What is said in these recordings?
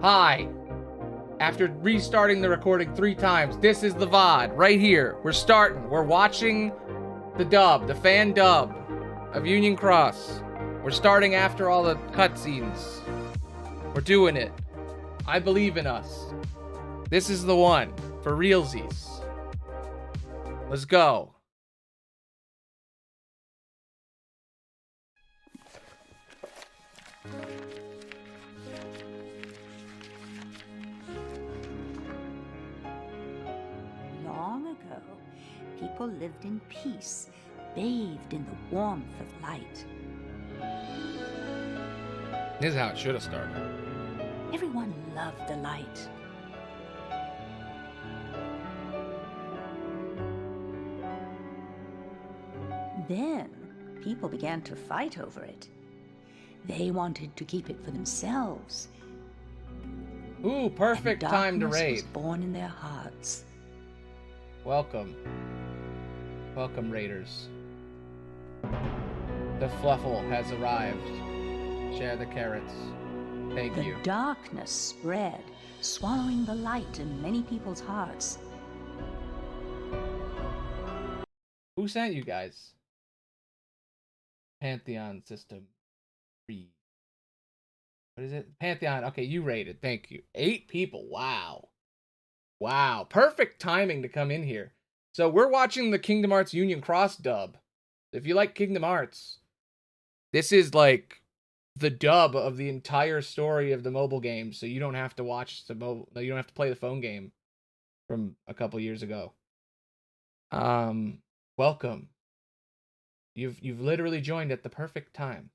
Hi. After restarting the recording 3 times, this is the VOD right here. We're starting. We're watching the dub, the fan dub of Union Cross. We're starting after all the cutscenes. We're doing it. I believe in us. This is the one for realsies. Let's go. Long ago, people lived in peace, bathed in the warmth of light. This is how it should have started. Everyone loved the light. Then, people began to fight over it. They wanted to keep it for themselves. Ooh, perfect And time to darkness raid. was born in their hearts. Welcome. Welcome, raiders. The Fluffle has arrived. Share the carrots. Thank you. The darkness spread, swallowing the light in many people's hearts. Who sent you guys? Pantheon system. Read. What is it? Pantheon. Okay, you rated. Thank you. 8 people. Wow. Wow. Perfect timing to come in here. So we're watching the Kingdom Hearts Union Cross dub. If you like Kingdom Hearts, this is like the dub of the entire story of the mobile game, so you don't have to watch the you don't have to play the phone game from a couple years ago. Welcome. You've literally joined at the perfect time.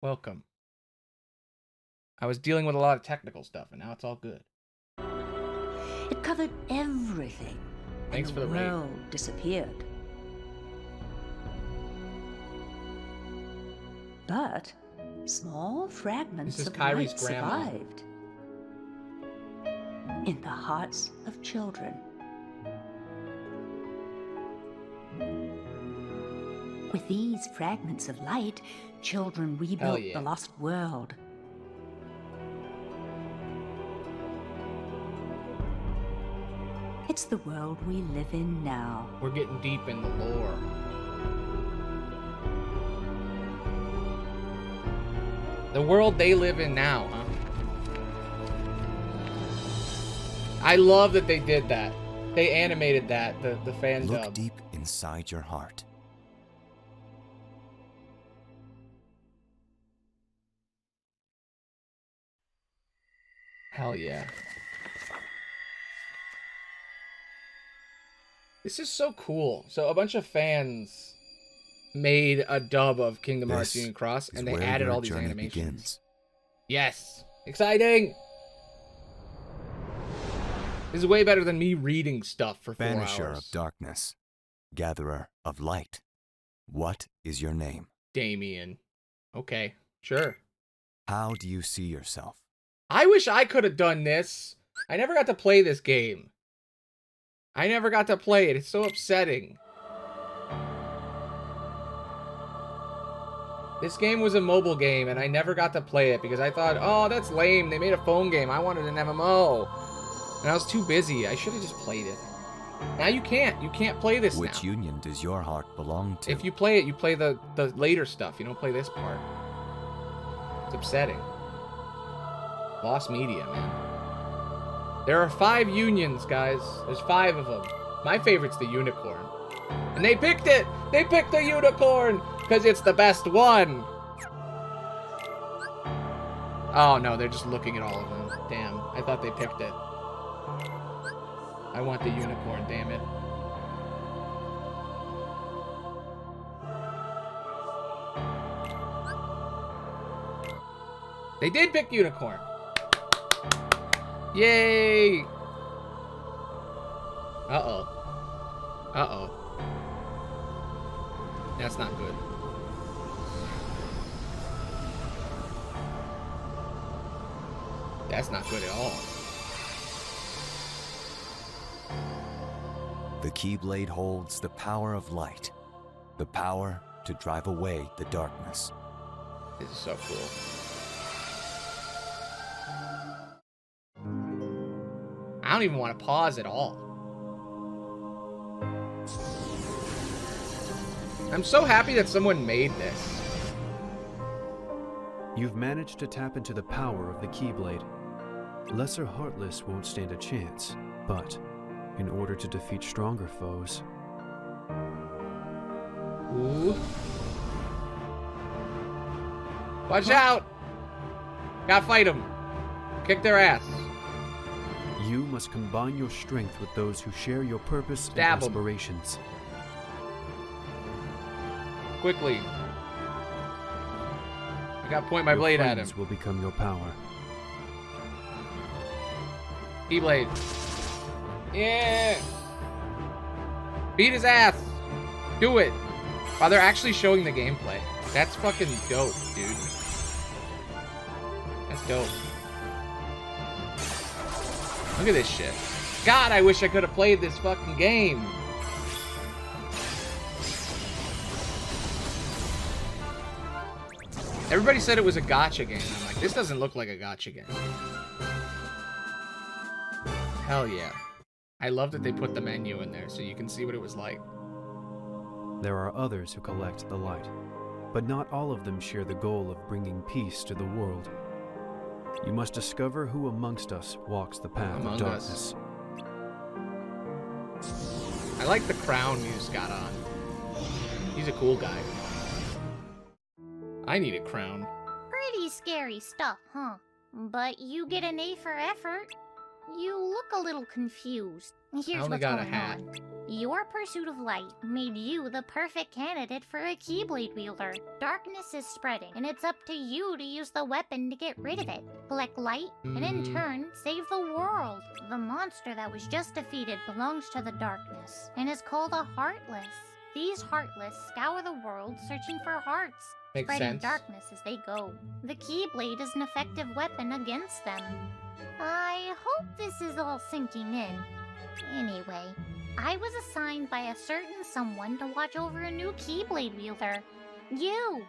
Welcome. I was dealing with a lot of technical stuff, and now it's all good. It covered everything. Thanks and for the raid. world disappeared. But small fragments This is of Kyrie's light grandma. survived in the hearts of children. With these fragments of light, children rebuilt yeah. the lost world. It's the world we live in now. We're getting deep in the lore. The world they live in now, huh? I love that they did that. They animated that, the fan Look dub. deep inside your heart. Hell yeah. This is so cool. So a bunch of fans made a dub of Kingdom Hearts Union Cross, and they added all these animations. Begins. Yes. Exciting! This is way better than me reading stuff for 4 Banisher hours. of darkness, gatherer of light. What is your name? Damien. Okay, sure. How do you see yourself? I wish I could have done this. I never got to play this game. I never got to play it. It's so upsetting. This game was a mobile game, and I never got to play it because I thought, oh, that's lame. They made a phone game. I wanted an MMO. And I was too busy. I should have just played it. Now you can't. You can't play this now. Which union does your heart belong to? If you play it, you play the later stuff. You don't play this part. It's upsetting. Lost media, man. There are 5 unions, guys. There's 5 of them. My favorite's the unicorn. And they picked it! They picked the unicorn! Because it's the best one! Oh, no, they're just looking at all of them. Damn, I thought they picked it. I want the unicorn, damn it. They did pick unicorn. Yay! Uh-oh. Uh-oh. That's not good. That's not good at all. The Keyblade holds the power of light, the power to drive away the darkness. This is so cool. I don't even want to pause at all. I'm so happy that someone made this. You've managed to tap into the power of the Keyblade. Lesser Heartless won't stand a chance, but in order to defeat stronger foes... Ooh. Watch out! Gotta fight them. Kick their ass. You must combine your strength with those who share your purpose Stab and 'em. aspirations. Quickly. I gotta point my Your blade at him. friends will become your power. Keyblade. Yeah! Beat his ass! Do it! Wow, they're actually showing the gameplay. That's fucking dope, dude. That's dope. Look at this shit. God, I wish I could have played this fucking game. Everybody said it was a gacha game. I'm like, this doesn't look like a gacha game. Hell yeah. I love that they put the menu in there so you can see what it was like. There are others who collect the light, but not all of them share the goal of bringing peace to the world. You must discover who amongst us walks the path Among of darkness. I like the crown Muse got on. He's a cool guy. I need a crown. Pretty scary stuff, huh? But you get an A for effort. You look a little confused. Here's only what's got a going hat. on. Your pursuit of light made you the perfect candidate for a Keyblade wielder. Darkness is spreading, and it's up to you to use the weapon to get rid of it. Collect light, and in turn, save the world. The monster that was just defeated belongs to the darkness, and is called a Heartless. These Heartless scour the world searching for hearts, Makes spreading sense. darkness as they go. The Keyblade is an effective weapon against them. I hope this is all sinking in. Anyway, I was assigned by a certain someone to watch over a new Keyblade wielder. You!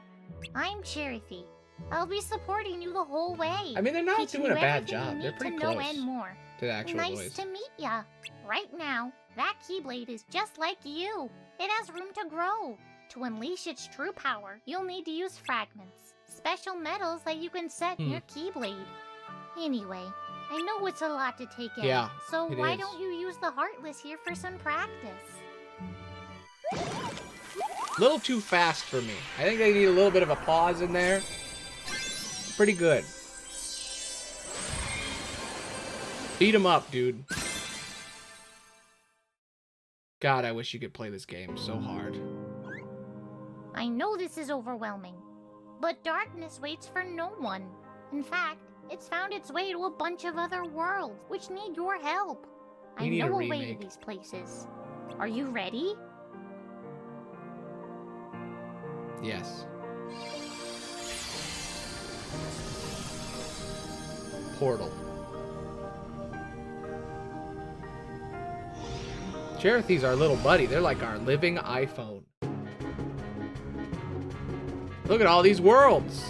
I'm Cherothy. I'll be supporting you the whole way. I mean, they're not teaching doing a you bad everything you job. They're need pretty to know close and more. to the actual Nice voice. to meet ya. Right now, that Keyblade is just like you. It has room to grow. To unleash its true power, you'll need to use fragments, special metals that you can set in your Keyblade. Anyway, I know it's a lot to take in, Yeah, so it why is. don't you use the Heartless here for some practice? A little too fast for me. I think they need a little bit of a pause in there. Pretty good. Beat him up, dude. God, I wish you could play this game so hard. I know this is overwhelming, but darkness waits for no one. In fact, it's found its way to a bunch of other worlds, which need your help. We I need a know a way to remake. these places. Are you ready? Yes. Portal. Cherothy's our little buddy. They're like our living iPhone. Look at all these worlds.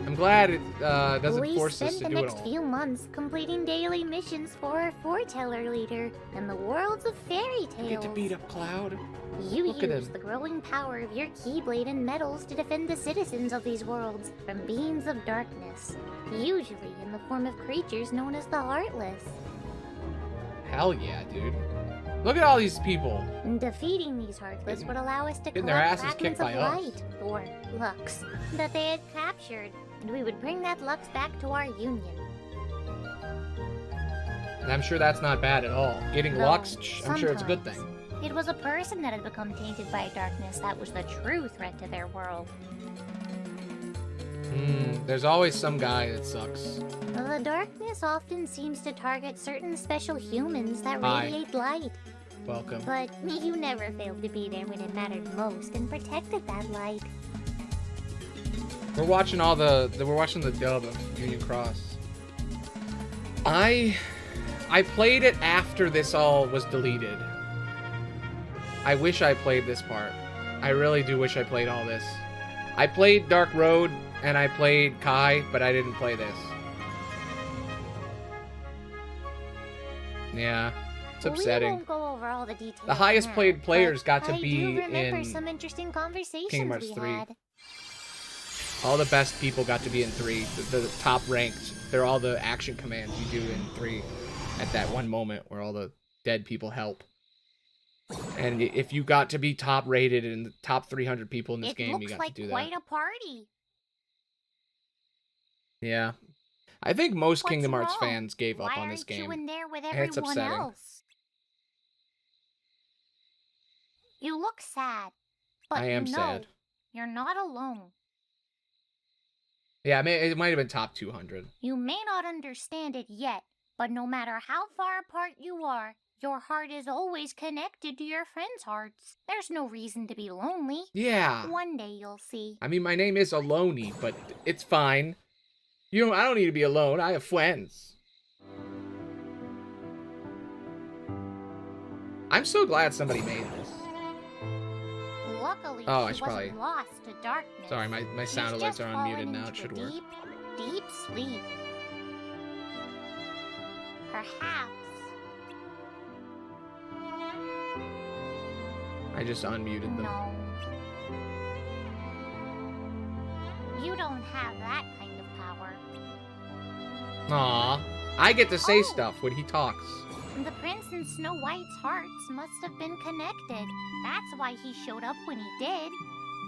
I'm glad it doesn't We force us spent to the do it next all. few months completing daily missions for our foreteller leader and the worlds of fairy tales. Get to beat up Cloud. You Look at use him. the growing power of your Keyblade and metals to defend the citizens of these worlds from beings of darkness, usually in the form of creatures known as the Heartless. Hell yeah, dude. Look at all these people. Defeating these Heartless would allow us to Getting their collect asses kicked fragments of by us. light, or Lux, that they had captured, and we would bring that Lux back to our Union. And I'm sure that's not bad at all. Getting Though Lux, I'm sure it's a good sometimes thing. It was a person that had become tainted by darkness that was the true threat to their world. There's always some guy that sucks. The darkness often seems to target certain special humans that Hi. radiate light. Welcome. But you never failed to be there when it mattered most and protected that light. We're watching we're watching the dub of Union Cross. I played it after this all was deleted. I wish I played this part. I really do wish I played all this. I played Dark Road and I played Kai, but I didn't play this. Yeah, it's We upsetting. won't go over all the details. The highest now, played players but got to I be do remember in some interesting conversations Kingdom Hearts we 3. had. All the best people got to be in 3. The top ranked. They're all the action commands you do in 3 at that one moment where all the dead people help. And if you got to be top rated in the top 300 people in this game, you got to do It that. looks like quite a party. Yeah. I think most What's Kingdom Hearts wrong? fans gave up Why on this aren't game. you in there with And it's everyone upsetting. else? You look sad, but I am you know, sad. you're not alone. Yeah, I mean, it might have been top 200. You may not understand it yet, but no matter how far apart you are, your heart is always connected to your friends' hearts. There's no reason to be lonely. Yeah. One day you'll see. I mean, my name is Aloney, but it's fine. I don't need to be alone. I have friends. I'm so glad somebody made this. Luckily, Oh, I she should wasn't probably- lost to darkness. Sorry, my She's sound alerts just are fallen unmuted now. It into should a work. deep, deep sleep. Perhaps. I just unmuted them. No. You don't have that kind of power. Aw. I get to say Oh. stuff when he talks. The prince and Snow White's hearts must have been connected. That's why he showed up when he did.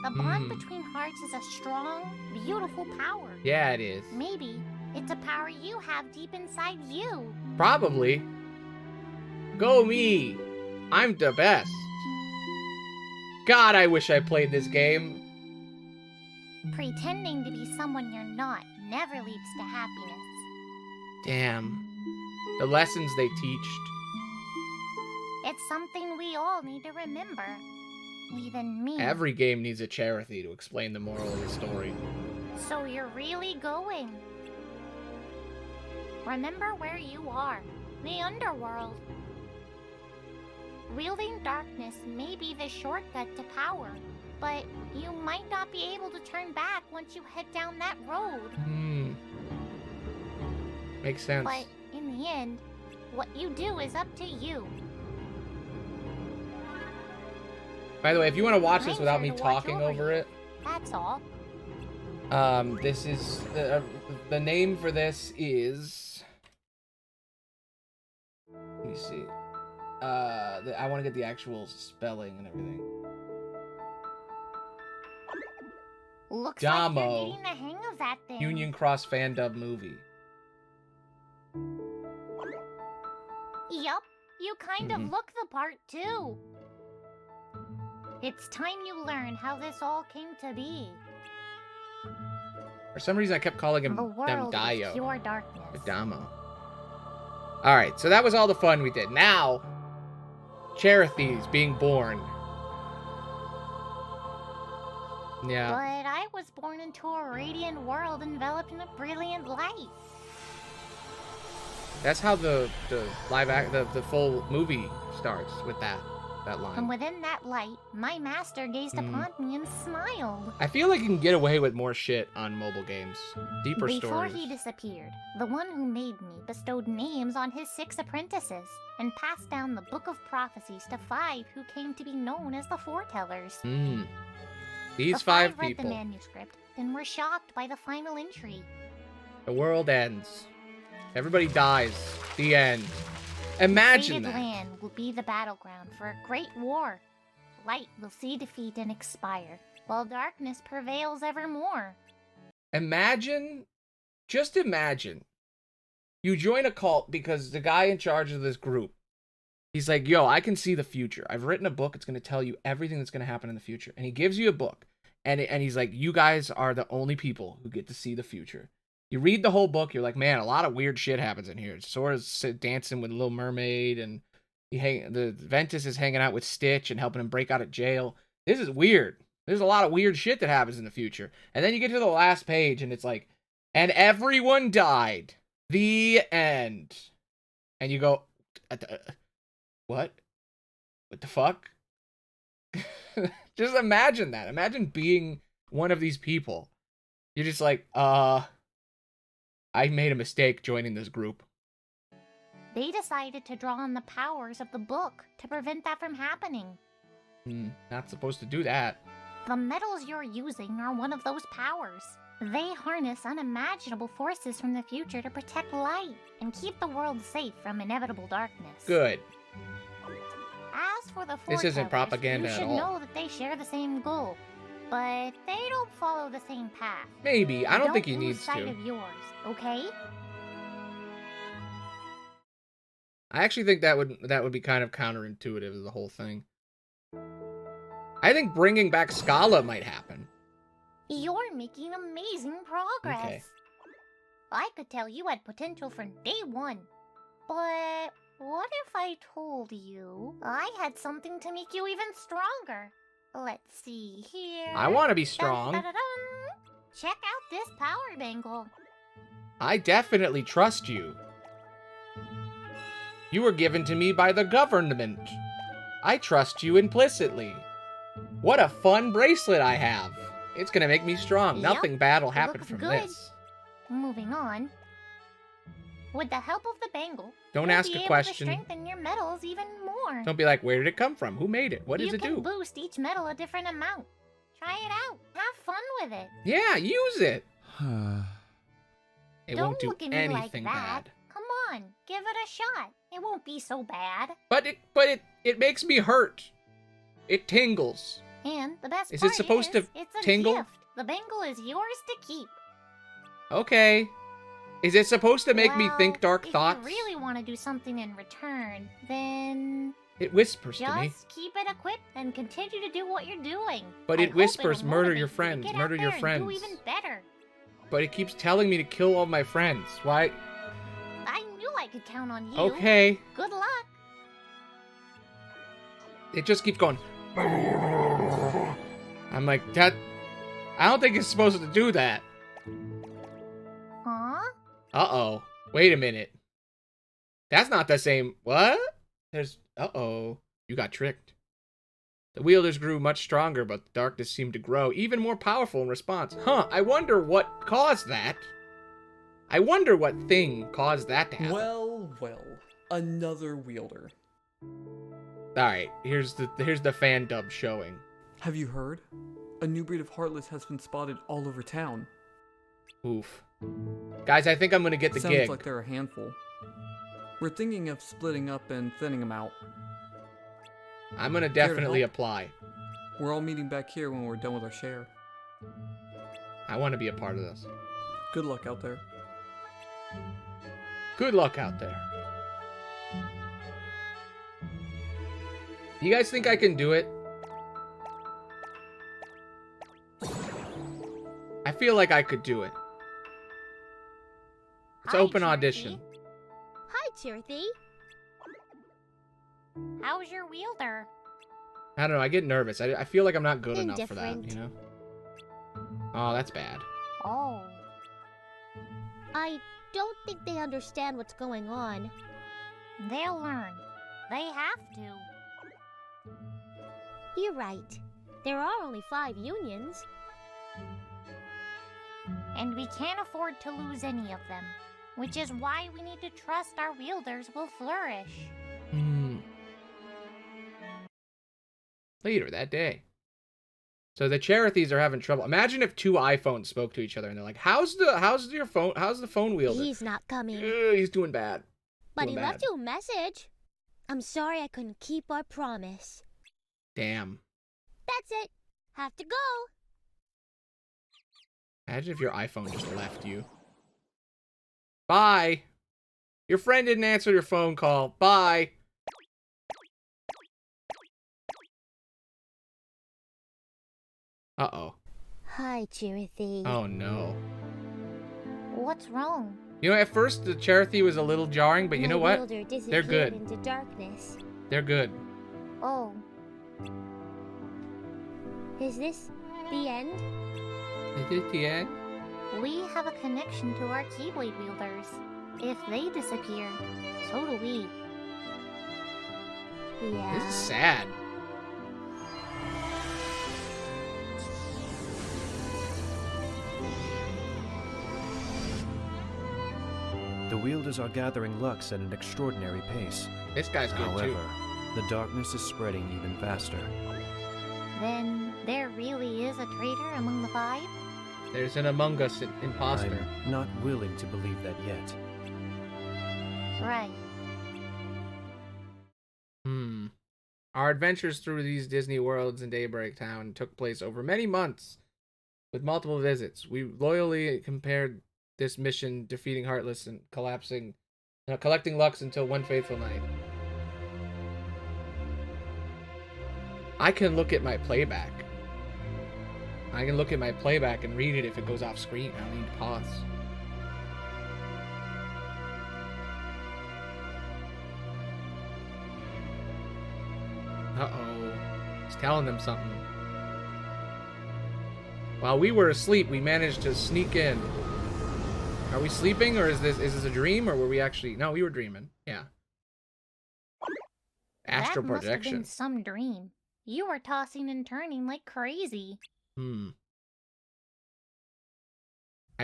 The bond between hearts is a strong, beautiful power. Yeah, it is. Maybe it's a power you have deep inside you. Probably. Go me. I'm the best. God, I wish I played this game. Pretending to be someone you're not never leads to happiness. Damn. The lessons they teached. It's something we all need to remember. Even me. Every game needs a charity to explain the moral of the story. So you're really going. Remember where you are. The underworld. Wielding darkness may be the shortcut to power, but you might not be able to turn back once you head down that road. Makes sense. But in the end, what you do is up to you. By the way, if you want to watch this I'm without here me to watch talking over over you. it, That's all. this is the name for this is. Let me see. I want to get the actual spelling and everything. Looks Damo. like you're getting the hang of that thing. Union Cross Fandub movie. Yup, you kind of Mhm. look the part too. It's time you learn how this all came to be. For some reason, I kept calling The them world is Dio. pure darkness. Damo. Alright, so that was all the fun we did. Now, Cherethi's being born. Yeah. But I was born into a radiant world enveloped in a brilliant light. That's how the live act the full movie starts with that line. And within that light, my master gazed upon me and smiled. I feel like you can get away with more shit on mobile games. Deeper Before stories. he disappeared, the one who made me bestowed names on his 6 apprentices and passed down the Book of Prophecies to 5 who came to be known as the Foretellers. These The 5 read people. the manuscript and were shocked by the final entry. The world ends. Everybody dies. The end. Imagine Fated that. land will be the battleground for a great war. Light will see defeat and expire, while darkness prevails evermore. Imagine, just imagine, you join a cult because the guy in charge of this group, he's like, yo, I can see the future. I've written a book. It's going to tell you everything that's going to happen in the future. And he gives you a book. And he's like, you guys are the only people who get to see the future. You read the whole book. You're like, man, a lot of weird shit happens in here. Sora's dancing with Little Mermaid. And the Ventus is hanging out with Stitch and helping him break out of jail. This is weird. There's a lot of weird shit that happens in the future. And then you get to the last page and it's like, and everyone died. The end. And you go, what? What the fuck? Just imagine that. Imagine being one of these people. You're just like, I made a mistake joining this group. They decided to draw on the powers of the book to prevent that from happening. Not supposed to do that. The metals you're using are one of those powers. They harness unimaginable forces from the future to protect light and keep the world safe from inevitable darkness. Good. As for the This isn't foretellers, propaganda you at should all. know that they share the same goal, but they don't follow the same path. Maybe. I don't think he lose needs sight to. of yours, okay? I actually think that would be kind of counterintuitive to the whole thing. I think bringing back Scala might happen. You're making amazing progress. Okay. I could tell you had potential from day one. But what if I told you I had something to make you even stronger? Let's see here. I want to be Dun, strong. dun, dun, dun. Check out this power bangle. I definitely trust you. You were given to me by the government. I trust you implicitly. What a fun bracelet I have. It's gonna make me strong. Yep, Nothing bad will happen looks from good. this. Moving on. With the help of the bangle, Don't you'll ask be a able question. to strengthen your metals even more. Don't be like, where did it come from? Who made it? What does you it can do? boost each metal a different amount. Try it out. Have fun with it. Yeah, use it. It Don't won't do look at me anything like that. bad. Come on, give it a shot. It won't be so bad. But it makes me hurt. It tingles. And the best Is it part supposed to it's a tingle? gift. The bangle is yours to keep. Okay. Is it supposed to make me think dark if thoughts? If you really want to do something in return, then It whispers to me. just keep it equipped and continue to do what you're doing. But I it hope whispers, it'll murder motivate your you to friends, get out murder your there and friends. Do even better. But it keeps telling me to kill all my friends. Why? I knew I could count on you. Okay. Good luck. It just keeps going. I'm like, that... I don't think it's supposed to do that. Huh? Uh-oh. Wait a minute. That's not the same... What? There's... Uh-oh. You got tricked. The wielders grew much stronger, but the darkness seemed to grow even more powerful in response. Huh, I wonder what caused that. I wonder what thing caused that to happen. Well, another wielder. Alright, here's the Fandub showing. Have you heard? A new breed of Heartless has been spotted all over town. Oof. Guys, I think I'm gonna get the Sounds gig. like they're a handful. We're thinking of splitting up and thinning them out. I'm gonna Care to definitely help? apply. We're all meeting back here when we're done with our share. I want to be a part of this. Good luck out there. Good luck out there. You guys think I can do it? I feel like I could do it. It's Hi, open Cherokee. audition. Hi, Cherokee. How's your wielder? I don't know, I get nervous. I feel like I'm not good enough for that, Indifferent. you know? Oh, that's bad. Oh. I don't think they understand what's going on. They'll learn. They have to. You're right. There are only 5 unions. And we can't afford to lose any of them. Which is why we need to trust our wielders will flourish. Later that day. So the Cherethies are having trouble. Imagine if 2 iPhones spoke to each other and they're like, how's the phone wielder? He's not coming. He's doing bad. But doing he bad. left you a message. I'm sorry I couldn't keep our promise. Damn. That's it. Have to go. Imagine if your iPhone just left you. Bye. Your friend didn't answer your phone call. Bye. Uh-oh. Hi, Cherokee. Oh, no. What's wrong? You know, at first the Cherokee was a little jarring, but you My know what? wielder They're disappeared good. into darkness. They're good. Oh. Is this the end? Is it the end? We have a connection to our Keyblade wielders. If they disappear, so do we. Yeah. This is sad. The wielders are gathering Lux at an extraordinary pace. This guy's good However, too. the darkness is spreading even faster. Then there really is a traitor among the 5? There's an Among Us imposter. I'm not willing to believe that yet. Right. Our adventures through these Disney worlds in Daybreak Town took place over many months, with multiple visits. We loyally compared this mission, defeating Heartless and collecting Lux until one fateful night. I can look at my playback. I can look at my playback and read it if it goes off screen. I don't need to pause. Uh-oh. He's telling them something. While we were asleep, we managed to sneak in. Are we sleeping, or is this a dream, or were we actually... No, we were dreaming. Yeah. Astral that must have projection. been some dream. You were tossing and turning like crazy. I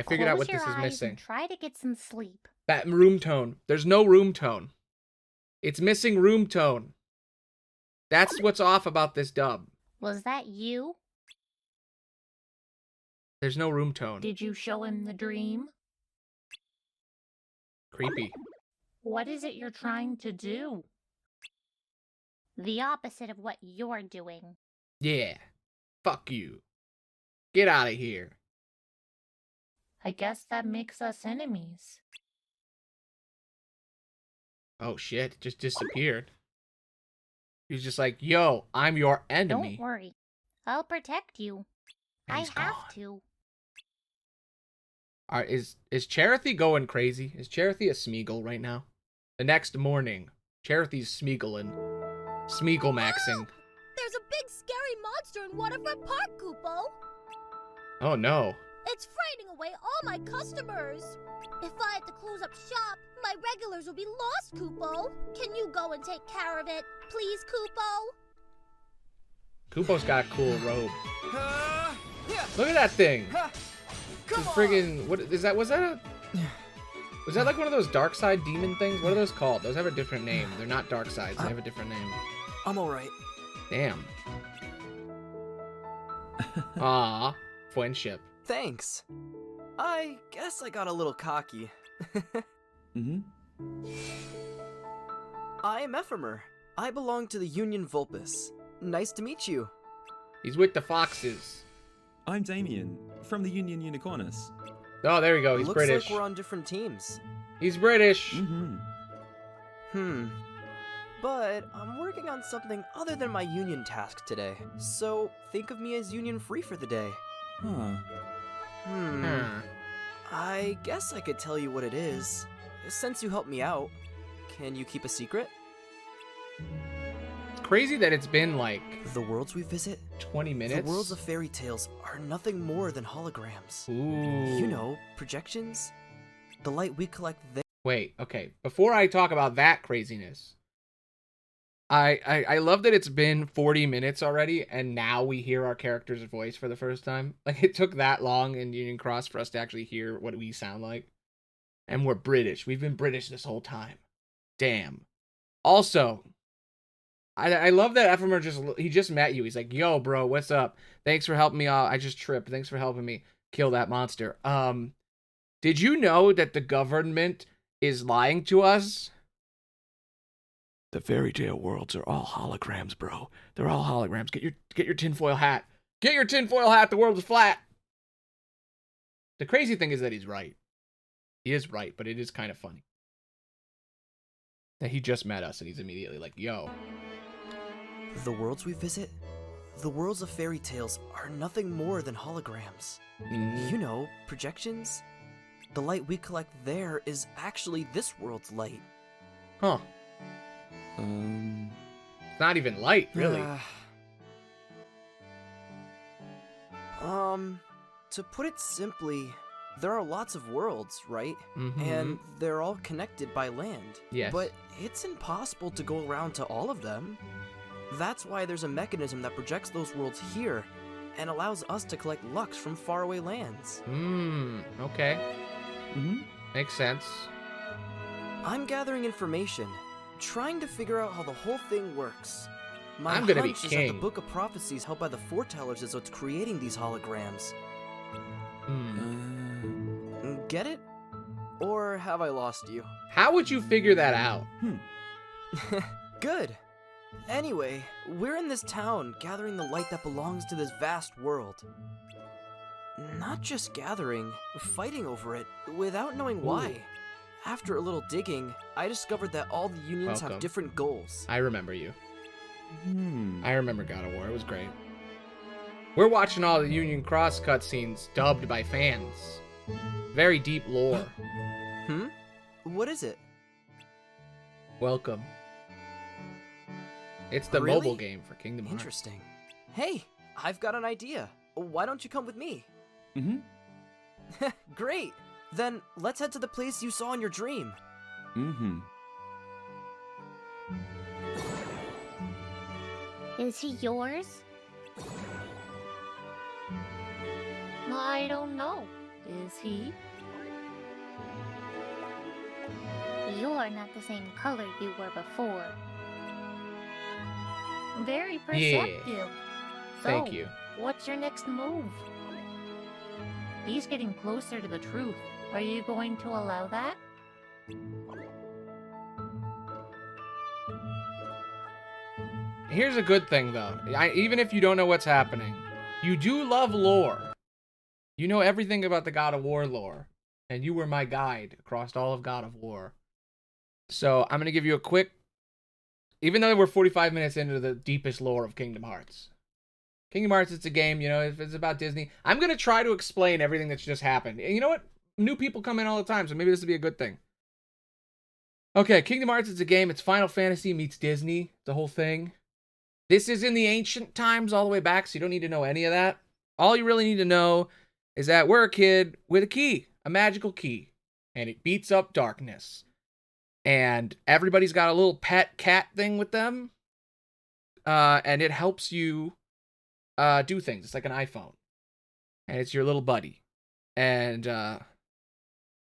figured out Close what your this is eyes missing. And try to get some sleep. That room tone. There's no room tone. It's missing room tone. That's what's off about this dub. Was that you? There's no room tone. Did you show him the dream? Creepy. What is it you're trying to do? The opposite of what you're doing. Yeah. Fuck you. Get out of here. I guess that makes us enemies. Oh shit, it just disappeared. He's just like, yo, I'm your enemy. Don't worry. I'll protect you. And I he's have gone. to. Alright, is Cherothy going crazy? Is Cherothy a Smeagol right now? The next morning, Cherothy's Smeagolin. Smeagol-maxing. There's a big scary monster in Waterfront Park, Kupo. Oh no. It's frightening away all my customers. If I had to close up shop, my regulars would be lost, Kupo. Can you go and take care of it, please, Kupo? Kupo's got a cool robe. Look at that thing. It's friggin' what is that? Was that like one of those dark side demon things? What are those called? Those have a different name. They're not dark sides. They have a different name. I'm alright. Damn. Ah, friendship. Thanks. I guess I got a little cocky. I am Ephemer. I belong to the Union Vulpus. Nice to meet you. He's with the foxes. I'm Damien, from the Union Unicornus. Oh, there we go. He's Looks British. like we're on different teams. He's British. But I'm working on something other than my Union task today. So think of me as Union free for the day. I guess I could tell you what it is. Since you helped me out, can you keep a secret? It's crazy that it's been like The worlds we visit, 20 minutes. the worlds of fairy tales are nothing more than holograms. Ooh. You know, projections. The light we collect there. Wait, okay. Before I talk about that craziness, I love that it's been 40 minutes already, and now we hear our character's voice for the first time. Like, it took that long in Union Cross for us to actually hear what we sound like. And we're British. We've been British this whole time. Damn. Also, I love that Ephemer he just met you. He's like, yo, bro, what's up? Thanks for helping me out. I just tripped. Thanks for helping me kill that monster. Did you know that the government is lying to us? The fairy tale worlds are all holograms, bro. They're all holograms. Get your tinfoil hat. Get your tinfoil hat. The world is flat. The crazy thing is that he's right. He is right, but it is kind of funny that he just met us and he's immediately like, yo. The worlds we visit, the worlds of fairy tales are nothing more than holograms. You know, projections. The light we collect there is actually this world's light. Huh. It's not even light, really. To put it simply, there are lots of worlds, right? And they're all connected by land. Yes. But it's impossible to go around to all of them. That's why there's a mechanism that projects those worlds here and allows us to collect Lux from faraway lands. Okay. Makes sense. I'm gathering information, trying to figure out how the whole thing works. My I'm gonna be hunch is that king. the Book of Prophecies held by the Foretellers is what's creating these holograms. Get it? Or have I lost you? How would you figure that out? Good. Anyway, we're in this town gathering the light that belongs to this vast world. Not just gathering, fighting over it, without knowing why. After a little digging, I discovered that all the unions have different goals. I remember you. I remember God of War. It was great. We're watching all the Union Cross cutscenes dubbed by fans. Very deep lore. What is it? Welcome. It's the Really? mobile game for Kingdom Hearts. Interesting. Hey, I've got an idea. Why don't you come with me? Great. Then let's head to the place you saw in your dream. Is he yours? I don't know. Is he? You're not the same color you were before. Very perceptive. Thank So, you. what's your next move? He's getting closer to the truth. Are you going to allow that? Here's a good thing, though. Even if you don't know what's happening, you do love lore. You know everything about the God of War lore. And you were my guide across all of God of War. So I'm going to give you a quick... Even though we're 45 minutes into the deepest lore of Kingdom Hearts. Kingdom Hearts, it's a game, you know, if it's about Disney. I'm going to try to explain everything that's just happened. And you know what? New people come in all the time, so maybe this will be a good thing. Okay, Kingdom Hearts, it's a game. It's Final Fantasy meets Disney, the whole thing. This is in the ancient times all the way back, so you don't need to know any of that. All you really need to know is that we're a kid with a key, a magical key, and it beats up darkness. And everybody's got a little pet cat thing with them, and it helps you do things. It's like an iPhone, and it's your little buddy. And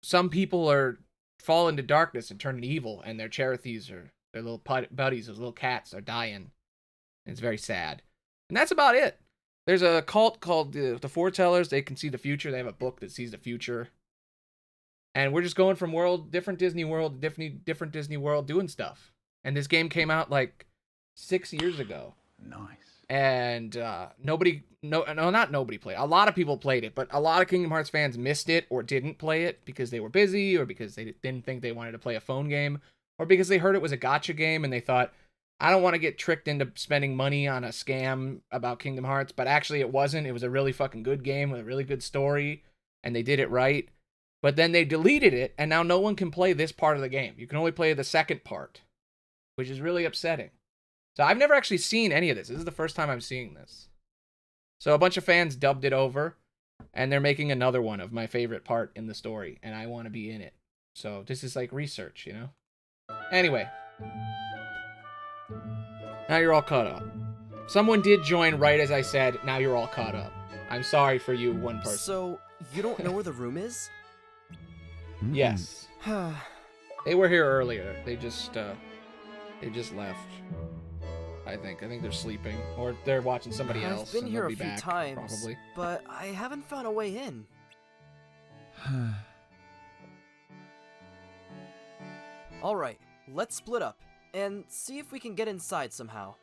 some people fall into darkness and turn evil, and their Cherethies or their little buddies, those little cats, are dying. And it's very sad. And that's about it. There's a cult called the Foretellers. They can see the future. They have a book that sees the future. And we're just going from different Disney world, different Disney world doing stuff. And this game came out like 6 years ago. Nice. And not nobody played it. A lot of people played it, but a lot of Kingdom Hearts fans missed it or didn't play it because they were busy or because they didn't think they wanted to play a phone game or because they heard it was a gacha game and they thought, I don't want to get tricked into spending money on a scam about Kingdom Hearts, but actually it wasn't. It was a really fucking good game with a really good story, and they did it right. But then they deleted it, and now no one can play this part of the game. You can only play the second part, which is really upsetting. So I've never actually seen any of this. This is the first time I'm seeing this. So a bunch of fans dubbed it over, and they're making another one of my favorite part in the story, and I want to be in it. So this is like research, you know? Anyway. Now you're all caught up. Someone did join right as I said, now you're all caught up. I'm sorry for you, one person. So, you don't know where the room is? Yes. They were here earlier. They just left. I think they're sleeping. Or they're watching somebody else. I've been here a be few back, times, probably. but I haven't found a way in. Alright, let's split up, and see if we can get inside somehow.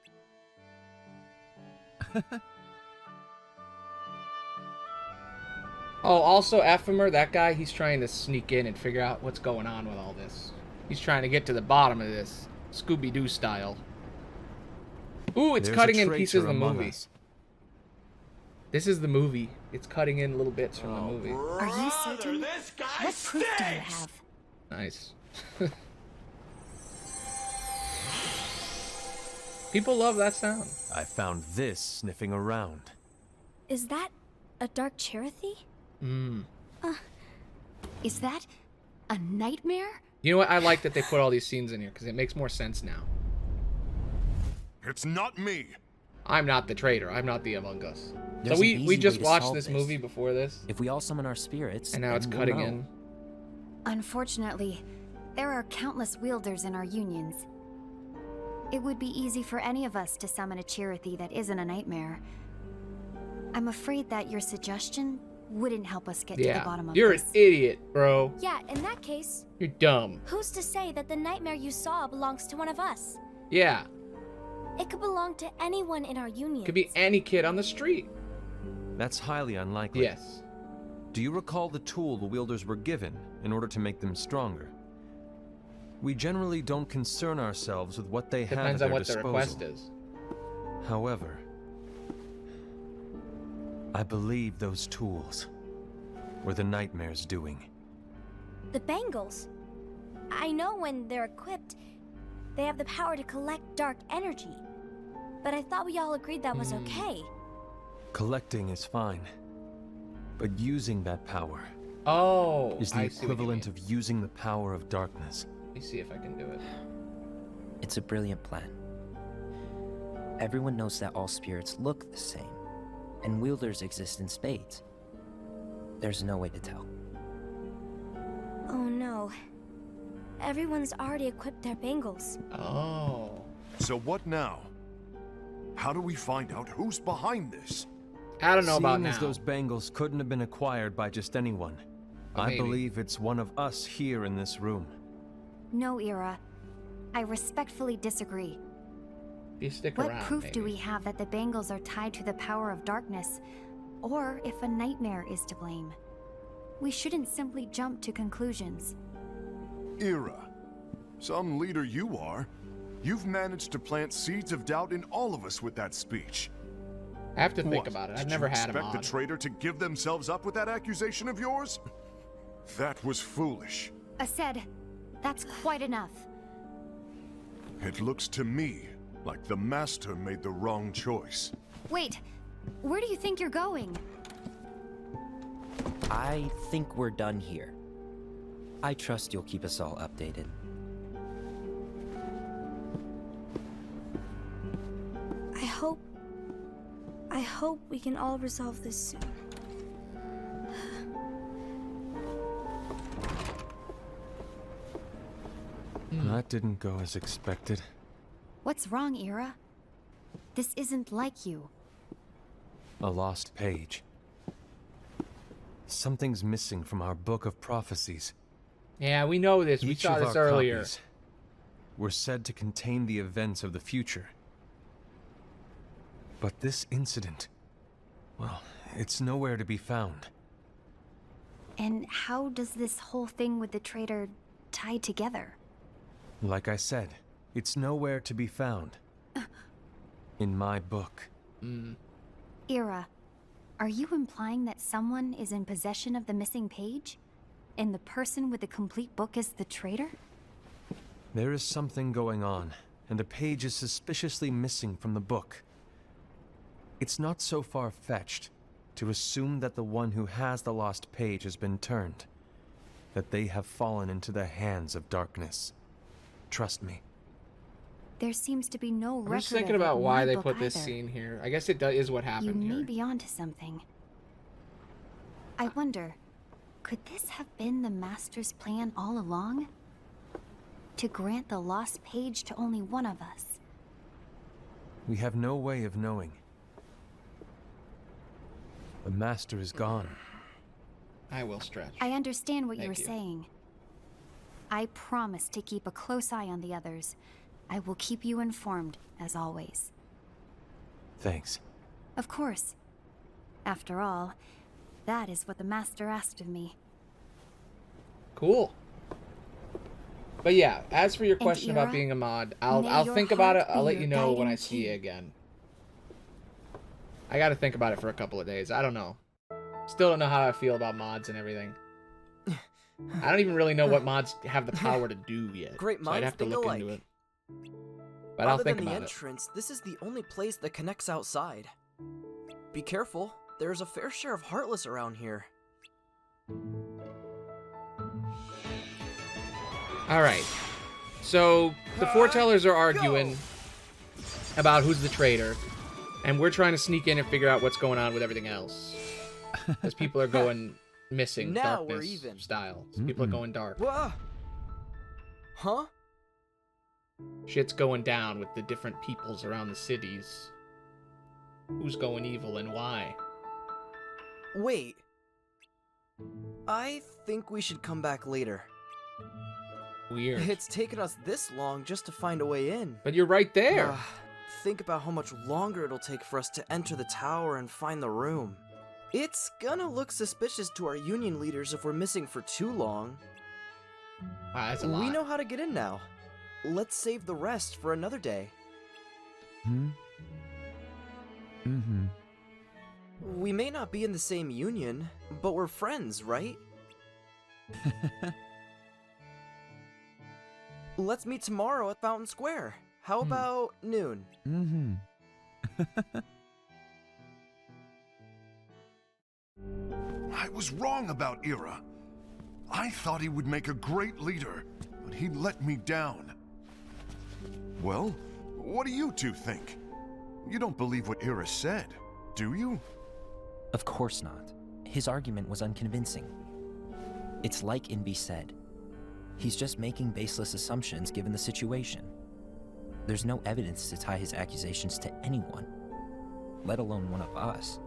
Oh, also, Ephemer, that guy, he's trying to sneak in and figure out what's going on with all this. He's trying to get to the bottom of this, Scooby-Doo style. Ooh, it's cutting in pieces of the movie. This is the movie. It's cutting in little bits from the movie. Are you certain? What proof do you have? Nice. People love that sound. I found this sniffing around. Is that a dark Cherokee? Is that a nightmare? You know what? I like that they put all these scenes in here because it makes more sense now. It's not me. I'm not the traitor. I'm not the Among Us. There's So an we easy just way to watched solve this this. movie before this, If we all summon our spirits, and now it's then cutting we'll know. in. Unfortunately, There are countless wielders in our unions. It would be easy for any of us to summon a Chirithy that isn't a nightmare. I'm afraid that your suggestion wouldn't help us get to the bottom of you're this. an idiot, bro. Yeah, in that case, You're dumb. who's to say that the nightmare you saw belongs to one of us? Yeah, It could belong to anyone in our union. could be any kid on the street. That's highly unlikely. Yes. Do you recall the tool the wielders were given in order to make them stronger? We generally don't concern ourselves with what they have at Depends their on what the disposal. request is. However, I believe those tools were the nightmare's doing. The bangles. I know when they're equipped, they have the power to collect dark energy. But I thought we all agreed that was okay. Collecting is fine, but using that power is the I see what you equivalent mean. of using the power of darkness. Let me see if I can do it. It's a brilliant plan. Everyone knows that all spirits look the same, and wielders exist in spades. There's no way to tell. Oh no. Everyone's already equipped their bangles. Oh. So what now? How do we find out who's behind this? I don't know about Seeing now. as those bangles couldn't have been acquired by just anyone, Oh, I maybe. believe it's one of us here in this room. No, Ira. I respectfully disagree. You stick What around, proof do maybe. we have that the bangles are tied to the power of darkness? Or if a nightmare is to blame? We shouldn't simply jump to conclusions. Ira, some leader you are. You've managed to plant seeds of doubt in all of us with that speech. I have to think What, about it. did I've never you had him expect on. the traitor to give themselves up with that accusation of yours? That was foolish. Said, that's quite enough. It looks to me like the Master made the wrong choice. Wait, where do you think you're going? I think we're done here. I trust you'll keep us all updated. I hope we can all resolve this soon. That didn't go as expected. What's wrong, Ira? This isn't like you. A lost page. Something's missing from our book of prophecies. Yeah, we know this. We Each saw of this our earlier. copies were said to contain the events of the future. But this incident, well, it's nowhere to be found. And how does this whole thing with the traitor tie together? Like I said, it's nowhere to be found. In my book. Ira, are you implying that someone is in possession of the missing page? And the person with the complete book is the traitor? There is something going on, and a page is suspiciously missing from the book. It's not so far-fetched to assume that the one who has the lost page has been turned, that they have fallen into the hands of darkness. Trust me. There seems to be no record I'm just thinking of it about in why my they book put this either. scene here. I guess it is what You happened may here. be onto something. I wonder, could this have been the Master's plan all along? To grant the lost page to only one of us? We have no way of knowing. The Master is gone. I will stretch. I understand what you're Thank you. saying. I promise to keep a close eye on the others. I will keep you informed, as always. Thanks. Of course. After all, that is what the Master asked of me. Cool. But yeah, as for your And question about Ira, being a mod, may I'll your think about it. heart be I'll let your you know when I guiding see key. you again. I gotta think about it for a couple of days. I don't know. Still don't know how I feel about mods and everything. I don't even really know what mods have the power to do yet. Great so I'd minds have to think look alike. into it. But I'll Other think than the about it. entrance, this is the only place that connects outside. Be careful, there's a fair share of Heartless around here. Alright. So, the foretellers are arguing about who's the traitor. And we're trying to sneak in and figure out what's going on with everything else. As people are going missing, Now we're darkness even. style. So people are going dark. Whoa! Huh? Shit's going down with the different peoples around the cities. Who's going evil and why? Wait. I think we should come back later. Weird. It's taken us this long just to find a way in. But you're right there. Think about how much longer it'll take for us to enter the tower and find the room. It's gonna look suspicious to our union leaders if we're missing for too long. That's a lot. We know how to get in now. Let's save the rest for another day. We may not be in the same union, but we're friends, right? Let's meet tomorrow at Fountain Square. How about noon? I was wrong about Ira. I thought he would make a great leader, but he let me down. Well, what do you two think? You don't believe what Ira said, do you? Of course not. His argument was unconvincing. It's like Inby said. He's just making baseless assumptions given the situation. There's no evidence to tie his accusations to anyone, let alone one of us.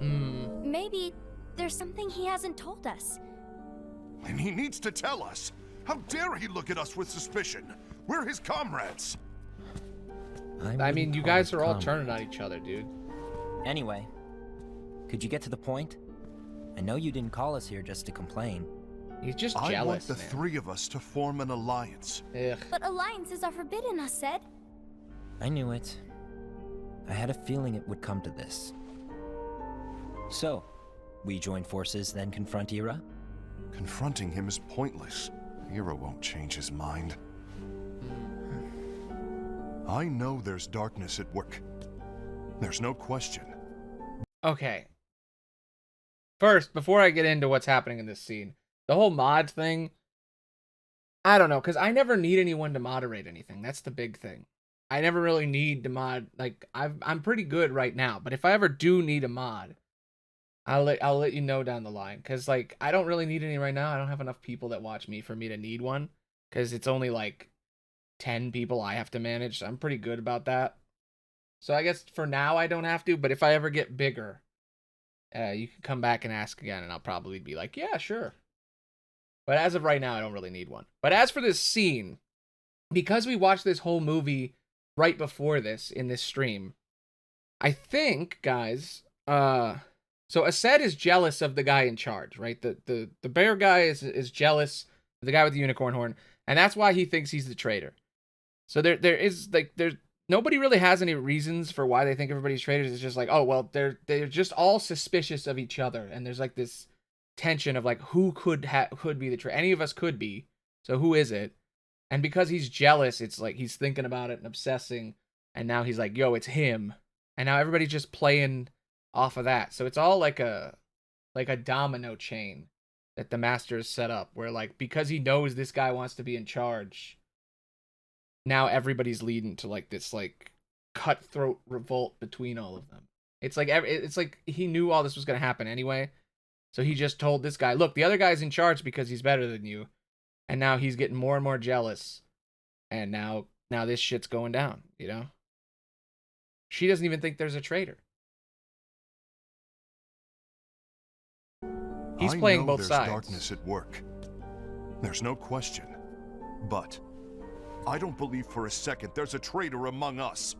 Maybe there's something he hasn't told us. And he needs to tell us. How dare he look at us with suspicion? We're his comrades. I mean, you guys are all turning on each other, dude. Anyway, could you get to the point? I know you didn't call us here just to complain. He's just I jealous, want the man. three of us to form an alliance. Ugh. But alliances are forbidden, us said. I knew it. I had a feeling it would come to this. So, we join forces, then confront Ira? Confronting him is pointless. Ira won't change his mind. I know there's darkness at work. There's no question. Okay. First, before I get into what's happening in this scene, the whole mod thing, I don't know, because I never need anyone to moderate anything. That's the big thing. I never really need to mod. Like, I'm pretty good right now, but if I ever do need a mod, I'll let you know down the line. Because, like, I don't really need any right now. I don't have enough people that watch me for me to need one. Because it's only, like, 10 people I have to manage. So I'm pretty good about that. So I guess for now I don't have to. But if I ever get bigger, you can come back and ask again. And I'll probably be like, yeah, sure. But as of right now, I don't really need one. But as for this scene, because we watched this whole movie right before this in this stream, I think, guys, so Aced is jealous of the guy in charge, right? The bear guy is jealous of the guy with the unicorn horn, and that's why he thinks he's the traitor. So there is like there's nobody really has any reasons for why they think everybody's traitors. It's just like, oh well, they're just all suspicious of each other, and there's like this tension of like who could be the traitor. Any of us could be. So who is it? And because he's jealous, it's like he's thinking about it and obsessing, and now he's like, yo, it's him. And now everybody's just playing off of that. So it's all like a domino chain that the master has set up, where like because he knows this guy wants to be in charge, now everybody's leading to like this like cutthroat revolt between all of them. It's like he knew all this was going to happen anyway. So he just told this guy, look, the other guy's in charge because he's better than you. And now he's getting more and more jealous. And now this shit's going down, you know? She doesn't even think there's a traitor. He's playing both there's sides. Darkness at work. There's no question. But I don't believe for a second there's a traitor among us.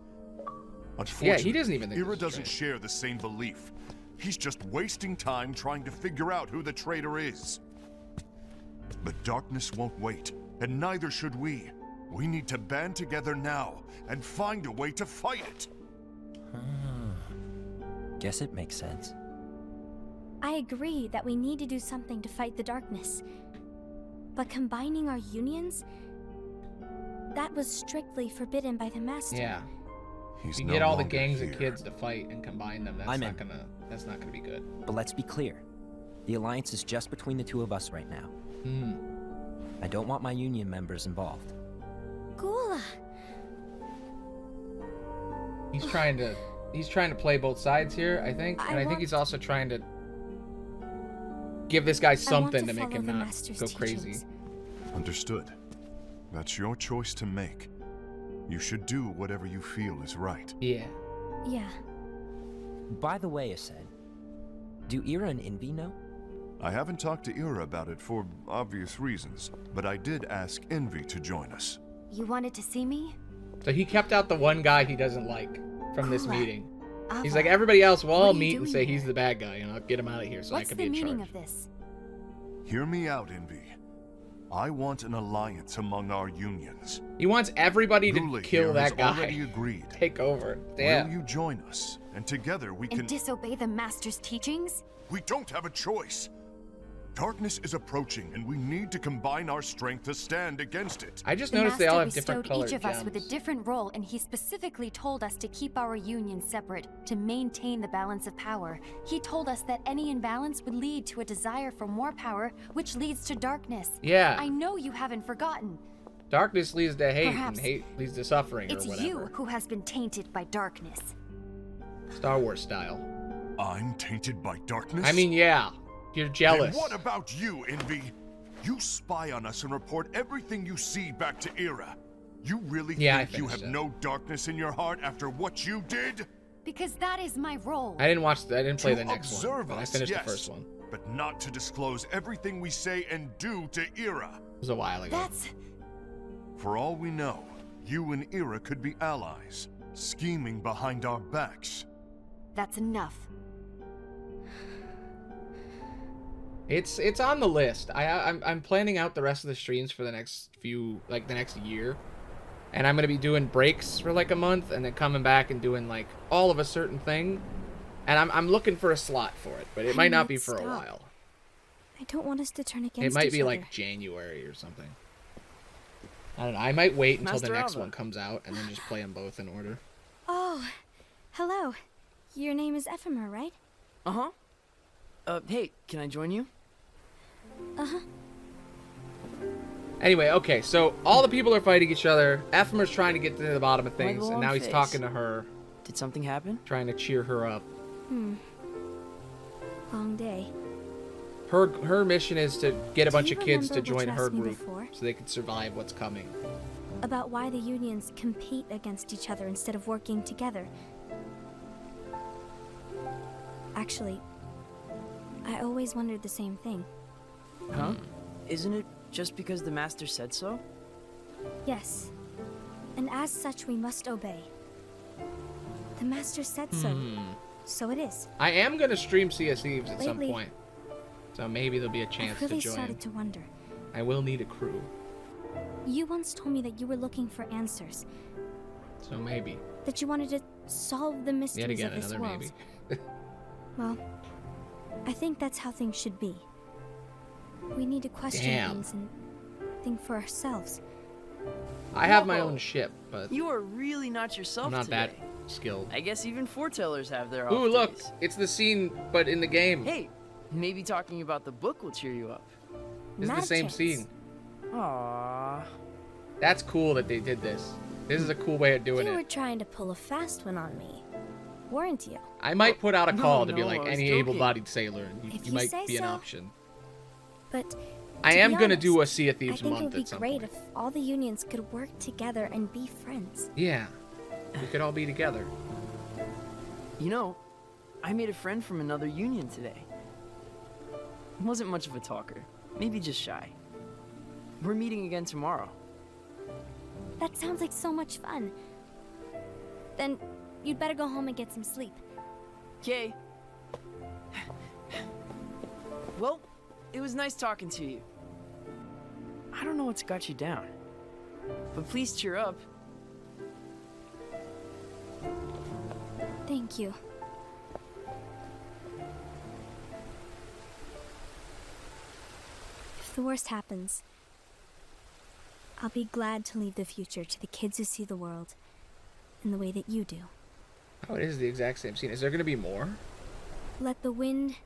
Unfortunately, Yeah, he doesn't even think Ira doesn't share the same belief. He's just wasting time trying to figure out who the traitor is. But darkness won't wait, and neither should we. We need to band together now and find a way to fight it. Guess it makes sense. I agree that we need to do something to fight the darkness. But combining our unions? That was strictly forbidden by the master. Yeah. He's You no get all the longer gangs here. of kids to fight and combine them. That's not gonna be good. But let's be clear. The alliance is just between the two of us right now. I don't want my union members involved. Gula. He's trying to play both sides here, I think. And I think he's also trying to give this guy something to make follow him the not master's go crazy. teachings. Understood. That's your choice to make. You should do whatever you feel is right. Yeah. Yeah. By the way, Ased, do Ira and Envy know? I haven't talked to Ira about it for obvious reasons, but I did ask Envy to join us. You wanted to see me? So he kept out the one guy he doesn't like from this Kula. meeting. He's Ava, like, everybody else will what all are you meet and doing say here? he's the bad guy, and I'll get him out of here so I What's can the be in meaning charge. of this? Hear me out, Envy. I want an alliance among our unions. He wants everybody to Gula kill here that has guy. already agreed. Take over. Will Damn. you join us? And together we can... And disobey the Master's teachings? We don't have a choice. Darkness is approaching, and we need to combine our strength to stand against it. I just The noticed they all have Master different bestowed colored each of us with a gems. different role, and he specifically told us to keep our union separate, to maintain the balance of power. He told us that any imbalance would lead to a desire for more power, which leads to darkness. Yeah. I know you haven't forgotten. Darkness leads to hate, Perhaps and hate leads to suffering, It's or whatever. you who has been tainted by darkness. Star Wars style. I'm tainted by darkness? I mean, yeah. You're jealous. Then what about you, Envy? You spy on us and report everything you see back to Ira. You really Yeah, I think you finished have it. no darkness in your heart after what you did? Because that is my role. I didn't play To the next one, observe but I us, finished yes, the first one. but not to disclose everything we say and do to Ira. It was a while ago. That's... For all we know, you and Ira could be allies, scheming behind our backs. That's enough. It's on the list. I'm planning out the rest of the streams for the next the next year, and I'm gonna be doing breaks for like a month, and then coming back and doing like all of a certain thing, and I'm looking for a slot for it, but it might not be for a while. I don't want us to turn against It might each be other. like January or something. I don't know. I might wait until the Master next Alva. one comes out and then just play them both in order. Oh, hello. Your name is Ephemer, right? Uh-huh. Hey, can I join you? Uh-huh. Anyway, okay, so all the people are fighting each other. Ephemer's trying to get to the bottom of Why the things, and long now he's face? talking to her, Did something happen? trying to cheer her up. Long day. Her mission is to get a Do bunch you of kids to remember what join you her asked me group before? so they can survive what's coming. About why the unions compete against each other instead of working together. Actually, I always wondered the same thing. Huh? Isn't it just because the Master said so? Yes. And as such, we must obey. The Master said so. So it is. I am going to stream Sea of Thieves at some Lately, point, so maybe there'll be a chance I've really to join. started to wonder. I will need a crew, You once told me that you were looking for answers. so maybe. That you wanted to solve the Yet mysteries again, of this another world. maybe. Well, I think that's how things should be. We need to question Damn. things and think for ourselves. I have my Whoa. own ship, but You are really not yourself I'm not today. that skilled. I guess even foretellers have their Ooh, off look! days. It's the scene, but in the game. Hey, maybe talking about the book will cheer you up. It's Not the a same chance. scene. Aww. That's cool that they did this. This is a cool way of doing You were it. trying to pull a fast one on me, weren't you? I might put out a No, call to be no, like I was any joking. able-bodied sailor, and If you you might say be an so. option. But I to am be gonna do a honest, Sea of I Thieves think it month would be at some great point. if all the unions could work together and be friends. Yeah, we could all be together. You know, I made a friend from another union today. Wasn't much of a talker. Maybe just shy. We're meeting again tomorrow. That sounds like so much fun. Then you'd better go home and get some sleep. Okay. Well, it was nice talking to you. I don't know what's got you down, but please cheer up. Thank you. If the worst happens, I'll be glad to leave the future to the kids who see the world in the way that you do. Oh, it is the exact same scene. Is there gonna be more? Let the wind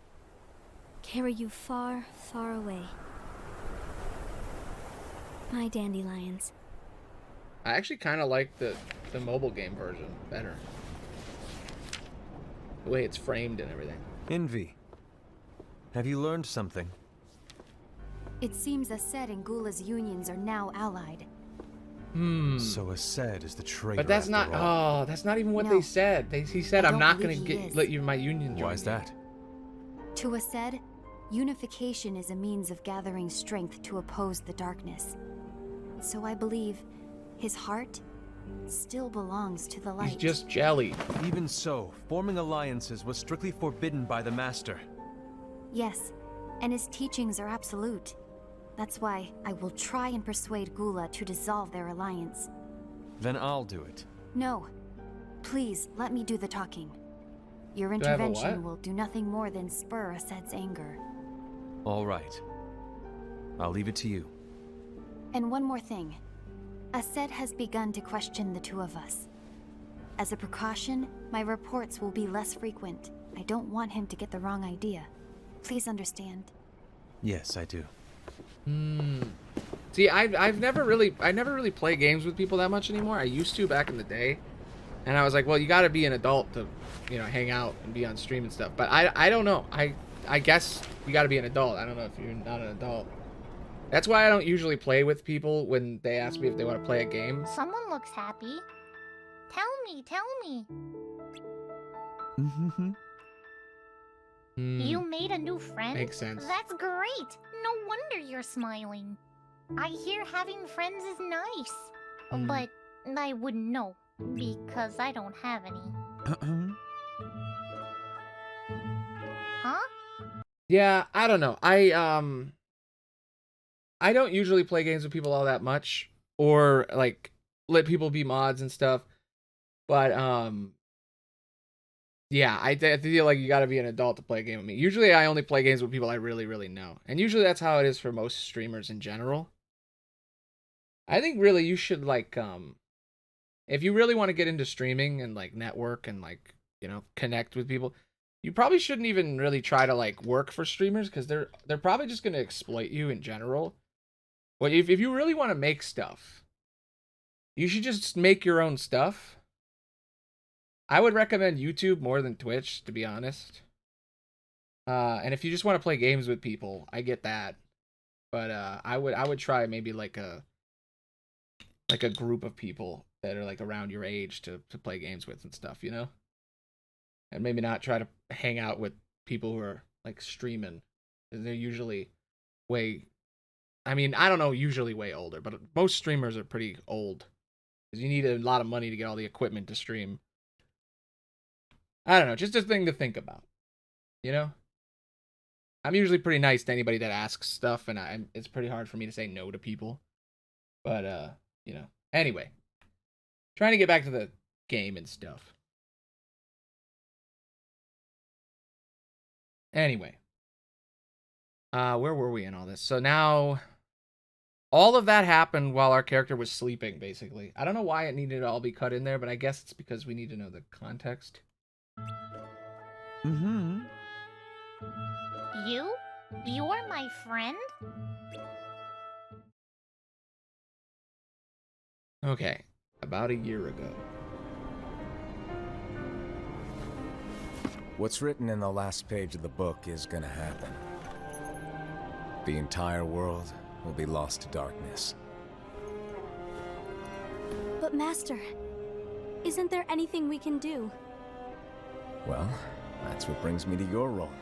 carry you far, far away. My dandelions. I actually kind of like the mobile game version better. The way it's framed and everything. Envy. Have you learned something? It seems Ased and Gula's unions are now allied. So Ased is the traitor. But that's not. all. Oh, that's not even what No. they said. He said, I "I'm don't not believe gonna he get is. let you my union join." Why is me." that? To Ased, unification is a means of gathering strength to oppose the darkness. So I believe his heart still belongs to the light. He's just jelly. Even so, forming alliances was strictly forbidden by the Master. Yes, and his teachings are absolute. That's why I will try and persuade Gula to dissolve their alliance. Then I'll do it. No. Please, let me do the talking. Your Do I have a intervention what? will do nothing more than spur Ased's anger. All right. I'll leave it to you. And one more thing. Ased has begun to question the two of us. As a precaution, my reports will be less frequent. I don't want him to get the wrong idea. Please understand. Yes, I do. See, I never really play games with people that much anymore. I used to back in the day, and I was like, well, you got to be an adult to, hang out and be on stream and stuff. But I don't know. I guess you got to be an adult. I don't know if you're not an adult. That's why I don't usually play with people when they ask me if they want to play a game. Someone looks happy. Tell me. You made a new friend? Makes sense. That's great. No wonder you're smiling. I hear having friends is nice. But I wouldn't know, because I don't have any. Huh? Yeah, I don't know. I don't usually play games with people all that much, or like let people be mods and stuff. But yeah, I feel like you got to be an adult to play a game with me. Usually, I only play games with people I really, really know, and usually that's how it is for most streamers in general. I think really you should like if you really want to get into streaming and like network and like connect with people, you probably shouldn't even really try to like work for streamers, because they're probably just going to exploit you in general. Well, if you really want to make stuff, you should just make your own stuff. I would recommend YouTube more than Twitch, to be honest. And if you just want to play games with people, I get that. But I would try maybe like a group of people that are like around your age to play games with and stuff, And maybe not try to hang out with people who are like streaming. They're usually way, I don't know, usually way older, but most streamers are pretty old. Because you need a lot of money to get all the equipment to stream. I don't know, just a thing to think about. I'm usually pretty nice to anybody that asks stuff, and it's pretty hard for me to say no to people. But, anyway. Trying to get back to the game and stuff. Anyway. Where were we in all this? So now, all of that happened while our character was sleeping, basically. I don't know why it needed to all be cut in there, but I guess it's because we need to know the context. You're my friend? Okay, about a year ago. What's written in the last page of the book is gonna happen. The entire world will be lost to darkness. But Master, isn't there anything we can do? Well, that's what brings me to your role.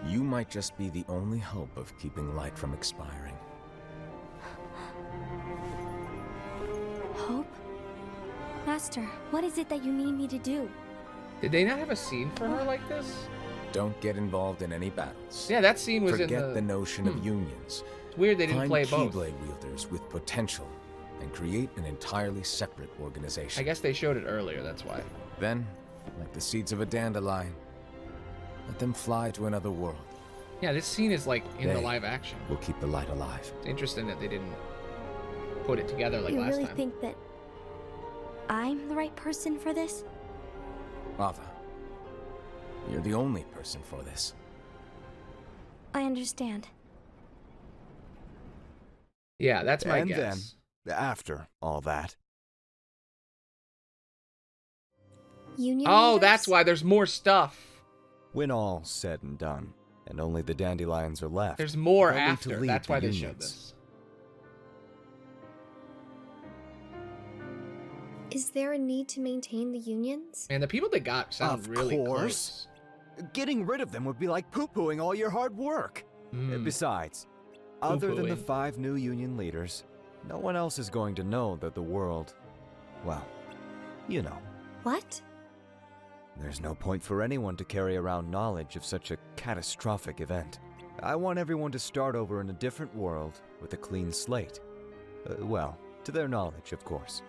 You might just be the only hope of keeping light from expiring. Hope? Master, what is it that you need me to do? Did they not have a scene for her like this? Don't get involved in any battles. Yeah, that scene was Forget in the notion of unions. It's weird they didn't play both. Find Keyblade wielders with potential and create an entirely separate organization. I guess they showed it earlier, that's why. Then, like the seeds of a dandelion, let them fly to another world. Yeah, this scene is like in the live action. We'll keep the light alive. It's interesting that they didn't put it together like you last really time. think that I'm the right person for this? Ava, you're the only person for this. I understand. Yeah, that's my and guess. Then, after all that. Union Oh, leaders? that's why there's more stuff. When all's said and done, and only the dandelions are left. There's more Only to after. lead That's the why they showed unions. this. Is there a need to maintain the unions? And the people they got sound Of really course. close. Getting rid of them would be like poo-pooing all your hard work. Besides, other than the Poo-pooing. 5 new union leaders, no one else is going to know that the world, well, you know. What? There's no point for anyone to carry around knowledge of such a catastrophic event. I want everyone to start over in a different world with a clean slate. Well, to their knowledge, of course.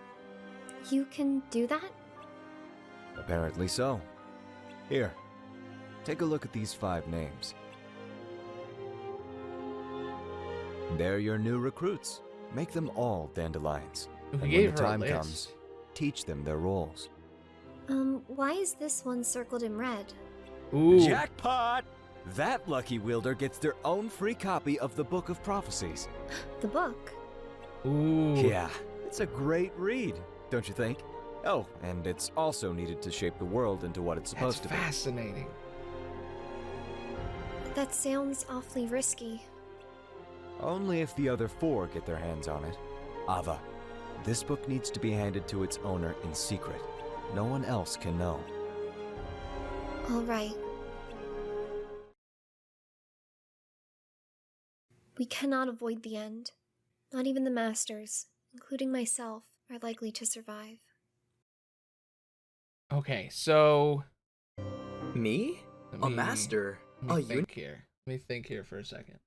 You can do that? Apparently so. Here, take a look at these 5 names. They're your new recruits. Make them all dandelions. He And gave when the her a time list. comes, teach them their roles. Why is this one circled in red? Ooh. Jackpot! That lucky wielder gets their own free copy of the Book of Prophecies. The book? Ooh. Yeah, it's a great read, don't you think? Oh, and it's also needed to shape the world into what it's supposed to be. Fascinating. That sounds awfully risky. Only if the other 4 get their hands on it. Ava, this book needs to be handed to its owner in secret. No one else can know. All right. We cannot avoid the end. Not even the masters, including myself, are likely to survive. Okay, so Me? let A me- master? Let me A think here. Let me think here for a second.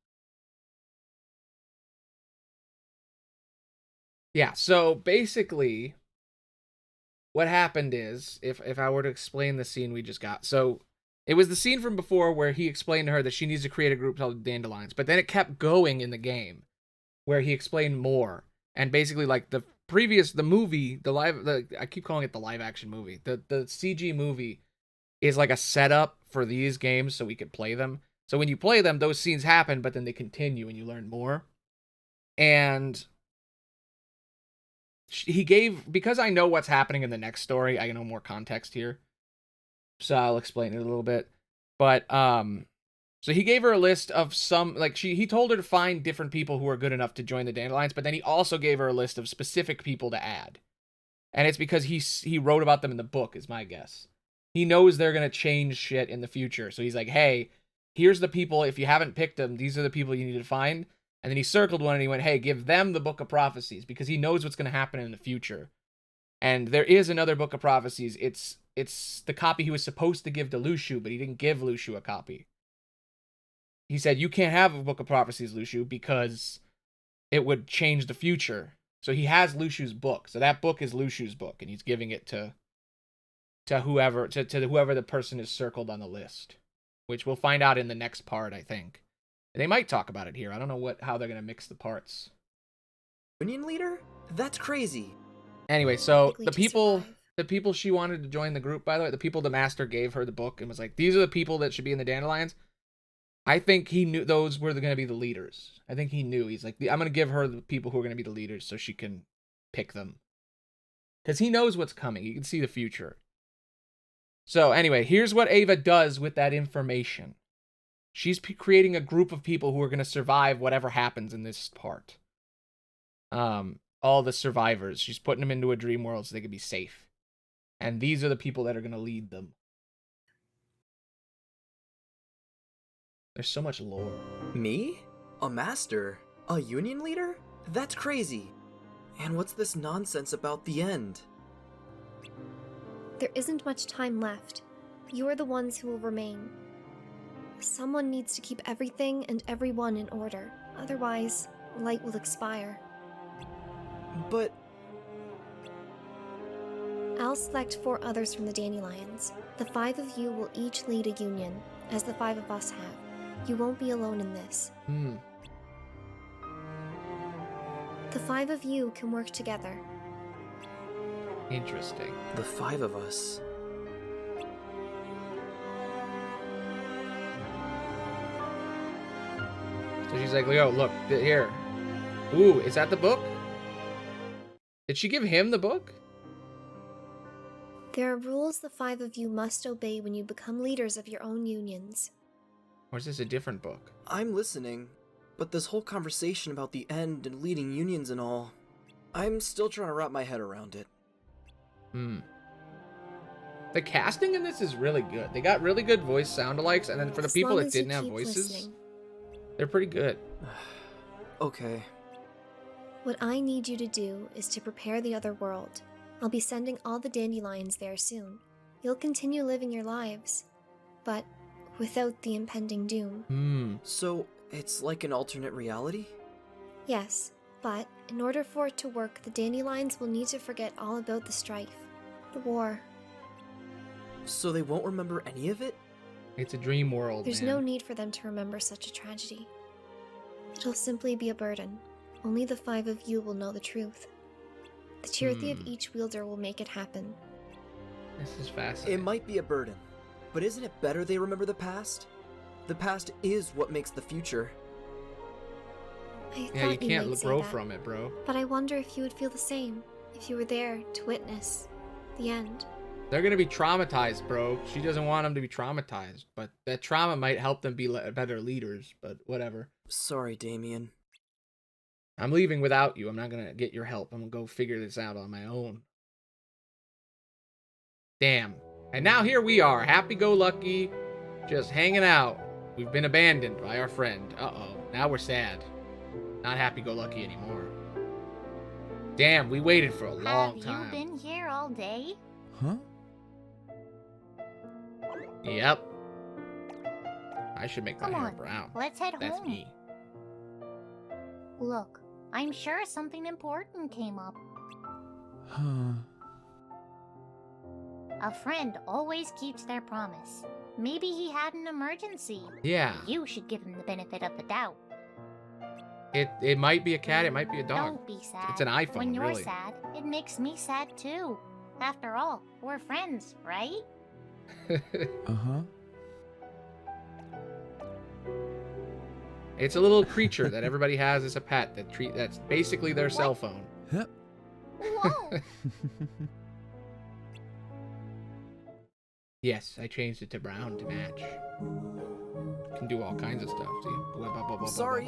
Yeah, so basically what happened is, if I were to explain the scene we just got. So it was the scene from before where he explained to her that she needs to create a group called Dandelions, but then it kept going in the game where he explained more. And basically like the movie, I keep calling it the live action movie. The CG movie is like a setup for these games so we could play them. So when you play them, those scenes happen, but then they continue and you learn more. And he gave, because I know what's happening in the next story, I know more context here. So I'll explain it a little bit. But so he gave her a list of some, like he told her to find different people who are good enough to join the Dandelions, but then he also gave her a list of specific people to add. And it's because he wrote about them in the book, is my guess. He knows they're going to change shit in the future. So he's like, hey, here's the people. If you haven't picked them, these are the people you need to find. And then he circled one and he went, hey, give them the Book of Prophecies because he knows what's going to happen in the future. And there is another Book of Prophecies. It's the copy he was supposed to give to Lushu, but he didn't give Lushu a copy. He said, you can't have a Book of Prophecies, Lushu, because it would change the future. So he has Lushu's book. So that book is Lushu's book, and he's giving it to whoever the person is circled on the list, which we'll find out in the next part, I think. And they might talk about it here. I don't know how they're going to mix the parts. Union leader? That's crazy. Anyway, so Likely the to people survive. the people she wanted to join the group, by the way, the people the master gave her the book and was like, these are the people that should be in the Dandelions. I think he knew those were going to be the leaders. I think he knew. He's like, I'm going to give her the people who are going to be the leaders so she can pick them. Because he knows what's coming. He can see the future. So anyway, here's what Ava does with that information. She's creating a group of people who are going to survive whatever happens in this part. All the survivors. She's putting them into a dream world so they can be safe. And these are the people that are going to lead them. There's so much lore. Me? A master? A union leader? That's crazy. And what's this nonsense about the end? There isn't much time left. You are the ones who will remain. Someone needs to keep everything and everyone in order. Otherwise, light will expire. But I'll select 4 others from the Dandelions. The 5 of you will each lead a union, as the 5 of us have. You won't be alone in this. The 5 of you can work together. Interesting. the 5 of us. So she's like, yo, look, here. Ooh, is that the book? Did she give him the book? There are rules the 5 of you must obey when you become leaders of your own unions. Or is this a different book? I'm listening, but this whole conversation about the end and leading unions and all, I'm still trying to wrap my head around it. The casting in this is really good. They got really good voice sound-alikes, and then for the people that didn't have voices, they're pretty good. Okay. What I need you to do is to prepare the other world. I'll be sending all the dandelions there soon. You'll continue living your lives, but without the impending doom. So, it's like an alternate reality? Yes, but in order for it to work, the dandelions will need to forget all about the strife, the war. So they won't remember any of it? It's a dream world, There's no need for them to remember such a tragedy. It'll simply be a burden. Only the 5 of you will know the truth. The charity of each wielder will make it happen. This is fascinating. It might be a burden, but isn't it better they remember the past? The past is what makes the future. I Yeah, thought you can't might say grow that, from it, bro. But I wonder if you would feel the same if you were there to witness the end. They're gonna be traumatized, bro. She doesn't want them to be traumatized, but that trauma might help them be better leaders, but whatever. Sorry, Damien. I'm leaving without you. I'm not gonna get your help. I'm gonna go figure this out on my own. Damn. And now here we are, happy-go-lucky, just hanging out. We've been abandoned by our friend. Uh-oh. Now we're sad. Not happy-go-lucky anymore. Damn, we waited for a long time. Have you been here all day? Huh? Yep. I should make my Come hair on, brown. let's head That's home. me. Look, I'm sure something important came up. Huh. A friend always keeps their promise. Maybe he had an emergency. Yeah. You should give him the benefit of the doubt. It might be a cat, it might be a dog. Don't be sad. It's an iPhone, When you're really. sad, it makes me sad too. After all, we're friends, right? Uh-huh. It's a little creature that everybody has as a pet that's basically their cell phone. Yep. Whoa! Yes, I changed it to brown to match. Can do all kinds of stuff. See? Sorry.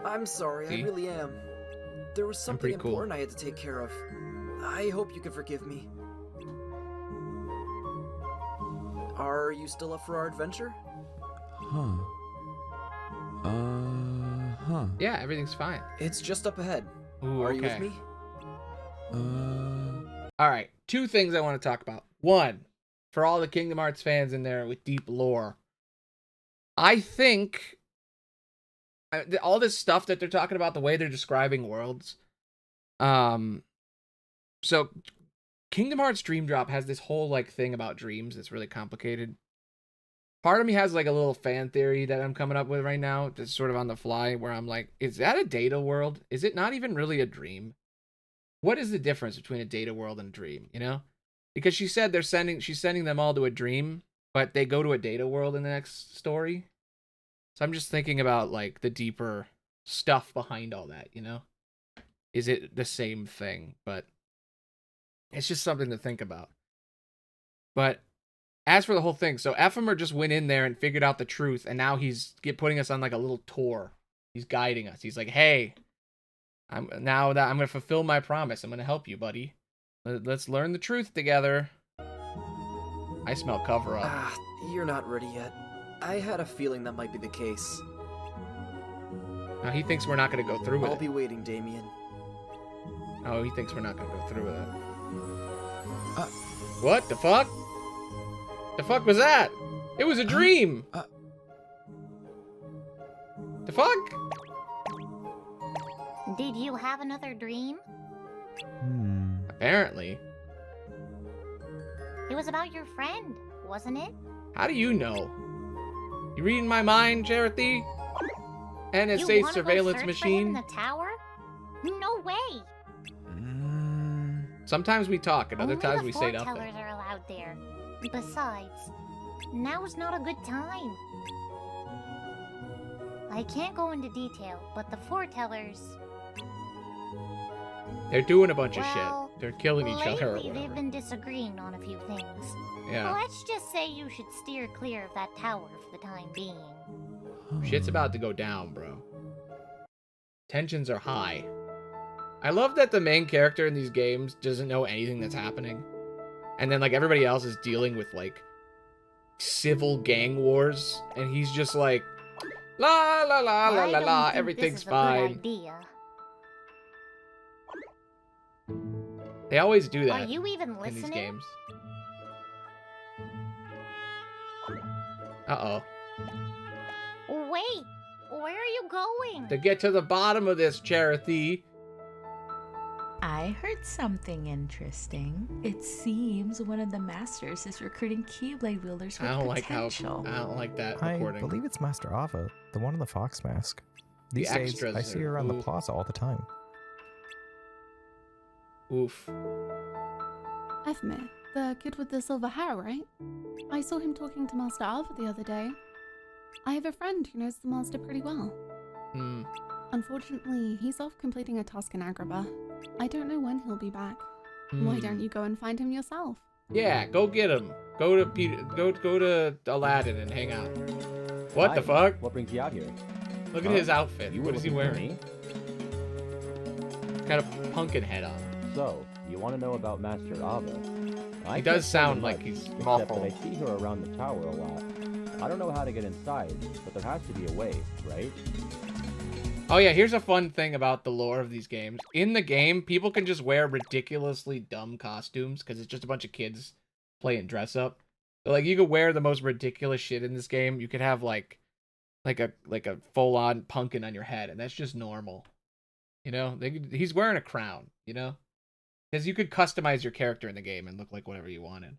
I'm sorry, See? I really am. There was something pretty cool. important I had to take care of. I hope you can forgive me. Are you still up for our adventure? Huh. Huh. Yeah, everything's fine. It's just up ahead. Ooh, Are you with okay. me? All right, 2 things I want to talk about. 1, for all the Kingdom Hearts fans in there with deep lore, I think all this stuff that they're talking about, the way they're describing worlds, so Kingdom Hearts Dream Drop has this whole like thing about dreams that's really complicated. Part of me has like a little fan theory that I'm coming up with right now that's sort of on the fly, where I'm like, is that a data world? Is it not even really a dream? What is the difference between a data world and a dream, you know? Because she said she's sending them all to a dream, but they go to a data world in the next story. So I'm just thinking about like the deeper stuff behind all that, you know? Is it the same thing? But it's just something to think about. But as for the whole thing, so Ephemer just went in there and figured out the truth, and now he's putting us on like a little tour. He's guiding us. He's like, hey, I'm gonna fulfill my promise. I'm gonna help you, buddy. Let's learn the truth together. I smell cover up. You're not ready yet. I had a feeling that might be the case. Now he thinks we're not gonna go through with I'll it. be waiting, Damien. Oh, he thinks we're not gonna go through with it. What the fuck? The fuck was that? It was a dream. The fuck? Did you have another dream? Apparently. It was about your friend, wasn't it? How do you know? You reading my mind, Charity? NSA You wanna surveillance go search for him in machine? the tower? No way. Sometimes we talk, and other Only times the we say foretellers nothing. are allowed there. Besides, now's not a good time. I can't go into detail, but the foretellers... They're doing a bunch of shit. Well, They're killing each other. Or Lately, whatever. they've been disagreeing on a few things. Yeah. Let's just say you should steer clear of that tower for the time being. Shit's about to go down, bro. Tensions are high. I love that the main character in these games doesn't know anything that's happening. And then, like, everybody else is dealing with, like, civil gang wars. And he's just like, la la la la la la, everything's fine. They always do that Are you even in these listening? games. Uh-oh. Wait, where are you going? To get to the bottom of this, Charity. I heard something interesting. It seems one of the masters is recruiting Keyblade wielders with I don't like potential. how I don't like that I recording. believe it's Master Ava, the one in the fox mask. These days, extras I see are- her around the ooh. plaza all the time. Oof. Evmir, the kid with the silver hair, right? I saw him talking to Master Alva the other day. I have a friend who knows the master pretty well. Hmm. Unfortunately, he's off completing a task in Agrabah. I don't know when he'll be back. Why don't you go and find him yourself? Yeah, go get him. Go to Peter. Go to Aladdin and hang out. What the fuck? What brings you out here? Look at his outfit. You What were is he looking for wearing? me? Got a pumpkin head on. So, you want to know about Master Ava? He does sound like he's except muffled. that I see her around the tower a lot. I don't know how to get inside, but there has to be a way, right? Oh yeah, here's a fun thing about the lore of these games. In the game, people can just wear ridiculously dumb costumes because it's just a bunch of kids playing dress up. So, like, you could wear the most ridiculous shit in this game. You could have like a full on pumpkin on your head, and that's just normal. You know, he's wearing a crown. You know, because you could customize your character in the game and look like whatever you wanted.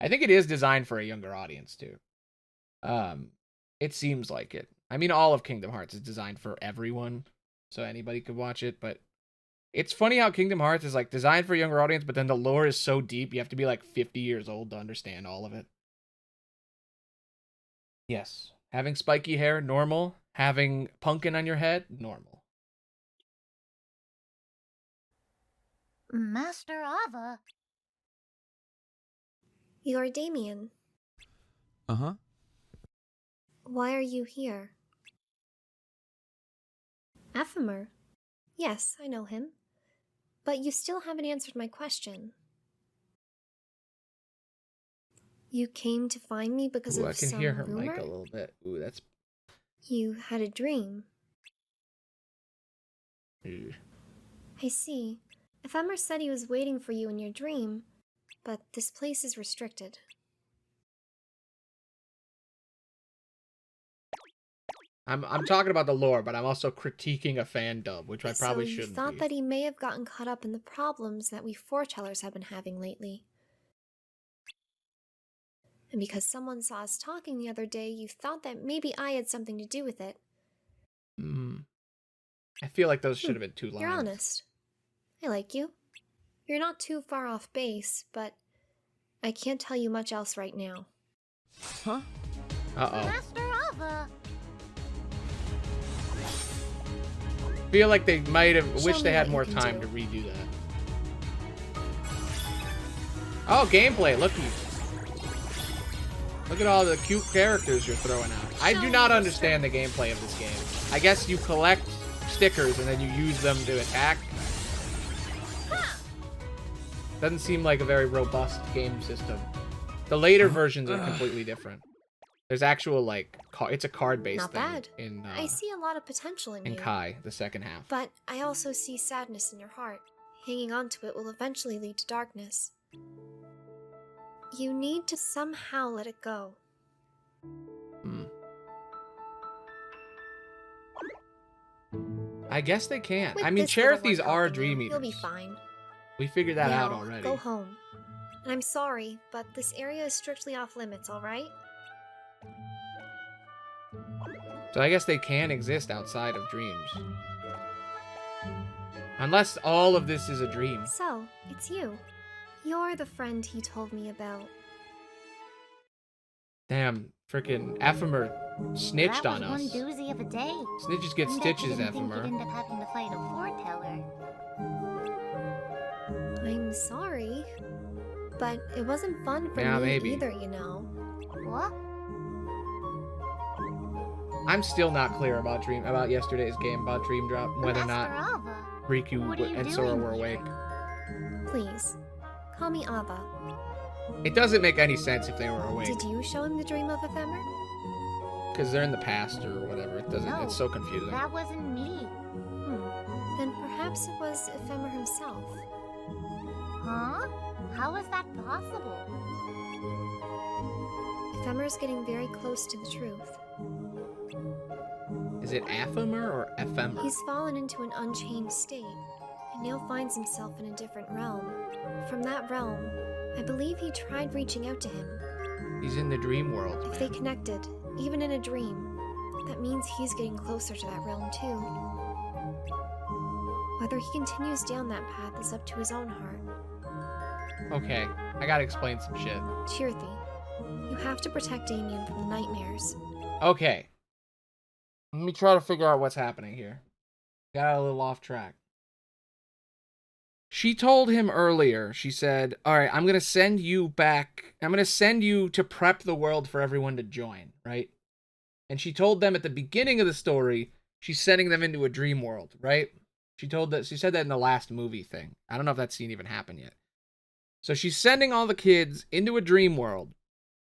I think it is designed for a younger audience too. It seems like it. I mean, all of Kingdom Hearts is designed for everyone, so anybody could watch it, but it's funny how Kingdom Hearts is like designed for a younger audience, but then the lore is so deep, you have to be like 50 years old to understand all of it. Yes. Having spiky hair, normal. Having pumpkin on your head, normal. Master Ava. You're Damien. Uh-huh. Why are you here? Ephemer. Yes, I know him. But you still haven't answered my question. You came to find me because Ooh, of I can some hear her rumor? mic a little bit. Ooh, that's... You had a dream. Ew. I see. Ephemer said he was waiting for you in your dream, but this place is restricted. I'm talking about the lore, but I'm also critiquing a Fandub, which I probably so you shouldn't thought be. that he may have gotten caught up in the problems that we foretellers have been having lately. And because someone saw us talking the other day, you thought that maybe I had something to do with it. I feel like those should have been 2 lines. You're honest. I like you. You're not too far off base, but I can't tell you much else right now. Huh? Uh-oh. Master Ava. Feel like they might have wished they me had what more you can time do. to redo that. Oh, gameplay. Look at all the cute characters you're throwing out. I do not understand the gameplay of this game. I guess you collect stickers and then you use them to attack. Doesn't seem like a very robust game system. The later versions are completely different. There's actual, like, it's a card-based Not thing bad. in I see a lot of potential in you. Kai, the second half. But I also see sadness in your heart. Hanging on to it will eventually lead to darkness. You need to somehow let it go. I guess they can. With I mean, this little one Cherethies are helping Dream you, Eaters. You'll be fine. We figured that now, out already. Go home. And I'm sorry, but this area is strictly off limits, alright? So I guess they can exist outside of dreams. Unless all of this is a dream. So, it's you. You're the friend he told me about. Damn, frickin' Ephemer snitched That on was us. one doozy of a day. Snitches get Bet you stitches, didn't think you'd Ephemer. end up having to fight a foreteller. I'm sorry, but it wasn't fun for Yeah, me maybe. either, you know. What? I'm still not clear about yesterday's game, about Dream Drop, whether or not Master Ava, Riku what are you and Sora doing were here? awake. Please, call me Ava. It doesn't make any sense if they were awake, Did you show him the dream of Ephemer? because they're in the past or whatever. It doesn't. No, It's so confusing. that wasn't me. Then perhaps it was Ephemer himself. Huh? How is that possible? Ephemer's getting very close to the truth. Is it Ephemer or Ephemer? He's fallen into an unchained state, and now finds himself in a different realm. From that realm, I believe he tried reaching out to him. He's in the dream world. If they connected, even in a dream, that means he's getting closer to that realm too. Whether he continues down that path is up to his own heart. Okay, I gotta explain some shit. Tirthy, you have to protect Damien from the nightmares. Okay. Let me try to figure out what's happening here. Got a little off track. She told him earlier, she said, alright, I'm gonna send you back. I'm gonna send you to prep the world for everyone to join, right? And she told them at the beginning of the story, she's sending them into a dream world, right? She said that in the last movie thing. I don't know if that scene even happened yet. So she's sending all the kids into a dream world,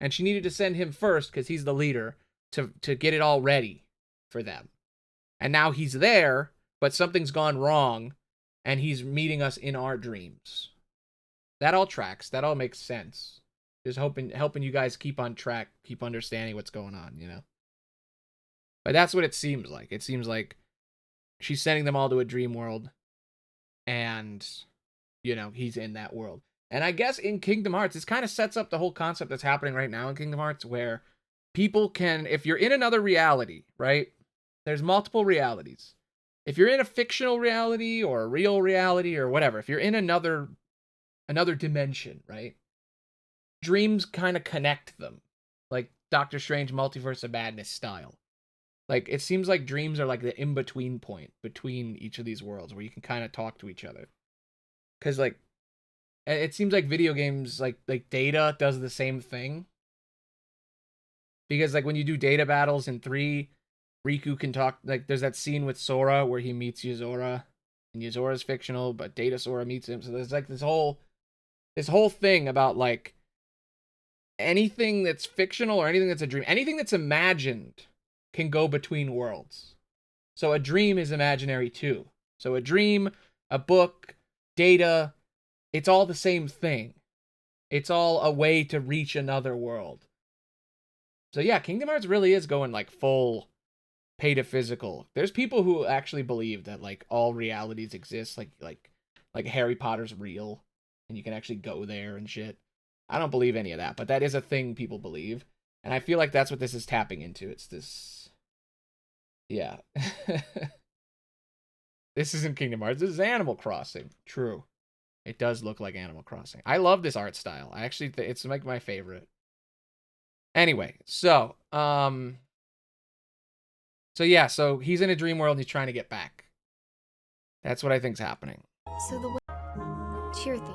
and she needed to send him first because he's the leader to get it all ready for them. And now he's there, but something's gone wrong, and he's meeting us in our dreams. That all tracks. That all makes sense. Just helping you guys keep on track, keep understanding what's going on, you know? But that's what it seems like. It seems like she's sending them all to a dream world, and, you know, he's in that world. And I guess in Kingdom Hearts, this kind of sets up the whole concept that's happening right now in Kingdom Hearts, where people can, if you're in another reality, right? There's multiple realities. If you're in a fictional reality or a real reality or whatever, if you're in another dimension, right? Dreams kind of connect them, like Doctor Strange Multiverse of Madness style. Like, it seems like dreams are like the in-between point between each of these worlds where you can kind of talk to each other. Because, like, it seems like video games, like Data does the same thing. Because, like, when you do data battles in 3, Riku can talk, like, there's that scene with Sora where he meets Yuzora, and Yuzora's fictional, but Data Sora meets him. So there's, like, this whole thing about, like, anything that's fictional or anything that's a dream, anything that's imagined can go between worlds. So a dream is imaginary too. So a dream, a book, Data, it's all the same thing. It's all a way to reach another world. So yeah, Kingdom Hearts really is going like full pay to physical. There's people who actually believe that like all realities exist, like Harry Potter's real and you can actually go there and shit. I don't believe any of that, but that is a thing people believe. And I feel like that's what this is tapping into. It's this, yeah. This isn't Kingdom Hearts, this is Animal Crossing. True. It does look like Animal Crossing. I love this art style. I actually it's like my favorite. Anyway, so yeah, so he's in a dream world and he's trying to get back. That's what I think's happening. So the Tirthy,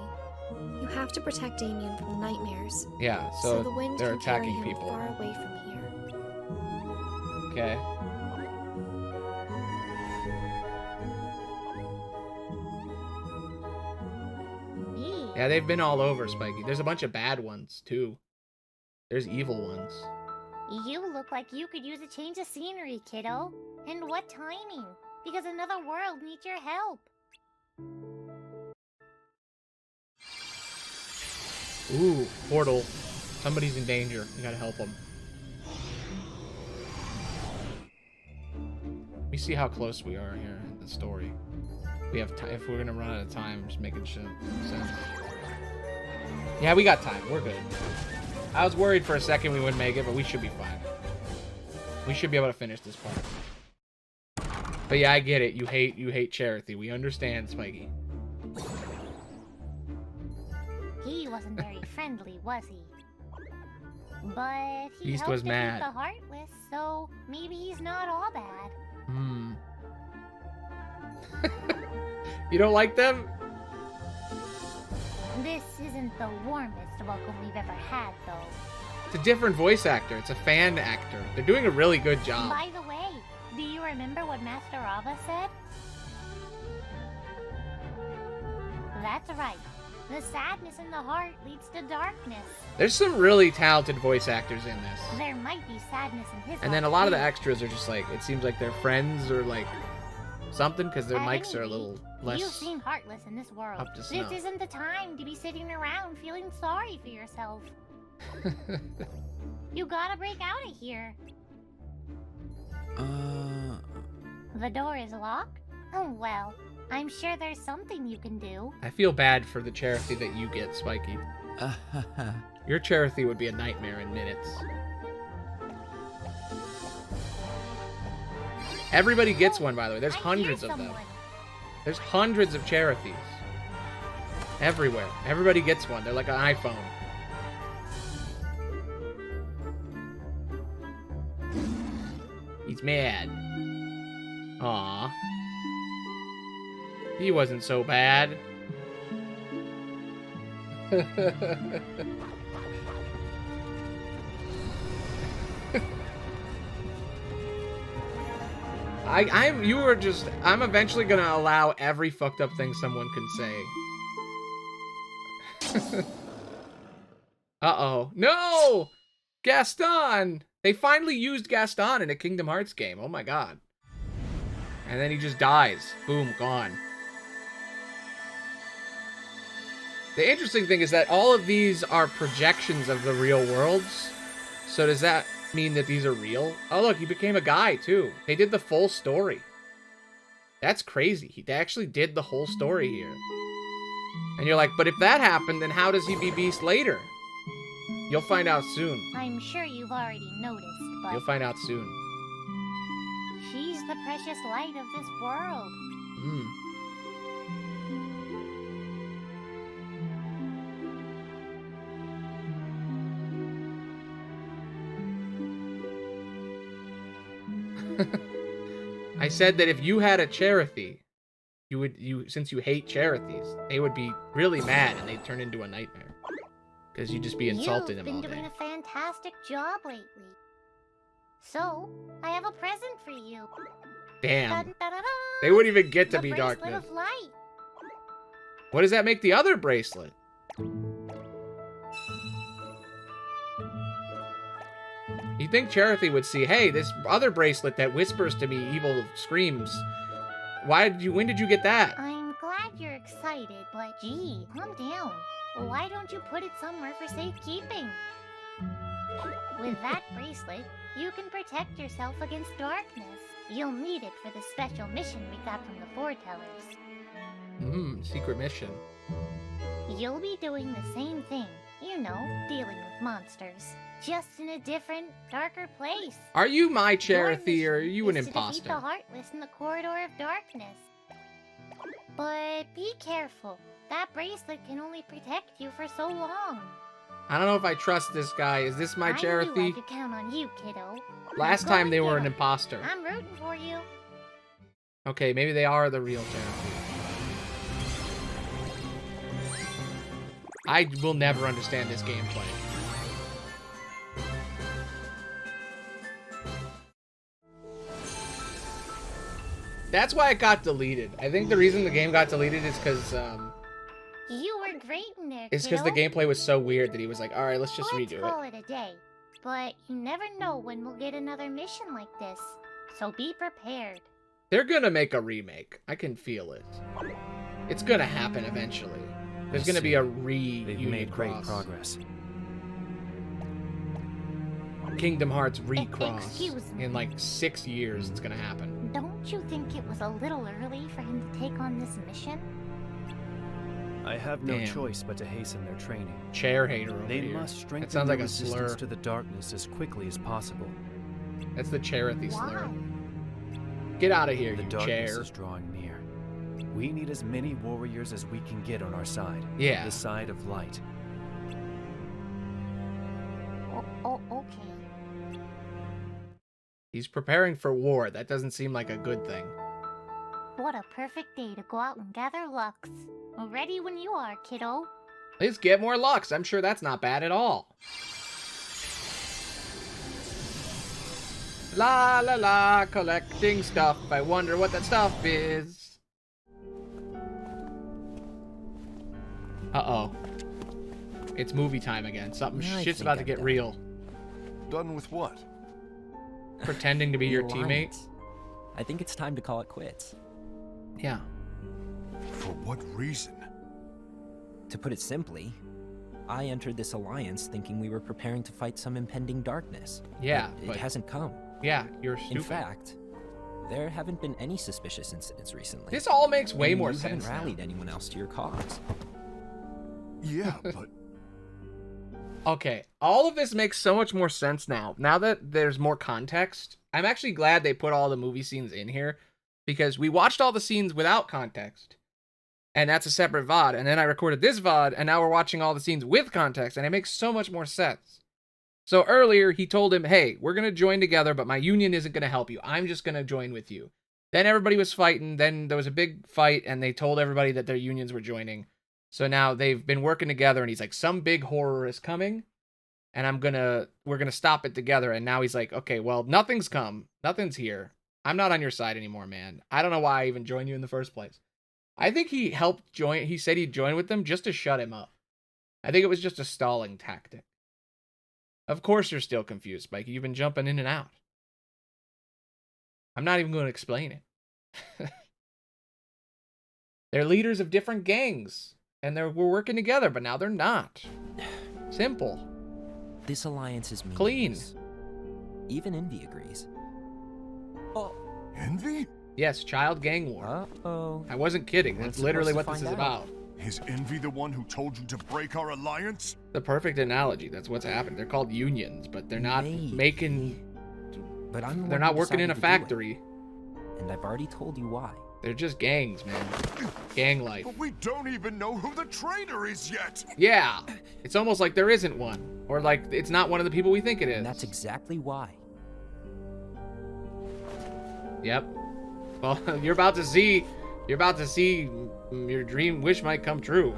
you have to protect Damien from the nightmares. Yeah, so the wind they're can carry attacking him people. far away from here. Okay. Yeah, they've been all over, Spiky. There's a bunch of bad ones, too. There's evil ones. You look like you could use a change of scenery, kiddo. And what timing? Because another world needs your help. Ooh, portal. Somebody's in danger. You gotta help them. Let me see how close we are here in the story. We have time. If we're gonna run out of time, just making sure. Sense. Yeah, we got time. We're good. I was worried for a second we wouldn't make it, but we should be fine. We should be able to finish this part. But yeah, I get it. You hate Charity. We understand, Spiky. He wasn't very friendly, was he? But he Beast helped was defeat mad. the Heartless, so maybe he's not all bad. You don't like them? the warmest welcome we've ever had, though. It's a different voice actor. It's a fan actor. They're doing a really good job. By the way, do you remember what Master Ava said? That's right. The sadness in the heart leads to darkness. There's some really talented voice actors in this. There might be sadness in his And then a heart, lot of the too. extras are just like, it seems like they're friends or like something because their At mics any are a rate, little You less. seem heartless in this world. up to This snuff. isn't the time to be sitting around feeling sorry for yourself. You gotta break out of here. The door is locked? Oh well, I'm sure there's something you can do. I feel bad for the charity that you get, Spiky. Your charity would be a nightmare in minutes. Everybody gets one, by the way. There's hundreds of them. There's hundreds of charities. Everywhere. Everybody gets one. They're like an iPhone. He's mad. Aw. He wasn't so bad. I'm eventually gonna allow every fucked up thing someone can say. Uh-oh. No! Gaston! They finally used Gaston in a Kingdom Hearts game. Oh my god. And then he just dies. Boom, gone. The interesting thing is that all of these are projections of the real worlds. So does that mean that these are real? Oh look, he became a guy too. They did the full story. That's crazy. They actually did the whole story here. And you're like, but if that happened, then how does he be Beast later? You'll find out soon. I'm sure you've already noticed, but You'll find out soon. she's the precious light of this world. Hmm. I said that if you had a charity, since you hate charities, they would be really mad and they'd turn into a nightmare. Because you'd just be insulting You've them all been doing day. a fantastic job lately. So, I have a present for you. Damn. Dun-dun-dun-dun. They wouldn't even get to The be bracelet darkness. of light. What does that make the other bracelet? You think Charity would see, hey, this other bracelet that whispers to me evil screams. When did you get that? I'm glad you're excited, but gee, calm down. Why don't you put it somewhere for safekeeping? With that bracelet, you can protect yourself against darkness. You'll need it for the special mission we got from the foretellers. Secret mission. You'll be doing the same thing, you know, dealing with monsters. Just in a different, darker place. Are you my Charity or are you an Is to defeat the imposter? Heartless in the corridor of darkness. But be careful. That bracelet can only protect you for so long. I don't know if I trust this guy. Is this my I knew I Charity? could count on you, kiddo. Last Go time and they get were an him. imposter. I'm rooting for you. Okay, maybe they are the real Charity. I will never understand this gameplay. That's why it got deleted. I think the reason the game got deleted is because You were great in there, it's because the kiddo. gameplay was so weird that he was like, all right, let's just Let's redo call it. it a day. But you never know when we'll get another mission like this. So be prepared. They're gonna make a remake. I can feel it. It's gonna happen eventually. There's gonna be a They've made great recross. progress. Kingdom Hearts recross. Excuse me. In like 6 years, it's gonna happen. Don't you think it was a little early for him to take on this mission? I have no Damn. choice but to hasten their training. Chair hater over They here. must strengthen That sounds their like a resistance slur. to the darkness as quickly as possible. That's the Charity slur. Why? Get out of here, The you darkness chair. is drawing near. We need as many warriors as we can get on our side. Yeah. The side of light. Oh, okay. He's preparing for war. That doesn't seem like a good thing. What a perfect day to go out and gather Lux. Ready when you are, kiddo. Let's get more Lux. I'm sure that's not bad at all. La la la, collecting stuff. I wonder what that stuff is. Uh-oh. It's movie time again. Something shit's about to get real. Done with what? Pretending to be your teammate. I think it's time to call it quits. Yeah. For what reason? To put it simply, I entered this alliance thinking we were preparing to fight some impending darkness. Yeah, but it hasn't come. Yeah, you're stupid. In fact, there haven't been any suspicious incidents recently. This all makes way more sense. You haven't now. rallied anyone else to your cause. Yeah, but... Okay, all of this makes so much more sense now. Now that there's more context, I'm actually glad they put all the movie scenes in here, because we watched all the scenes without context, and that's a separate VOD, and then I recorded this VOD, and now we're watching all the scenes with context, and it makes so much more sense. So earlier, he told him, hey, we're going to join together, but my union isn't going to help you. I'm just going to join with you. Then everybody was fighting, then there was a big fight, and they told everybody that their unions were joining. So now they've been working together, and he's like, some big horror is coming, and we're gonna stop it together. And now he's like, okay, well, nothing's come. Nothing's here. I'm not on your side anymore, man. I don't know why I even joined you in the first place. I think he helped join. He said he'd join with them just to shut him up. I think it was just a stalling tactic. Of course you're still confused, Spike. You've been jumping in and out. I'm not even going to explain it. They're leaders of different gangs. And we're working together, but now they're not. Simple. This alliance is clean. Even Envy agrees. Oh, Envy? Yes, child gang war. Uh-oh. I wasn't kidding. That's literally what this is about. Is Envy the one who told you to break our alliance? The perfect analogy. That's what's happened. They're called unions, but they're not making... But I'm they're not working in a factory. And I've already told you why. They're just gangs, man. Gang life. But we don't even know who the traitor is yet. Yeah. It's almost like there isn't one. Or like it's not one of the people we think it is. And that's exactly why. Yep. Well, you're about to see your dream wish might come true.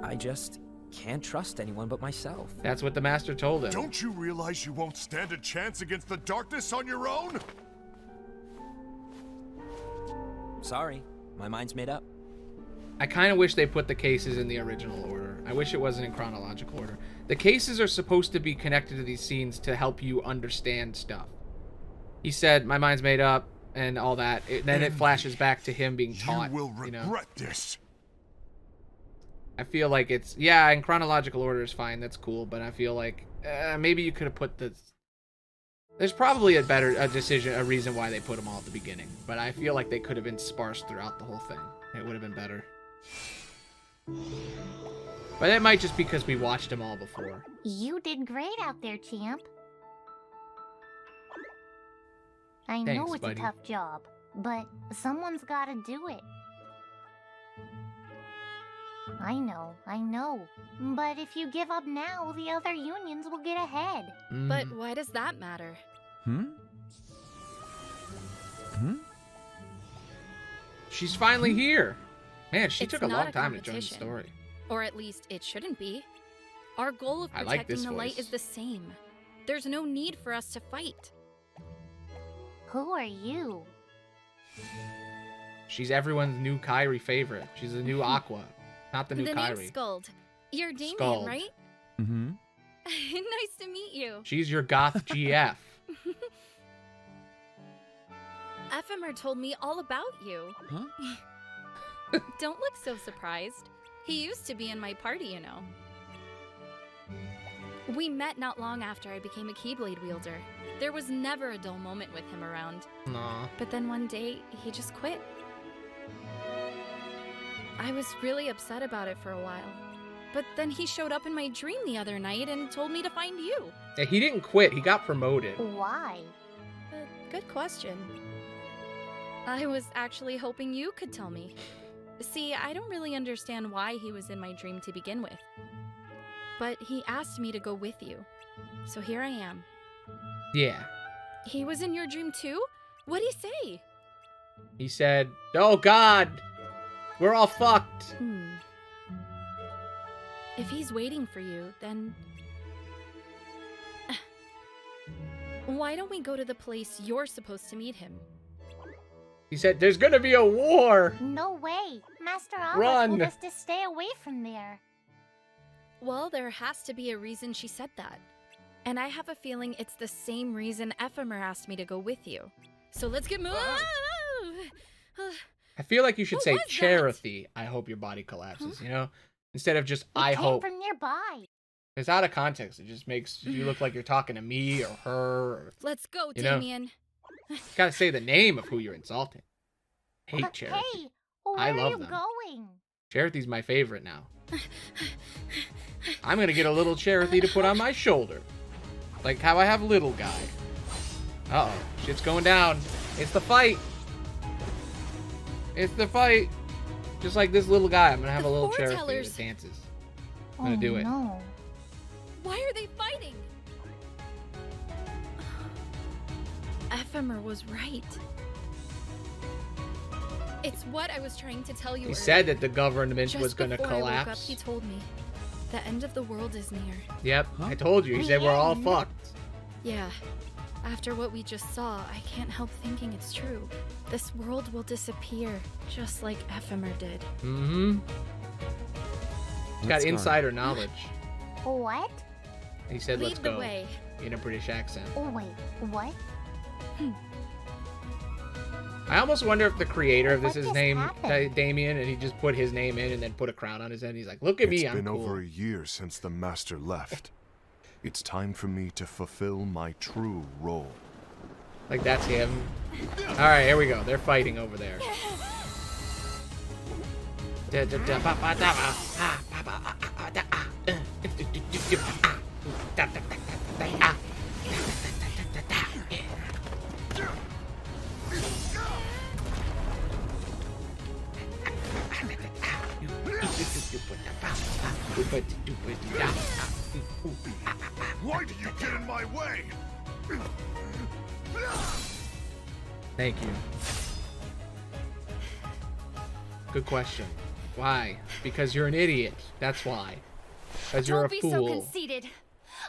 I just can't trust anyone but myself. That's what the master told him. Don't you realize you won't stand a chance against the darkness on your own? Sorry, my mind's made up. I kind of wish they put the cases in the original order. I wish it wasn't in chronological order. The cases are supposed to be connected to these scenes to help you understand stuff. He said, my mind's made up, and all that. Then it flashes back to him being taught. You will regret this. I feel like it's... Yeah, in chronological order is fine. That's cool. But I feel like maybe you could have put the... There's probably a reason why they put them all at the beginning. But I feel like they could have been sparse throughout the whole thing. It would have been better. But that might just because we watched them all before. You did great out there, champ. I Thanks, know it's buddy. a tough job, but someone's gotta do it. I know. But if you give up now, the other unions will get ahead. But why does that matter? She's finally here. Man, she It's took a not long time to join the competition. story. Or at least it shouldn't be. Our goal of I like protecting this the light voice. is the same. There's no need for us to fight. Who are you? She's everyone's new Kyrie favorite. She's the new Aqua, not the new the Kyrie. name's Skuld. You're Damien, Skuld. right? Mm-hmm. Nice to meet you. She's your goth GF. Ephemer told me all about you. Huh? Don't look so surprised. He used to be in my party, you know. We met not long after I became a Keyblade wielder. There was never a dull moment with him around. Nah. But then one day, he just quit. I was really upset about it for a while. But then he showed up in my dream the other night and told me to find you. Yeah, he didn't quit. He got promoted. Why? Good question. I was actually hoping you could tell me. See, I don't really understand why he was in my dream to begin with. But he asked me to go with you. So here I am. Yeah. He was in your dream too? What'd he say? He said, "Oh God, we're all fucked." If he's waiting for you, then... Why don't we go to the place you're supposed to meet him? He said, there's gonna be a war! No way! Master Alva Run! told us to stay away from there. Well, there has to be a reason she said that. And I have a feeling it's the same reason Ephemer asked me to go with you. So let's get moving. I feel like you should What say was that? Charity. I hope your body collapses, you know? Instead of just, I Came hope. from nearby. It's out of context. It just makes you look like you're talking to me or her. Or, Let's go, you know? Damien. You gotta say the name of who you're insulting. Hate But Charity. hey, where I are love you them. going? Charity's my favorite now. I'm gonna get a little Charity to put on my shoulder. Like how I have little guy. Uh-oh. Shit's going down. It's the fight. It's the fight. Just like this little guy. I'm gonna have a little Charity that dances. I'm gonna do it. No. Why are they fighting? Ephemer was right. It's what I was trying to tell you He earlier. said that the government Just was gonna before I woke up, collapse. he told me the end of the world is near. Yep, I told you. He said we're all fucked. Yeah. After what we just saw, I can't help thinking it's true. This world will disappear, just like Ephemer did. Mm-hmm. He's got Let's go. insider knowledge. What? He said, Lead let's the go. way. In a British accent. Oh, wait. What? I almost wonder if the creator of this is just named happened? Damien and he just put his name in and then put a crown on his head. He's like, look at me, It's I'm been cool. over a year since the Master left. It's time for me to fulfill my true role. Like that's him. Alright, here we go. They're fighting over there. Why do you get in my way? Thank you. Good question. Why? Because you're an idiot. That's why. Because you're a Don't be fool. so conceited.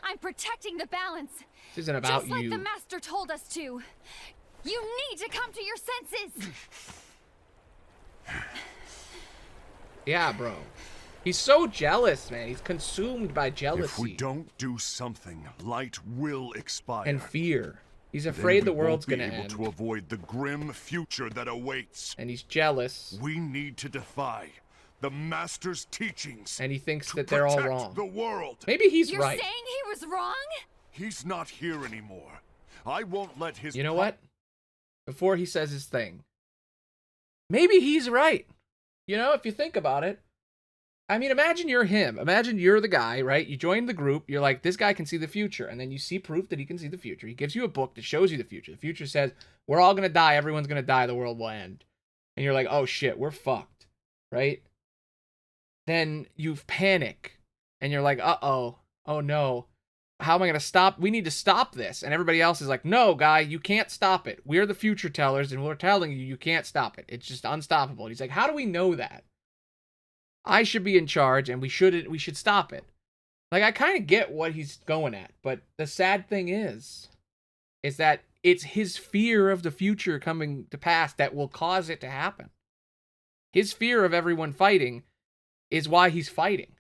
I'm protecting the balance. This isn't about Just like you. the master told us to. You need to come to your senses. Yeah, bro. He's so jealous, man. He's consumed by jealousy. If we don't do something, light will expire. And fear. He's Then afraid the we won't world's be gonna able end. to avoid the grim future that awaits. And he's jealous. We need to defy the Master's teachings. And he thinks to that they're all protect wrong. The world. Maybe he's You're right. saying he was wrong? He's not here anymore. I won't let his. You know what? Before he says his thing, maybe he's right. You know, if you think about it. I mean, imagine you're him. Imagine you're the guy, right? You join the group. You're like, this guy can see the future. And then you see proof that he can see the future. He gives you a book that shows you the future. The future says, we're all going to die. Everyone's going to die. The world will end. And you're like, oh, shit, we're fucked, right? Then you panic. And you're like, uh-oh. Oh, no. How am I going to stop? We need to stop this. And everybody else is like, no, guy, you can't stop it. We're the future tellers, and we're telling you, you can't stop it. It's just unstoppable. And he's like, how do we know that? I should be in charge, and we should stop it. Like, I kind of get what he's going at, but the sad thing is that it's his fear of the future coming to pass that will cause it to happen. His fear of everyone fighting is why he's fighting,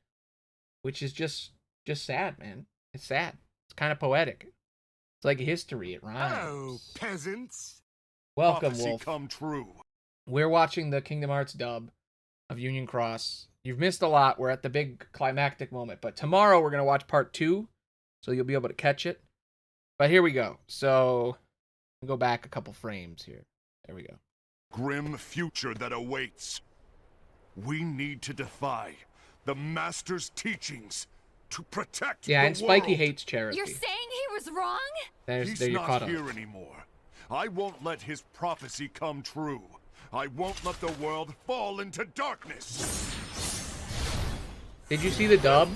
which is just sad, man. It's sad. It's kind of poetic. It's like history. It rhymes. Oh, peasants! Welcome, Prophecy Wolf. come true. We're watching the Kingdom Hearts dub of Union Cross. You've missed a lot. We're at the big climactic moment. But tomorrow we're going to watch part 2, so you'll be able to catch it. But here we go. So, we'll go back a couple frames here. There we go. Grim future that awaits. We need to defy the Master's teachings to protect Yeah, the and Spiky world. hates Charity. You're saying he was wrong? He's there you're not caught up. here anymore. I won't let his prophecy come true. I won't let the world fall into darkness. Did you see the dub?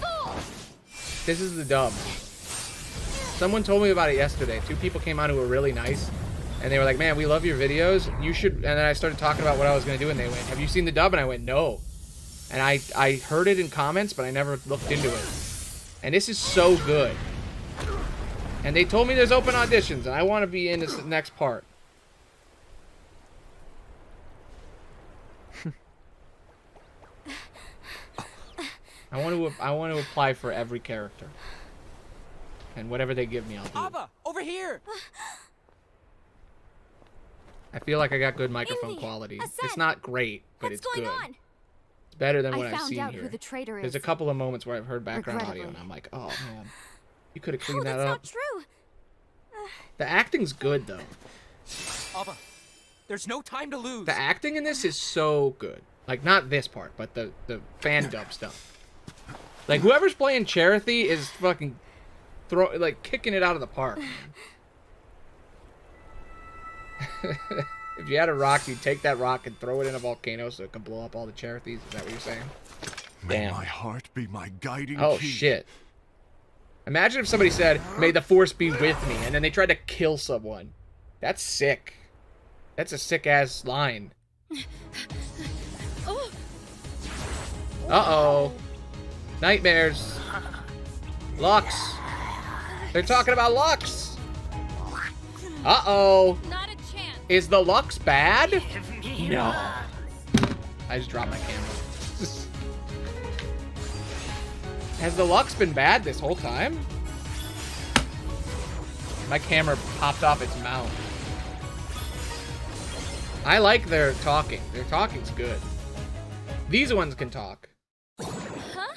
This is the dub. Someone told me about it yesterday. 2 people came on who were really nice. And they were like, man, we love your videos. You should. And then I started talking about what I was going to do. And they went, have you seen the dub? And I went, no. And I heard it in comments, but I never looked into it. And this is so good. And they told me there's open auditions, and I want to be in this next part. I want to apply for every character. And whatever they give me, I'll do. Abba, over here. I feel like I got good microphone quality. It's not great, but it's good. It's better than what I've seen here. Who the traitor There's is. a couple of moments where I've heard background audio, and I'm like, oh man, you could have cleaned that that's up. not true. The acting's good though. Abba, there's no time to lose. The acting in this is so good. Like not this part, but the Fandub stuff. Like whoever's playing Cherothy is fucking kicking it out of the park. If you had a rock, you'd take that rock and throw it in a volcano so it can blow up all the Cherothys. Is that what you're saying? May my heart be my guiding Oh key. shit. Imagine if somebody said, "May the force be with me," and then they tried to kill someone. That's sick. That's a sick ass line. Uh-oh. Nightmares. Lux. They're talking about Lux. Uh-oh. Not a chance. Is the Lux bad? No. I just dropped my camera. Has the Lux been bad this whole time? My camera popped off its mount. I like their talking. Their talking's good. These ones can talk. Huh?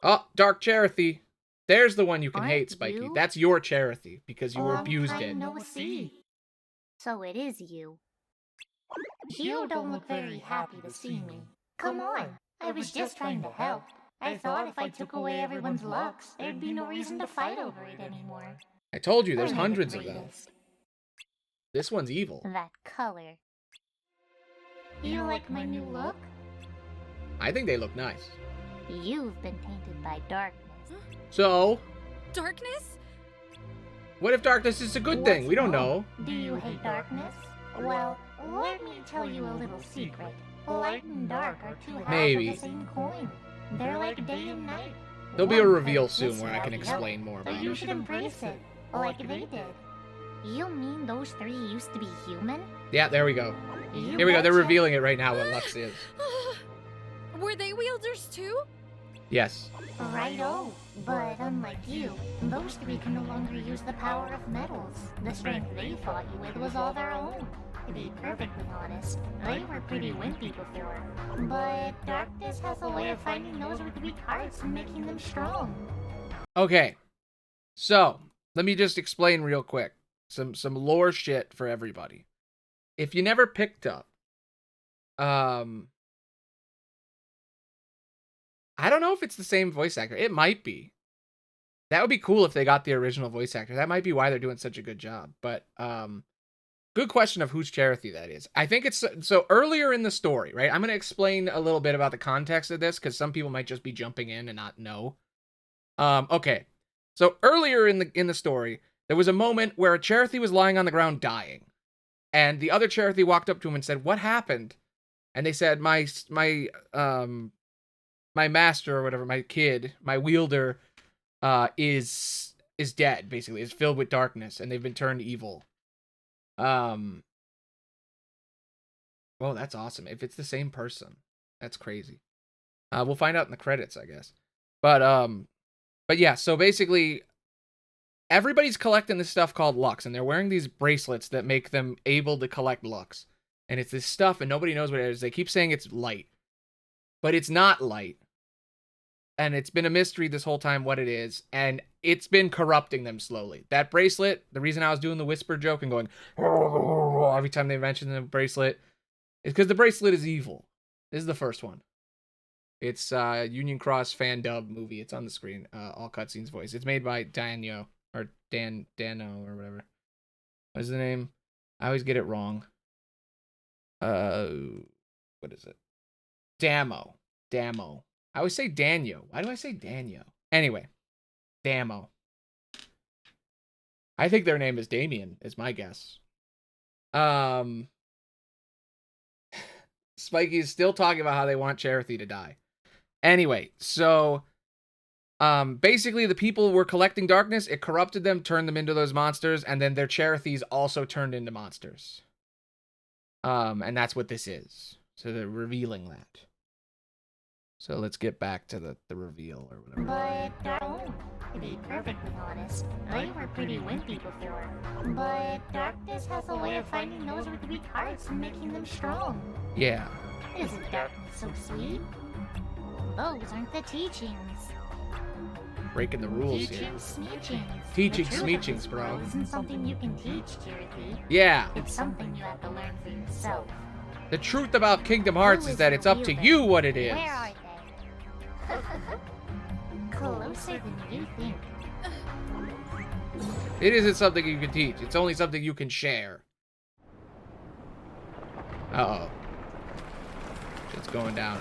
Oh, Dark Cherothy. There's the one you can hate, Spiky. you? That's your Cherothy, because you abused it. No see. So it is you. You don't look very happy to see me. Come on, I was just trying to help. I thought if I took away everyone's Lux, there'd be no reason to fight over it anymore. I told you, there's I'm the hundreds of them. greatest. This one's evil. That color. You like my new look? I think they look nice. You've been tainted by darkness. So, Darkness? what if darkness is a good thing? We don't know. Do you hate darkness? Well, let me tell you a little secret. Light and dark are two halves Maybe. of the same coin. They're like day and night. There'll be a One reveal fights soon this where I can while the other, explain more so about you it. should embrace it, like they did. You mean those three used to be human? Yeah, there we go. You Here we go. They're betcha. revealing it right now what Lux is. Were they wielders too? Yes. Righto. But unlike you, those three can no longer use the power of metals. The strength they fought you with was all their own. To be perfectly honest, they were pretty wimpy before. But darkness has a way of finding those with weak hearts and making them strong. Okay. So, let me just explain real quick. Some lore shit for everybody. If you never picked up, I don't know if it's the same voice actor. It might be. That would be cool if they got the original voice actor. That might be why they're doing such a good job. But good question of whose Cherothy that is. I think it's so earlier in the story, right? I'm going to explain a little bit about the context of this because some people might just be jumping in and not know. Okay. So earlier in the story, there was a moment where a Cherothy was lying on the ground dying. And the other Cherothy walked up to him and said, "What happened?" And they said, my master or whatever, my kid, my wielder, is dead, basically. Is filled with darkness, and they've been turned evil. Well, that's awesome. If it's the same person, that's crazy. We'll find out in the credits, I guess. But yeah, so basically, everybody's collecting this stuff called Lux, and they're wearing these bracelets that make them able to collect Lux. And it's this stuff, and nobody knows what it is. They keep saying it's light. But it's not light. And it's been a mystery this whole time what it is. And it's been corrupting them slowly. That bracelet, the reason I was doing the whisper joke and going every time they mention the bracelet is because the bracelet is evil. This is the first one. It's Union Cross Fandub movie. It's on the screen. All cutscenes voice. It's made by Dano or Dano or whatever. What is the name? I always get it wrong. What is it? Damo. I always say Danyo. Why do I say Danyo? Anyway, Damo. I think their name is Damien, is my guess. Spikey is still talking about how they want Cherokee to die. Anyway, so basically the people were collecting darkness, it corrupted them, turned them into those monsters, and then their Cherokees also turned into monsters. And that's what this is. So they're revealing that. So let's get back to the reveal or whatever. But, to be perfectly honest, they were pretty wimpy before. But darkness has a way of finding those with weak hearts and making them strong. Yeah. Isn't darkness so sweet? Those aren't the teachings. Breaking the rules here. Teachings, sneechings. Teaching The truth of sneechings, this bro. world isn't something you can teach, Cherokee. Yeah. It's something you have to learn for yourself. The truth about Kingdom Hearts is that it's up to you what it is. Where are they? Closer than you think. It isn't something you can teach. It's only something you can share. Uh-oh. Shit's going down.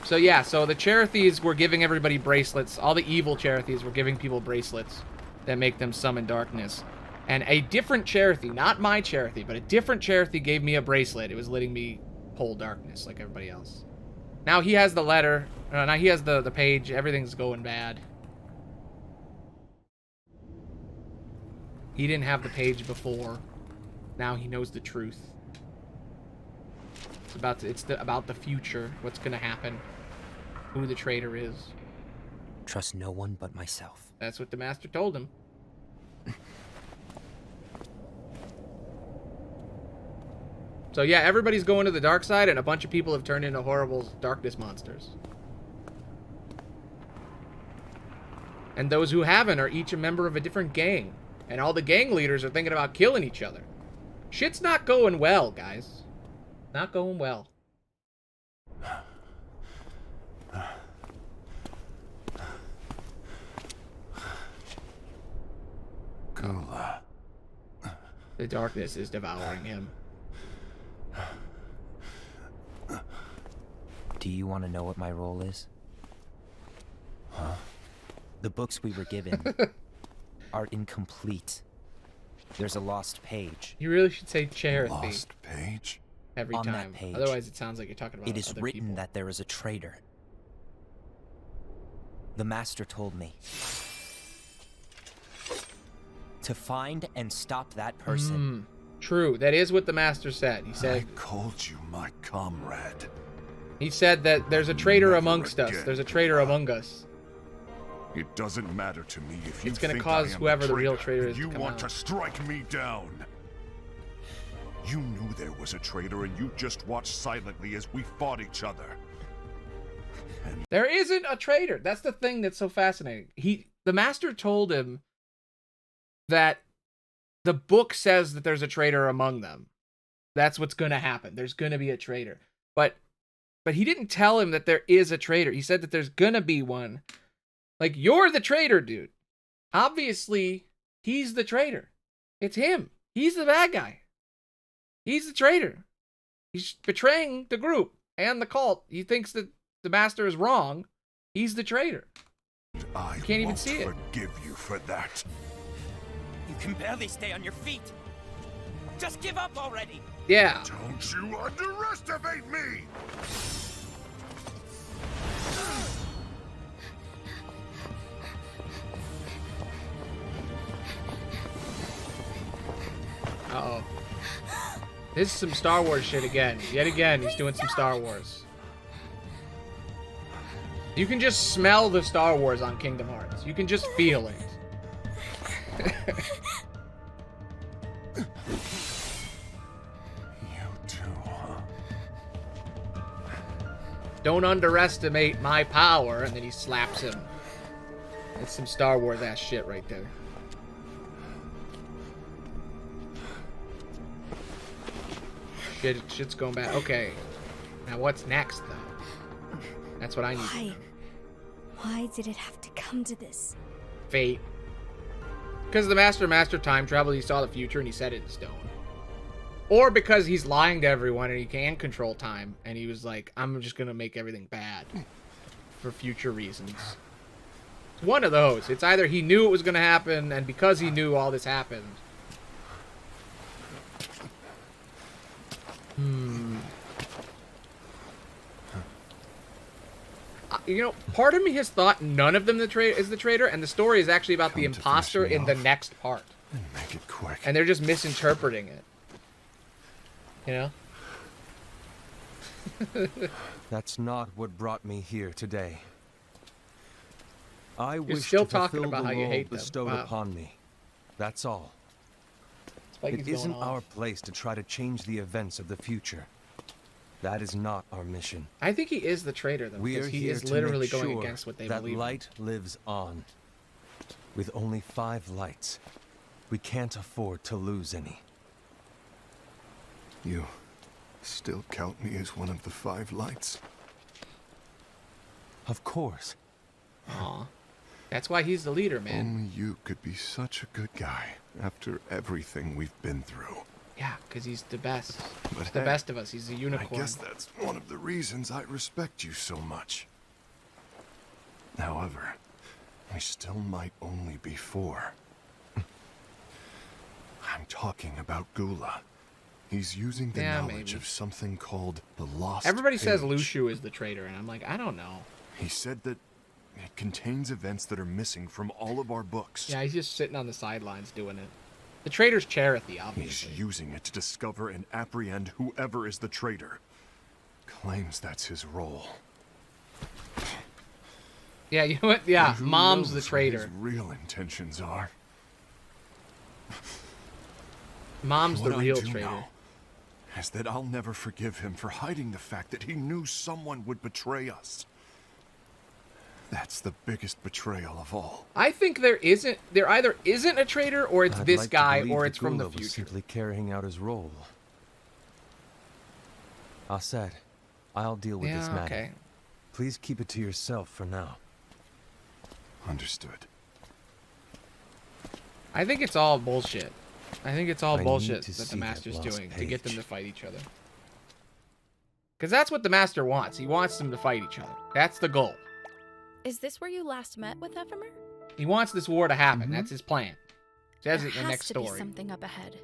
So yeah, so the Cherokees were giving everybody bracelets. All the evil Cherokees were giving people bracelets that make them summon darkness. And a different Cherokee, not my Cherokee, but a different Cherokee gave me a bracelet. It was letting me pull darkness like everybody else. Now he has the letter. Now he has the page. Everything's going bad. He didn't have the page before. Now he knows the truth. It's about the future. What's gonna happen. Who the traitor is. Trust no one but myself. That's what the master told him. So yeah, everybody's going to the dark side, and a bunch of people have turned into horrible darkness monsters. And those who haven't are each a member of a different gang. And all the gang leaders are thinking about killing each other. Shit's not going well, guys. Not going well. Gula. The darkness is devouring him. Do you want to know what my role is? Huh? The books we were given are incomplete. There's a lost page. You really should say Cherokee. Lost page? Every On time. that page, Otherwise it sounds like you're talking about it is other written people. that there is a traitor. The master told me to find and stop that person. True. That is what the master said. He said, I called you my comrade. He said that there's a traitor Never amongst us. again. There's a traitor among us. It doesn't matter to me if you It's gonna think cause I am whoever a the real traitor. traitor is to You come want out. to strike me down. You knew there was a traitor and you just watched silently as we fought each other. There isn't a traitor. That's the thing that's so fascinating. The master told him that the book says that there's a traitor among them. That's what's going to happen. There's going to be a traitor. But he didn't tell him that there is a traitor. He said that there's going to be one. Like, you're the traitor, dude. Obviously, he's the traitor. It's him. He's the bad guy. He's the traitor. He's betraying the group and the cult. He thinks that the master is wrong. He's the traitor. I You can't even won't see it. forgive you for that. You can barely stay on your feet. Just give up already. Yeah. Don't you underestimate me! Uh-oh. This is some Star Wars shit again. Yet again, he's doing some Star Wars. You can just smell the Star Wars on Kingdom Hearts. You can just feel it. Don't underestimate my power, and then he slaps him. That's some Star Wars ass shit right there. Shit's going bad. Okay. Now what's next, though? That's what I need to know. Why did it have to come to this? Fate. Because the master time travel, he saw the future and he set it in stone. Or because he's lying to everyone and he can control time, and he was like, I'm just gonna make everything bad for future reasons. It's one of those. It's either he knew it was gonna happen, and because he knew all this happened. you know, part of me has thought none of them is the traitor, and the story is actually about the imposter in the next part. And make it quick. And they're just misinterpreting it. You know? That's not what brought me here today. I wish still to talking fulfill about the how you role hate them. bestowed Wow. upon me. That's all. Spikey's It going isn't off. our place to try to change the events of the future. That is not our mission. I think he is the traitor, though, We are because he here is to literally make going sure against what they that believe in. light lives on. With only 5 lights, we can't afford to lose any. You still count me as one of the 5 lights? Of course. Aw. That's why he's the leader, man. Only you could be such a good guy after everything we've been through. Yeah, because he's the best. But He's the hey, best of us. He's a unicorn. I guess that's one of the reasons I respect you so much. However, we still might only be 4. I'm talking about Gula. He's using the knowledge maybe. of something called the Lost Everybody says Page. Lushu is the traitor, and I'm like, I don't know. He said that it contains events that are missing from all of our books. Yeah, he's just sitting on the sidelines doing it. The traitor's Charity, obviously. He's using it to discover and apprehend whoever is the traitor. Claims that's his role. Yeah, you know what? Yeah, And who Mom's knows the what traitor. his real intentions are. Mom's the What I real do traitor. know is that I'll never forgive him for hiding the fact that he knew someone would betray us. That's the biggest betrayal of all. I think there either isn't a traitor, or it's I'd this like to guy, believe or that it's from the Gula was future. simply carrying out his role. Aset, I'll deal with this Yeah, matter. okay. Please keep it to yourself for now. Understood. I think it's all bullshit. I think it's all I bullshit need to that the see that Master's lost doing to get them page. to fight each other. Because that's what the Master wants. He wants them to fight each other. That's the goal. Is this where you last met with Ephemer? He wants this war to happen. Mm-hmm. That's his plan. Says There it in the has next to be story. something up ahead.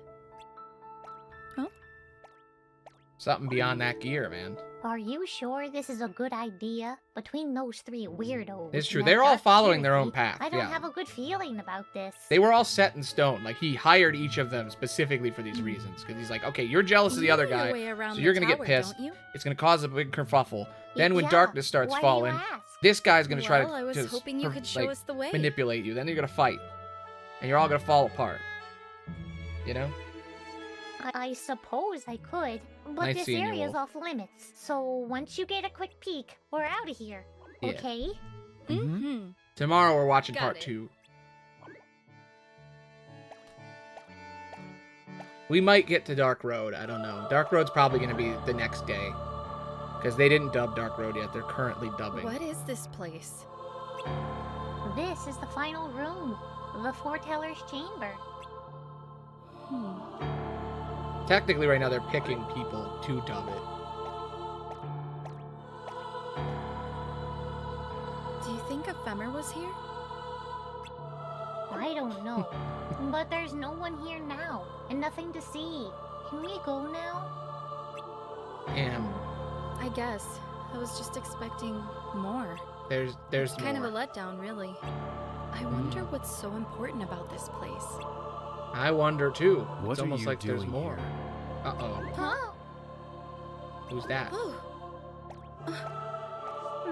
Something beyond that gear, man. Are you sure this is a good idea? Between those 3 weirdos. It's true. and They're that all dark following their own Charity, path, I don't yeah. have a good feeling about this. They were all set in stone. Like, he hired each of them specifically for these reasons. Because he's like, okay, you're jealous of the You other know your guy, way around so the you're going to get tower, pissed. don't you? It's going to cause a big kerfuffle. Then when Yeah, darkness starts why do you falling, ask? this guy's going to try Well, I was to hoping you could show like, us the way. manipulate you. Then you're going to fight. And you're all going to fall apart. You know? I suppose I could, but Nice this seeing you, area's Wolf. off limits. So once you get a quick peek, we're out of here. Yeah. Okay? Mm-hmm. Tomorrow we're watching Got part it. 2. We might get to Dark Road. I don't know. Dark Road's probably going to be the next day. Because they didn't dub Dark Road yet. They're currently dubbing. What is this place? This is the final room, the Foreteller's Chamber. Technically, right now, they're picking people to dub it. Do you think Ephemer was here? I don't know, but there's no one here now, and nothing to see. Can we go now? Damn. I guess. I was just expecting more. There's It's kind more. of a letdown, really. I wonder what's so important about this place. I wonder, too. What It's are almost you like there's doing more. here? Uh-oh. Huh? Who's that?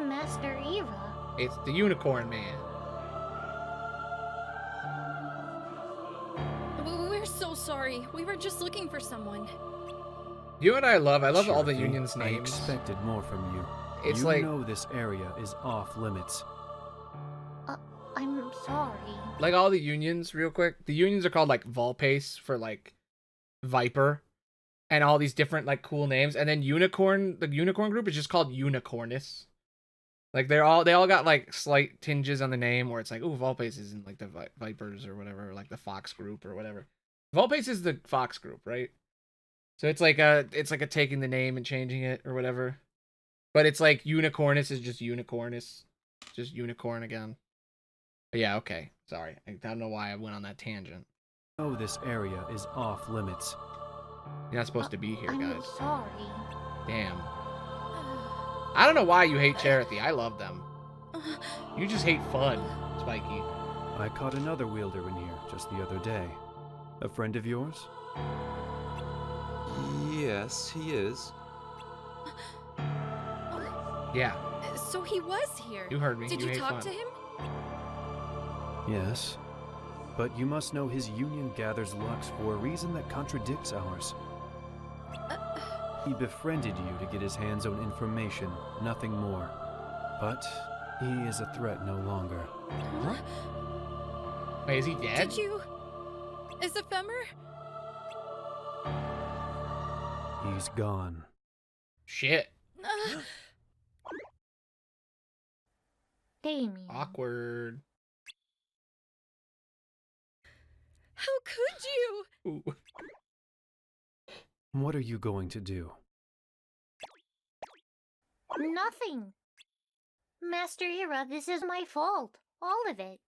Master Eva. It's the Unicorn Man. We're so sorry. We were just looking for someone. You know what I love? I love all the Cherokee, unions' I names. expected more from you. It's you like- know this area is off limits. I'm sorry. Like all the unions, real quick. The unions are called like Volpace for like Viper, and all these different like cool names. And then Unicorn, the Unicorn group is just called Unicornus. Like they all got like slight tinges on the name where it's like, oh, Volpace is in like the Vipers or whatever, or like the Fox group or whatever. Volpace is the Fox group, right? So it's like a taking the name and changing it or whatever. But it's like Unicornus is just Unicornus, just unicorn again. But yeah, okay. Sorry, I don't know why I went on that tangent. Oh, this area is off limits. You're not supposed to be here, I'm guys. sorry. Damn. I don't know why you hate Charity. I love them. You just hate fun, Spiky. I caught another wielder in here just the other day. A friend of yours? Yes, he is. Yeah. So he was here. You heard me. Did You you hate talk fun. to him? Yes. But you must know his union gathers lux for a reason that contradicts ours. He befriended you to get his hands on information, nothing more. But he is a threat no longer. Huh? Wait, is he dead? Did you... Is Ephemer? He's gone. Shit. Damien. Awkward. How could you? Ooh. What are you going to do? Nothing. Master Ira, this is my fault. All of it.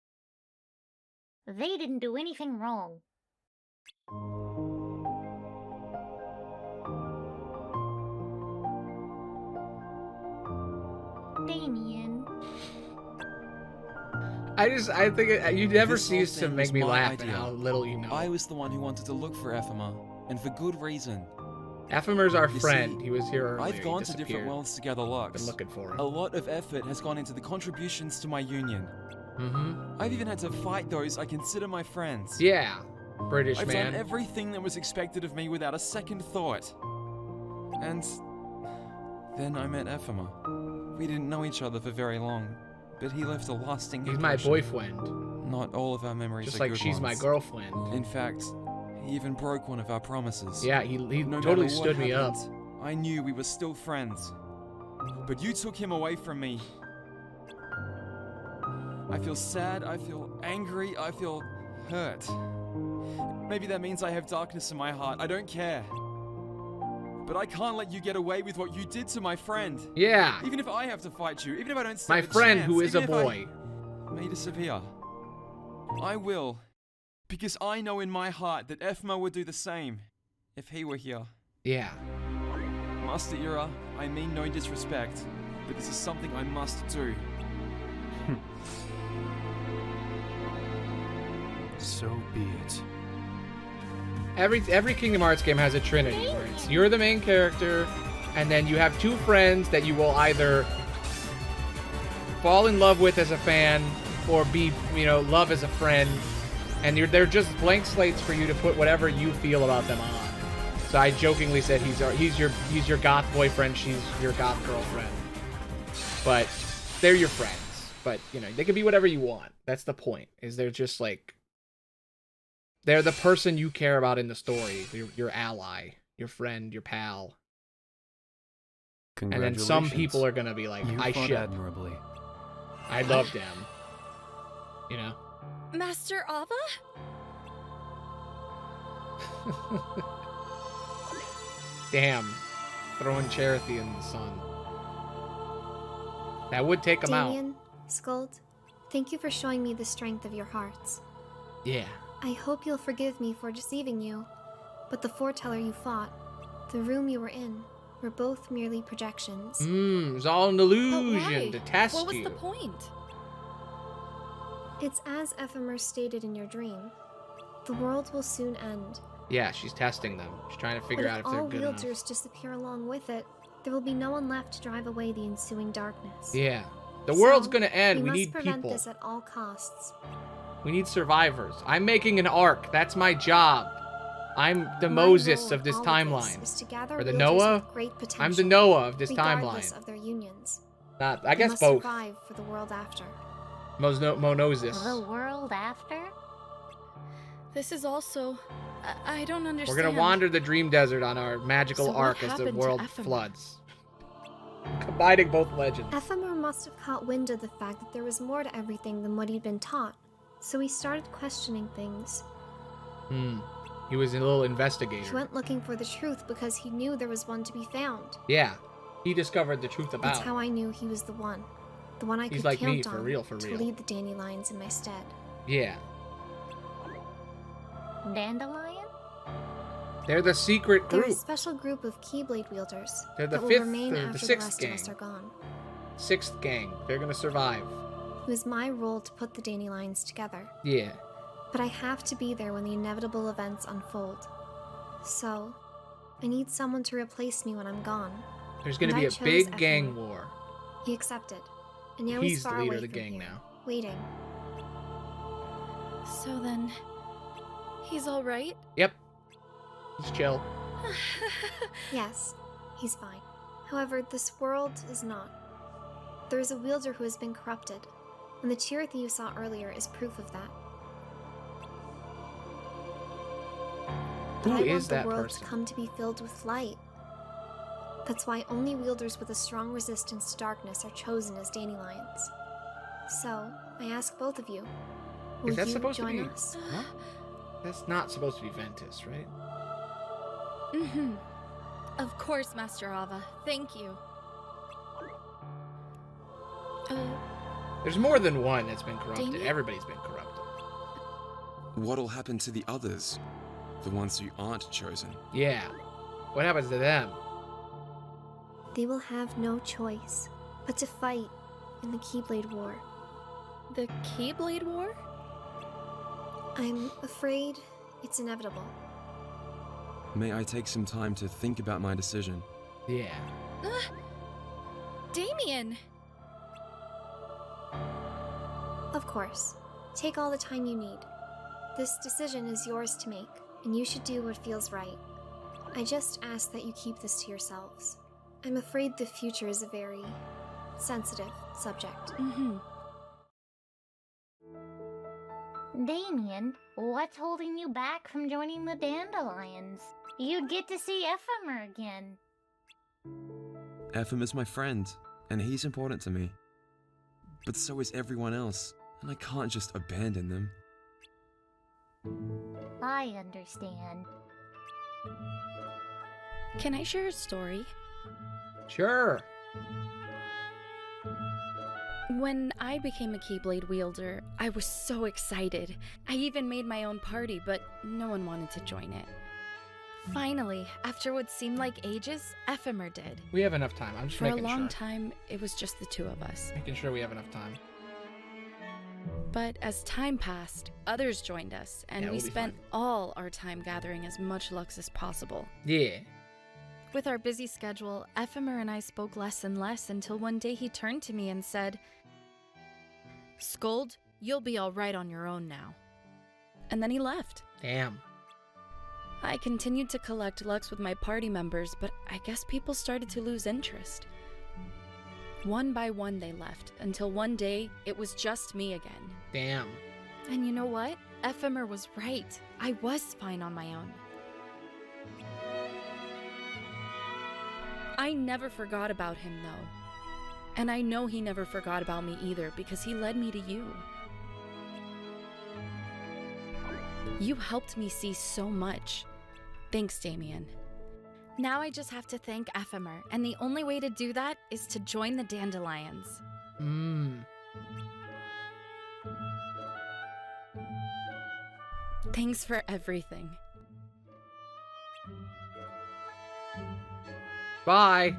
They didn't do anything wrong. Damien. I think you never This whole cease to thing make was me my laugh at idea. how little you know. I was the one who wanted to look for Ephemer, and for good reason. Ephemer's our You friend. see, He was here earlier. I've He gone to different disappeared. worlds to gather lux. Been looking for him. A lot of effort has gone into the contributions to my union. Mm-hmm. I've even had to fight those I consider my friends. Yeah, British I've man. done everything that was expected of me without a second thought. And then I met Ephemer. We didn't know each other for very long, but he left a lasting He's my impression. boyfriend. Not all of our memories Just are like good she's my ones. girlfriend. In fact, he even broke one of our promises. Yeah, he No totally matter what stood me up. happened, I knew we were still friends. But you took him away from me. I feel sad, I feel angry, I feel hurt. Maybe that means I have darkness in my heart, I don't care. But I can't let you get away with what you did to my friend. Yeah. Even if I have to fight you, even if I don't My stand a friend chance, who is a even if boy. I may disappear. I will. Because I know in my heart that Ephemer would do the same if he were here. Yeah. Master Ira, I mean no disrespect, but this is something I must do. So be it. Every Kingdom Hearts game has a trinity where it's you're the main character, and then you have two friends that you will either fall in love with as a fan or be, love as a friend, and they're just blank slates for you to put whatever you feel about them on. So I jokingly said he's your goth boyfriend, she's your goth girlfriend, but they're your friends. But they can be whatever you want. That's the point. Is they're just like. They're the person you care about in the story, your ally, your friend, your pal. And then some people are gonna be like, You I fought ship. admirably. I love them. Master Ava? Damn. Throwing Cherothy in the sun. That would take him out. Damien, Skuld, thank you for showing me the strength of your hearts. Yeah. I hope you'll forgive me for deceiving you, but the foreteller you fought, the room you were in, were both merely projections. It was all an illusion to test What was you. the point? It's as Ephemer stated in your dream. The world will soon end. Yeah, she's testing them. She's trying to figure But out if if they're all good enough. wielders disappear along with it, there will be no one left to drive away the ensuing darkness. Yeah. The world's So, gonna end. We must need prevent people. this at all costs. We need survivors. I'm making an arc. That's my job. I'm the My Moses role of this in all timeline. is to gather Or the wielders Noah? with great potential, I'm the Noah of this regardless timeline. of their unions. I They guess must both. survive for the world after. Monosis. The world after? This is also... I don't understand. We're gonna wander the Dream Desert on our magical So what arc as the happened to world Ephemer? floods. Combining both legends. Ephemer must have caught wind of the fact that there was more to everything than what he'd been taught, so he started questioning things. He was a little He investigator. went looking for the truth because he knew there was one to be found. Yeah. He discovered the truth That's about. how I knew he was the one. The one I He's could like count me, for on real. to lead the dandelions in my stead. Yeah. Dandelion? They're the secret They're group. a special group of Keyblade wielders They're the that will fifth remain or after the the sixth rest gang. of us are gone. Sixth gang. They're gonna survive. It was my role to put the dandelions together. Yeah. But I have to be there when the inevitable events unfold. So, I need someone to replace me when I'm gone. There's gonna And be I a chose big Efrain. gang war. He accepted. And now He's he's the far leader away of the from gang here, now. waiting. So then, he's all right? Yep. He's chill. Yes, he's fine. However, this world is not. There is a wielder who has been corrupted, and the Cherokee you saw earlier is proof of that. But Who I is want the that world person? to come to be filled with light. That's why only wielders with a strong resistance to darkness are chosen as dandelions. So, I ask both of you, will Is that you supposed to join be? us? Huh? That's not supposed to be Ventus, right? Mm-hmm. Of course, Master Ava. Thank you. There's more than one that's been corrupted. Damien? Everybody's been corrupted. What'll happen to the others? The ones who aren't chosen? Yeah. What happens to them? They will have no choice but to fight in the Keyblade War. The Keyblade War? I'm afraid it's inevitable. May I take some time to think about my decision? Yeah. Damien! Of course. Take all the time you need. This decision is yours to make, and you should do what feels right. I just ask that you keep this to yourselves. I'm afraid the future is a very sensitive subject. Mm-hmm. Damien, what's holding you back from joining the Dandelions? You'd get to see Ephemer again. Ephraim is my friend, and he's important to me. But so is everyone else, and I can't just abandon them. I understand. Can I share a story? Sure. When I became a Keyblade wielder, I was so excited. I even made my own party, but no one wanted to join it. Finally, after what seemed like ages, Ephemer did. We have enough time. I'm just For a making long sure. time, it was just the two of us. Making sure we have enough time. But as time passed, others joined us, and Yeah, we we'll be spent all our time gathering as much Lux as possible. Yeah. With our busy schedule, Ephemer and I spoke less and less until one day he turned to me and said, "Scold, you'll be all right on your own now." And then he left. Damn. I continued to collect Lux with my party members, but I guess people started to lose interest. One by one they left, until one day it was just me again. Damn. And you know what? Ephemer was right. I was fine on my own. I never forgot about him, though. And I know he never forgot about me either, because he led me to you. You helped me see so much. Thanks, Damien. Now I just have to thank Ephemer, and the only way to do that is to join the Dandelions. Thanks for everything. Bye.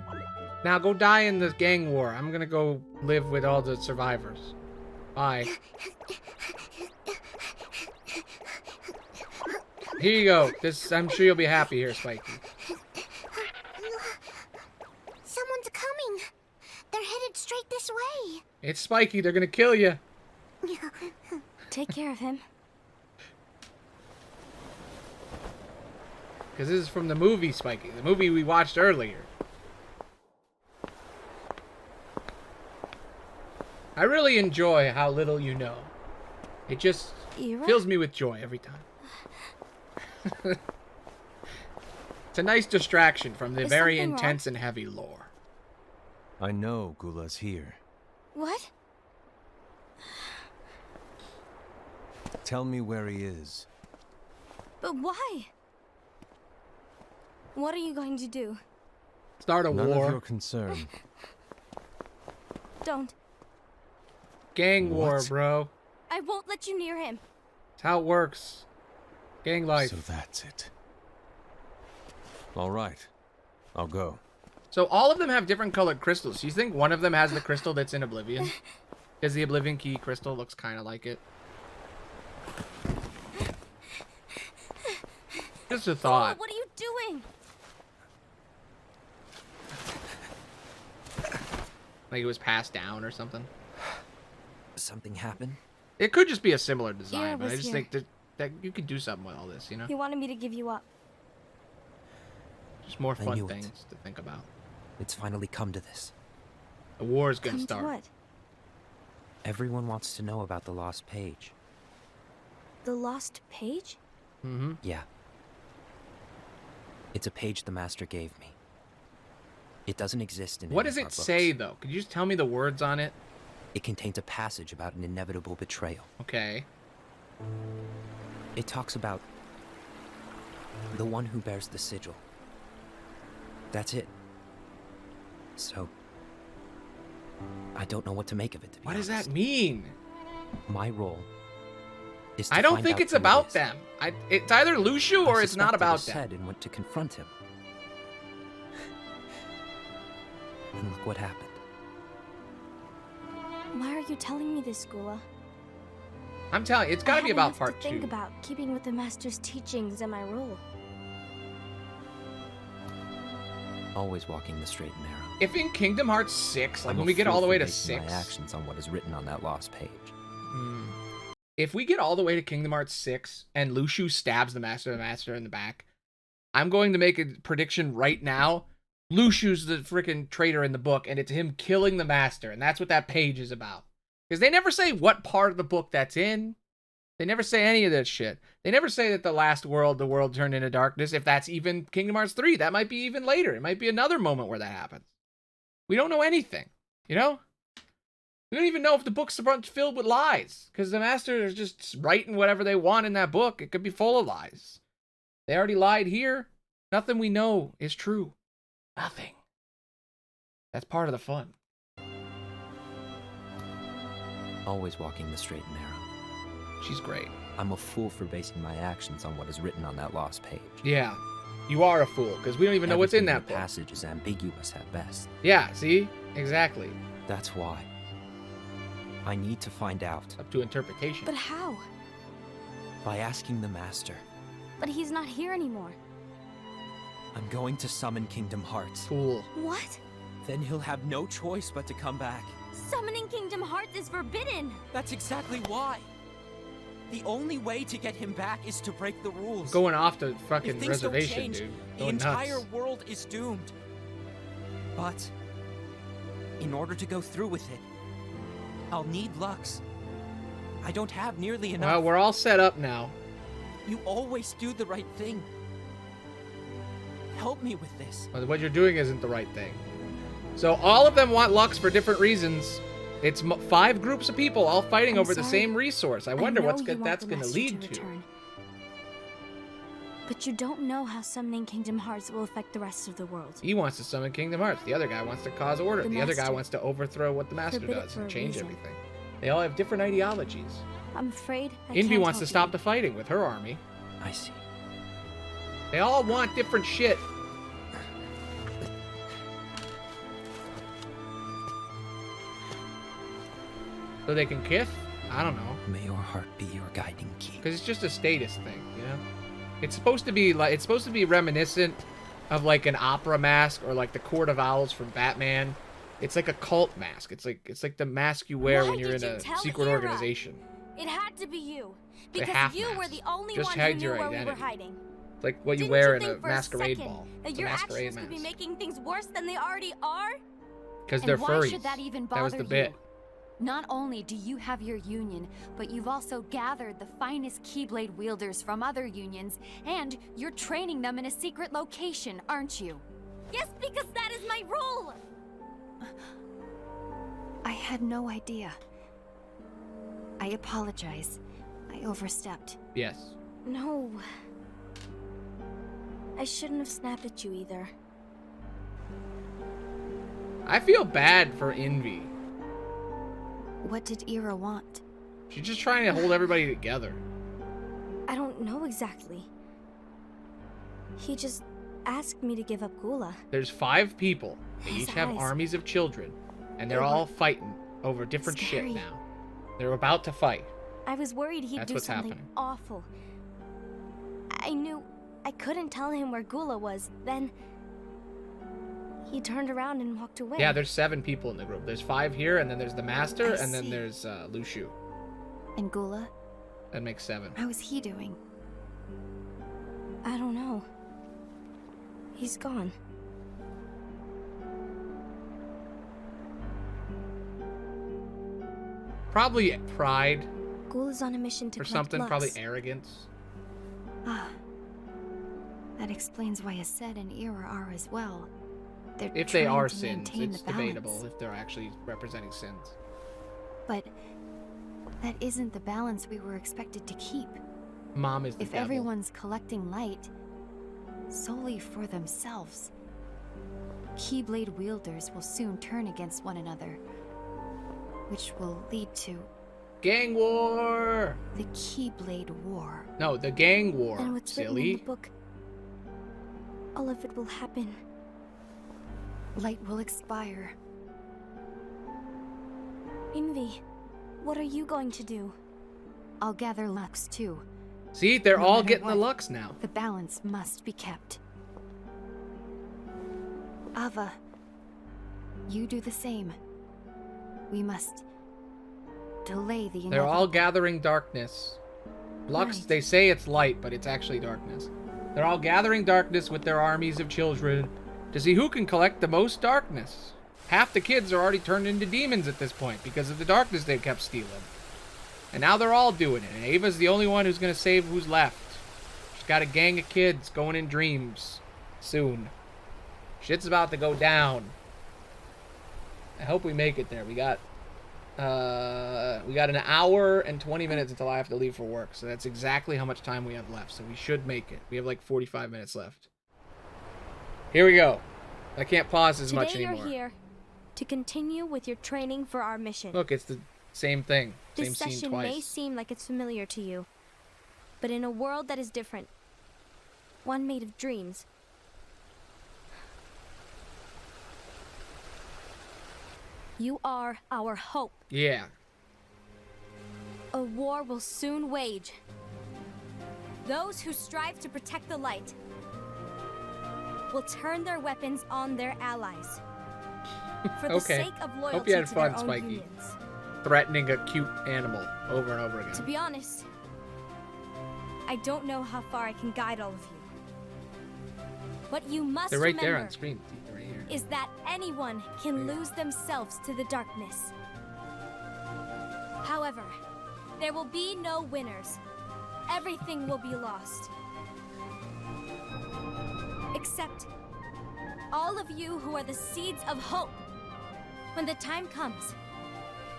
Now go die in the gang war. I'm gonna go live with all the survivors. Bye. Here you go. I'm sure you'll be happy here, Spiky. Someone's coming. They're headed straight this way. It's Spiky. They're gonna kill you. Take care of him. Because this is from the movie, Spiky. The movie we watched earlier. I really enjoy how little you know. It just fills me with joy every time. It's a nice distraction from the Is very something intense and heavy lore. I know Gula's here. What? Tell me where he is. But why? What are you going to do? Start a None war. of your concern. Don't. Gang war, What? bro. I won't let you near him. It's how it works. Gang life. So that's it. All right. I'll go. So all of them have different colored crystals. You think one of them has the crystal that's in Oblivion? Because the Oblivion Key crystal looks kind of like it. Just a thought. What are you doing? Like it was passed down or something. Something happened? It could just be a similar design, Ira but I was just here. think that you could do something with all this, you know? He wanted me to give you up. Just more I fun knew it. things to think about. It's finally come to this. The war is gonna Come to start. what? Everyone wants to know about the lost page. The lost page? Mm-hmm. Yeah. It's a page the Master gave me. It doesn't exist in What any does of our it say, books. though? Could you just tell me the words on it? It contains a passage about an inevitable betrayal. Okay. It talks about the one who bears the sigil. That's it. So, I don't know what to make of it, to be What does honest. that mean? My role is to I don't find think out it's who it about is. them. It's either Luciu or I it's not suspected about his them. head and went to confront him. And look what happened. Why are you telling me this, Gula? I'm telling you, it's got to be about part to think 2. about keeping with the Master's teachings and my role. Always walking the straight and narrow. If in Kingdom Hearts 6, like I'm when a we get fool all the for way to basing 6, my actions on what is written on that lost page. if we get all the way to Kingdom Hearts 6 and Luciu stabs the Master in the back, I'm going to make a prediction right now. Luciu's the freaking traitor in the book, and it's him killing the Master, and that's what that page is about. Because they never say what part of the book that's in. They never say any of that shit. They never say that the last world, the world turned into darkness, if that's even Kingdom Hearts 3. That might be even later. It might be another moment where that happens. We don't know anything, you know? We don't even know if the book's a bunch filled with lies, because the Master is just writing whatever they want in that book. It could be full of lies. They already lied here. Nothing we know is true. Nothing. That's part of the fun. Always walking the straight and narrow. She's great. I'm a fool for basing my actions on what is written on that lost page. Yeah, you are a fool, because we don't even know what's in that book. Passage is ambiguous at best. Yeah, see? Exactly. That's why. I need to find out. Up to interpretation. But how? By asking the Master. But he's not here anymore. I'm going to summon Kingdom Hearts. Cool. What? Then he'll have no choice but to come back. Summoning Kingdom Hearts is forbidden! That's exactly why. The only way to get him back is to break the rules. Going off the If fucking things reservation, don't change, dude. the Going entire nuts. world is doomed. But in order to go through with it, I'll need Lux. I don't have nearly enough. Well, we're all set up now. You always do the right thing. Help me with this. But what you're doing isn't the right thing. So all of them want Lux for different reasons. It's 5 groups of people all fighting I'm over the sorry. same resource. I wonder know what's you want that's the going to Master lead to. return. But you don't know how summoning Kingdom Hearts will affect the rest of the world. He wants to summon Kingdom Hearts. The other guy wants to cause order. The The other guy Master wants to overthrow what the Master forbid it does for and a change reason. everything. They all have different ideologies. I'm afraid I Envy can't wants to help stop you. the fighting with her army. I see. They all want different shit. So they can kiss? I don't know. May your heart be your guiding key. Because it's just a status thing, you know? It's supposed to be like reminiscent of like an opera mask or like the Court of Owls from Batman. It's like a cult mask. It's like the mask you wear Why when you're in did you a tell secret Ira? organization. It had to be you. They Because half you were mask. the only Just one who hide knew your where we were identity. hiding. It's like what you Didn't wear you in a think for masquerade second ball. that It's a your masquerade actions could be mask. making things worse than they already are? Because And they're why furries. should that even That was bother the bit. you? Not only do you have your union, but you've also gathered the finest Keyblade wielders from other unions, and you're training them in a secret location, aren't you? Yes, because that is my role! I had no idea. I apologize. I overstepped. Yes. No. I shouldn't have snapped at you either. I feel bad for Envy. What did Ira want? She's just trying to hold everybody together. I don't know exactly. He just asked me to give up Gula. There's 5 people. They His each have eyes. armies of children. And they're They all were fighting. over different Scary. shit now. They're about to fight. I was worried he'd That's do what's something happening. awful. I knew I couldn't tell him where Gula was. Then he turned around and walked away. Yeah, there's 7 people in the group. There's 5 here, and then there's the master, I and then see. there's Lushu. And Gula? That makes 7. How is he doing? I don't know. He's gone. Probably pride Gula's on a mission to or collect something. Lux. Probably arrogance. Ah. That explains why Ased and Ira are as well. They're If they trying are to sins, maintain it's the balance. debatable if they're actually representing sins. But that isn't the balance we were expected to keep. Mom is the If devil. everyone's collecting light solely for themselves, Keyblade wielders will soon turn against one another, which will lead to Gang war! the Keyblade War. No, the gang war, And what's written in silly. the book, all of it will happen. Light will expire. Envy, what are you going to do? I'll gather Lux too. See, they're No all matter getting the what, Lux now. The balance must be kept. Ava, you do the same. We must delay the They're all inevitable. gathering darkness. Lux, Right. they say it's light, but it's actually darkness. They're all gathering darkness with their armies of children to see who can collect the most darkness. Half the kids are already turned into demons at this point because of the darkness they kept stealing. And now they're all doing it, and Ava's the only one who's going to save who's left. She's got a gang of kids going in dreams soon. Shit's about to go down. I hope we make it there. We got an hour and 20 minutes until I have to leave for work, so that's exactly how much time we have left, so we should make it. We have like 45 minutes left. Here we go. I can't pause as much Today anymore. you're here to continue with your training for our mission. Look, it's the same thing. This Same scene session twice. may seem like it's familiar to you, but in a world that is different, one made of dreams, you are our hope. Yeah. A war will soon wage. Those who strive to protect the light will turn their weapons on their allies. For the Okay. sake of loyalty Hope you had to fun, their own Spiky. unions. Threatening a cute animal over and over To again. be honest, I don't know how far I can guide all of you. What you must They're right remember there on screen. They're right here. is that anyone can lose themselves to the darkness. However, there will be no winners. Everything will be lost. Except all of you who are the seeds of hope. When the time comes,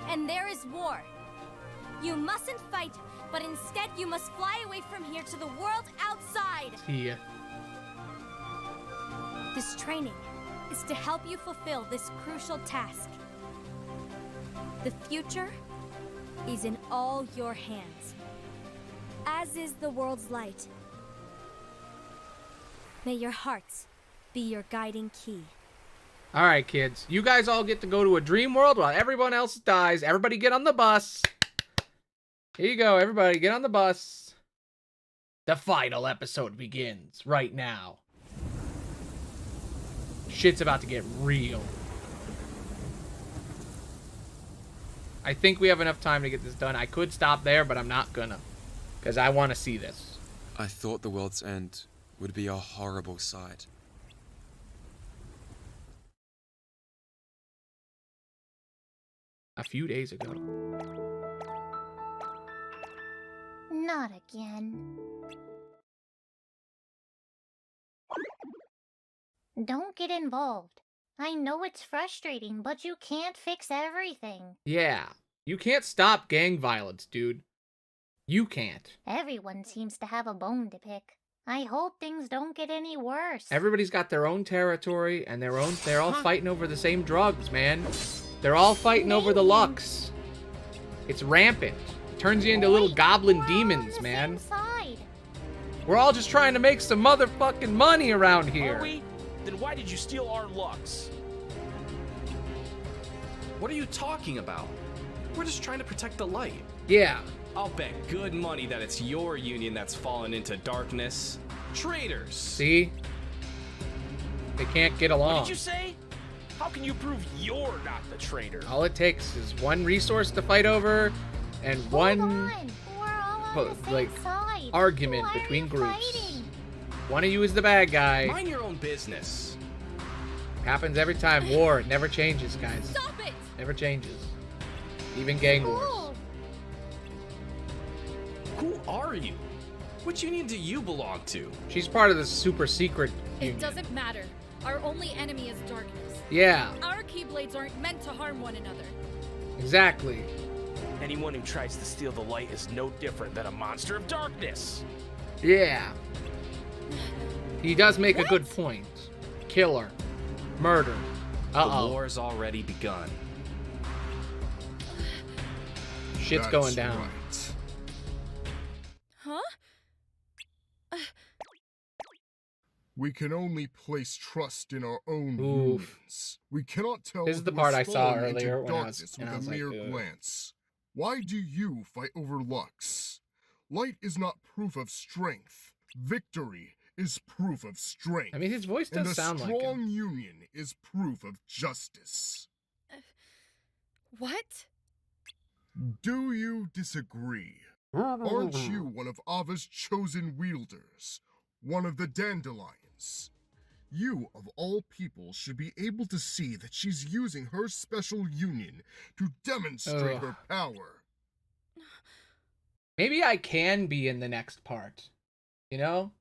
and there is war, you mustn't fight, but instead you must fly away from here to the world outside. Yeah. This training is to help you fulfill this crucial task. The future is in all your hands, as is the world's light. May your hearts be your guiding key. All right, kids. You guys all get to go to a dream world while everyone else dies. Everybody get on the bus. Here you go, everybody. Get on the bus. The final episode begins right now. Shit's about to get real. I think we have enough time to get this done. I could stop there, but I'm not gonna. Because I want to see this. I thought the world's end would be a horrible sight. A few days ago. Not again. Don't get involved. I know it's frustrating, but you can't fix everything. Yeah. You can't stop gang violence, dude. You can't. Everyone seems to have a bone to pick. I hope things don't get any worse. Everybody's got their own territory and they're all fighting over the same drugs, man. They're all fighting over the Lux. It's rampant. It turns you into little goblin demons, man. We're all just trying to make some motherfucking money around here. Are we? Then why did you steal our Lux? What are you talking about? We're just trying to protect the light. Yeah. I'll bet good money that it's your union that's fallen into darkness. Traitors! See? They can't get along. What did you say? How can you prove you're not the traitor? All it takes is one resource to fight over and one argument between groups. One of you is the bad guy. Mind your own business. Happens every time. War, it never changes, guys. Stop it! Never changes. Even gang wars. Who are you? Which union do you belong to? She's part of the super secret It union. doesn't matter. Our only enemy is darkness. Yeah. Our Keyblades aren't meant to harm one another. Exactly. Anyone who tries to steal the light is no different than a monster of darkness. Yeah. He does make a good point. Killer. Murder. Uh-oh. The war's already begun. Shit's going down. Right. Huh? We can only place trust in our own Oof. unions. We cannot tell This is the who part has I saw fallen into earlier when I was- darkness and I with was a like, mere ugh. glance. Why do you fight over Lux? Light is not proof of strength. Victory is proof of strength. I mean, his voice and does a sound like strong him. union is proof of justice. What? Do you disagree? Aren't you one of Ava's chosen wielders? One of the dandelions? You, of all people, should be able to see that she's using her special union to demonstrate Ugh. her power. Maybe I can be in the next part. You know?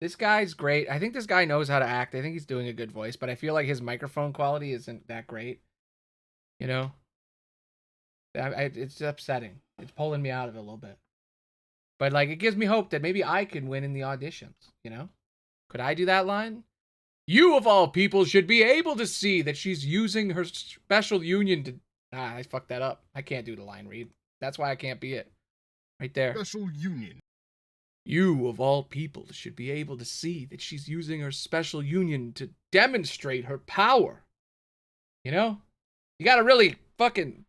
This guy's great. I think this guy knows how to act. I think he's doing a good voice, but I feel like his microphone quality isn't that great. You know? It's upsetting. It's pulling me out of it a little bit. But, like, it gives me hope that maybe I can win in the auditions, you know? Could I do that line? You, of all people, should be able to see that she's using her special union to... I fucked that up. I can't do the line read. That's why I can't be it. Right there. Special union. You, of all people, should be able to see that she's using her special union to demonstrate her power. You know? You gotta really fucking...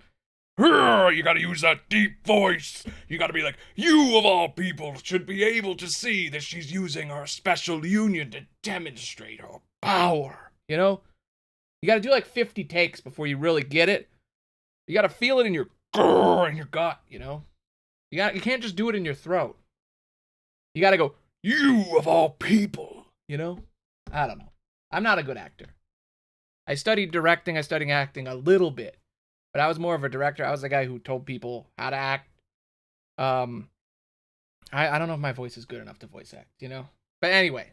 You gotta use that deep voice. You gotta be like, you, of all people, should be able to see that she's using her special union to demonstrate her power. You know? You gotta do like 50 takes before you really get it. You gotta feel it in your gut, you know? You can't just do it in your throat. You gotta go, you of all people, you know? I don't know. I'm not a good actor. I studied directing, I studied acting a little bit, but I was more of a director. I was the guy who told people how to act. I don't know if my voice is good enough to voice act, you know? But anyway,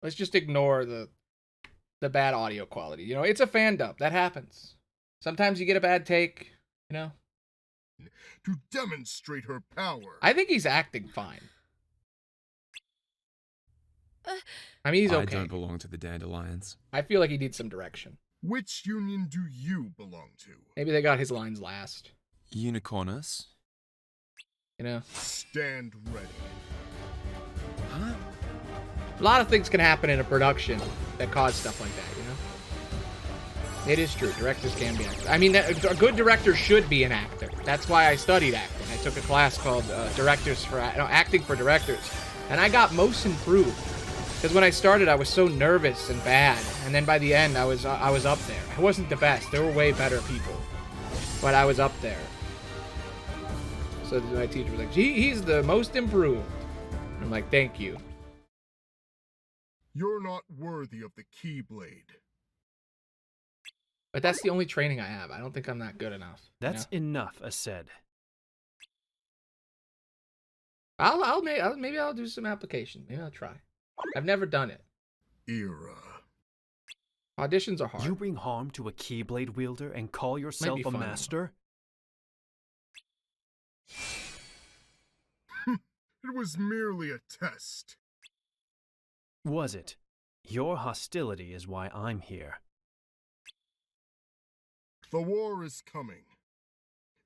let's just ignore the bad audio quality. You know, it's a Fandub. That happens. Sometimes you get a bad take, you know? To demonstrate her power. I think he's acting fine. I mean, he's okay. I don't belong to the Dandelions. I feel like he needs some direction. Which union do you belong to? Maybe they got his lines last. Unicornus? You know? Stand ready. Huh? A lot of things can happen in a production that cause stuff like that, you know? It is true. Directors can be actors. I mean, a good director should be an actor. That's why I studied acting. I took a class called Acting for Directors. And I got most improved. Because when I started, I was so nervous and bad. And then by the end, I was up there. I wasn't the best. There were way better people. But I was up there. So my teacher was like, he's the most improved. And I'm like, thank you. You're not worthy of the Keyblade. But that's the only training I have. I don't think I'm that good enough. That's enough, said. Maybe I'll do some application. Maybe I'll try. I've never done it. Era. Auditions are hard. You bring harm to a Keyblade wielder and call yourself a fun, master? It was merely a test. Was it? Your hostility is why I'm here. The war is coming.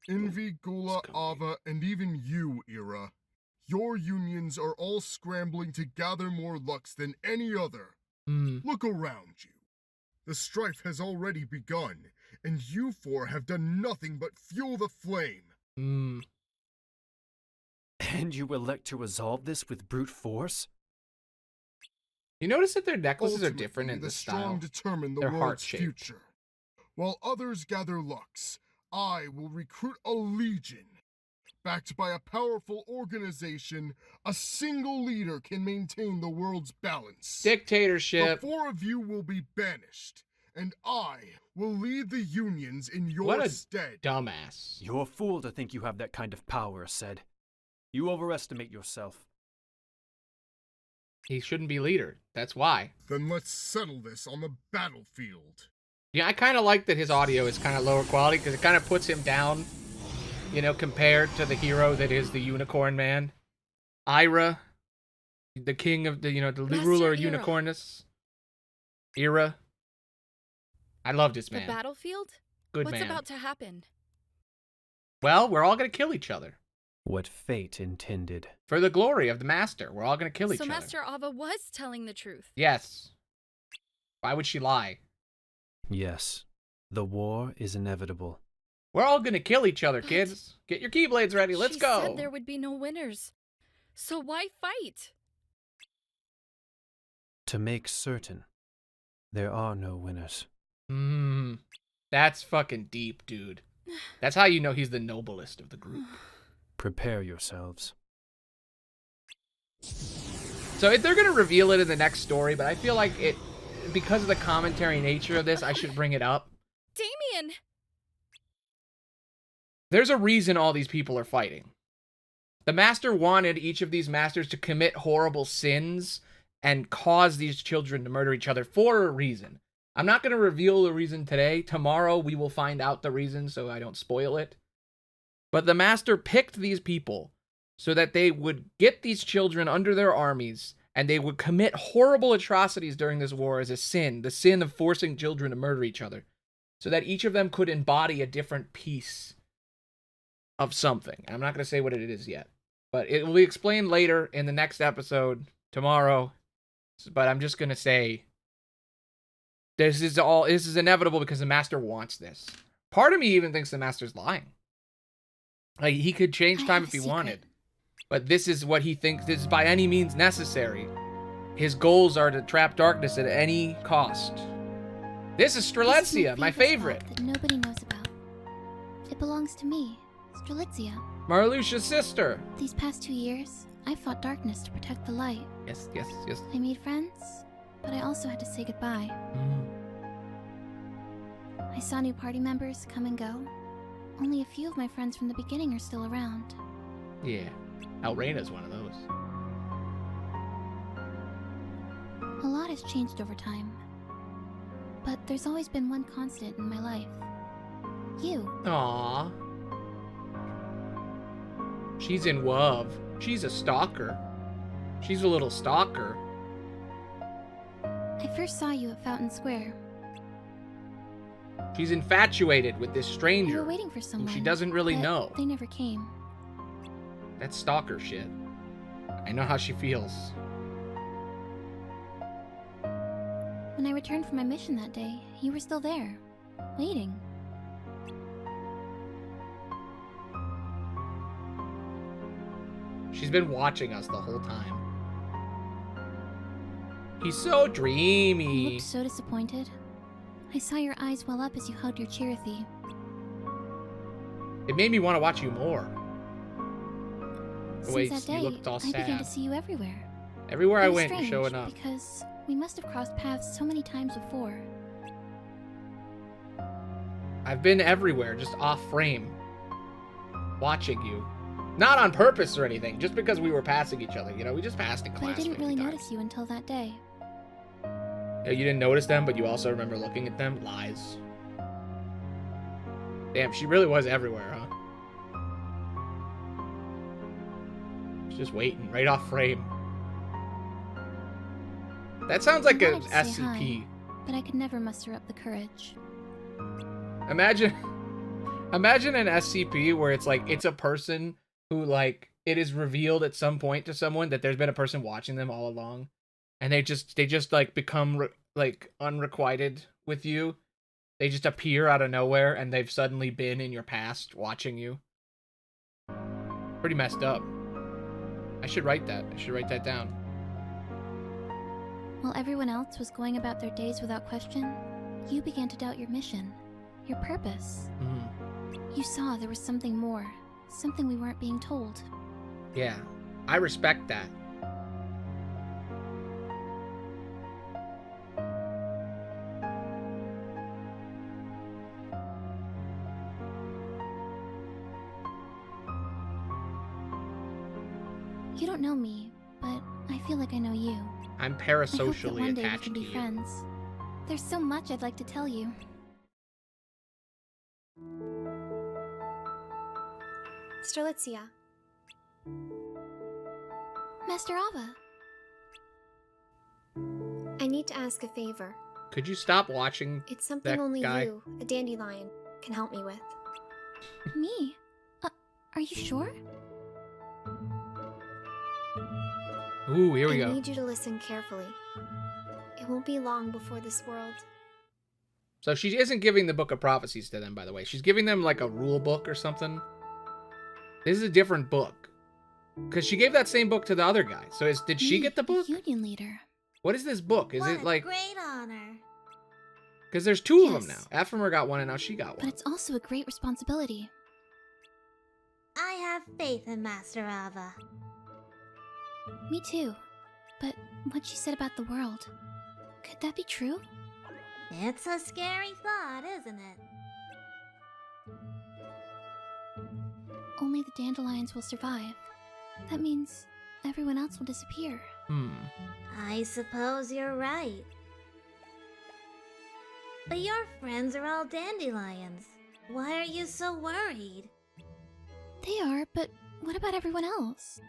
Envy, Gula, Ava, and even you, Era. Your unions are all scrambling to gather more Lux than any other. Look around you. The strife has already begun, and you four have done nothing but fuel the flame. And you elect to resolve this with brute force? You notice that their necklaces are different in the the strong style. determine the They're world's heart-shaped. future. While others gather Lux, I will recruit a legion. Backed by a powerful organization, a single leader can maintain the world's balance. Dictatorship. The four of you will be banished, and I will lead the unions in your What a stead. dumbass. You're a fool to think you have that kind of power, said. You overestimate yourself. He shouldn't be leader. That's why. Then let's settle this on the battlefield. Yeah, I kind of like that his audio is kind of lower quality because it kind of puts him down, you know, compared to the hero that is the Unicorn Man. Ira, the king of the, you know, the Master ruler of Ira. Unicornus. Ira. I love this The man. battlefield? Good What's man. about to happen? Well, we're all going to kill each other. What fate intended. For the glory of the Master. We're all going to kill each So other. Master Ava was telling the truth. Yes. Why would she lie? Yes. The war is inevitable. We're all going to kill each other, kids. Get your Keyblades ready. Let's She go. said there would be no winners. So why fight? To make certain, there are no winners. That's fucking deep, dude. That's how you know he's the noblest of the group. Prepare yourselves. So if they're going to reveal it in the next story, but I feel like it, because of the commentary nature of this, I should bring it up. Damien! There's a reason all these people are fighting. The Master wanted each of these masters to commit horrible sins and cause these children to murder each other for a reason. I'm not going to reveal the reason today. Tomorrow we will find out the reason so I don't spoil it. But the Master picked these people so that they would get these children under their armies and they would commit horrible atrocities during this war as a sin, the sin of forcing children to murder each other, so that each of them could embody a different piece of something. I'm not going to say what it is yet, but it will be explained later in the next episode tomorrow. But I'm just going to say this is inevitable because the Master wants this. Part of me even thinks the Master's lying. Like, he could change time if he wanted. But this is what he thinks. This is by any means necessary. His goals are to trap darkness at any cost. This is Strelitzia, my favorite. That nobody knows about. It belongs to me, Strelitzia. Marluxia's sister. These past 2 years, I fought darkness to protect the light. Yes, yes, yes. I made friends, but I also had to say goodbye. I saw new party members come and go. Only a few of my friends from the beginning are still around. Yeah, Alrena's one of those. A lot has changed over time. But there's always been one constant in my life. You. Aww. She's in love. She's a stalker. She's a little stalker. I first saw you at Fountain Square. She's infatuated with this You stranger. were waiting for someone. she doesn't really but know. They never came. That's stalker shit. I know how she feels. When I returned from my mission that day, you were still there, waiting. She's been watching us the whole time. He's so dreamy. You looked so disappointed. I saw your eyes well up as you hugged your Chirithy. It made me want to watch you more. The way Since that you day, looked all I began sad. to see you everywhere. Everywhere I It was went, you're strange, showing up. Because we must have crossed paths so many times before. I've been everywhere, just off frame. Watching you. Not on purpose or anything, just because we were passing each other. You know, we just passed in But I class. didn't really notice you until that day. You didn't notice them, but you also remember looking at them? Lies. Damn, she really was everywhere, huh? She's just waiting, right off frame. That sounds like I a wanted to say SCP. hi, but I could never muster up the courage. Imagine an SCP where it's like, it's a person who, like, it is revealed at some point to someone that there's been a person watching them all along. And they just like become like unrequited with you, They just appear out of nowhere and they've suddenly been in your past watching you. Pretty messed up. I should write that. I should write that down. While everyone else was going about their days without question, you began to doubt your mission, your purpose. You saw there was something more, something we weren't being told. Yeah, I respect that. You don't know me, but I feel like I know you. I'm I hope that parasocially one day we attached can to be you. friends. There's so much I'd like to tell you. Strelitzia. Master Ava. I need to ask a favor. Could you stop watching It's something that only guy? you, a dandelion, can help me with. Me? Are you sure? Ooh, here we I go. need you to listen carefully. It won't be long before this world. So she isn't giving the Book of Prophecies to them, by the way. She's giving them like a rule book or something. This is a different book. Because she gave that same book to the other guy. So did she get the book? Union leader. What is this book? Is it like... Great honor. Because there's two of them Yes. now. Ephemer got one and now she got But one. it's also a great responsibility. I have faith in Master Ava. Me too. But what she said about the world, could that be true? It's a scary thought, isn't it? Only the dandelions will survive. That means everyone else will disappear. I suppose you're right. But your friends are all dandelions. Why are you so worried? They are, but what about everyone else?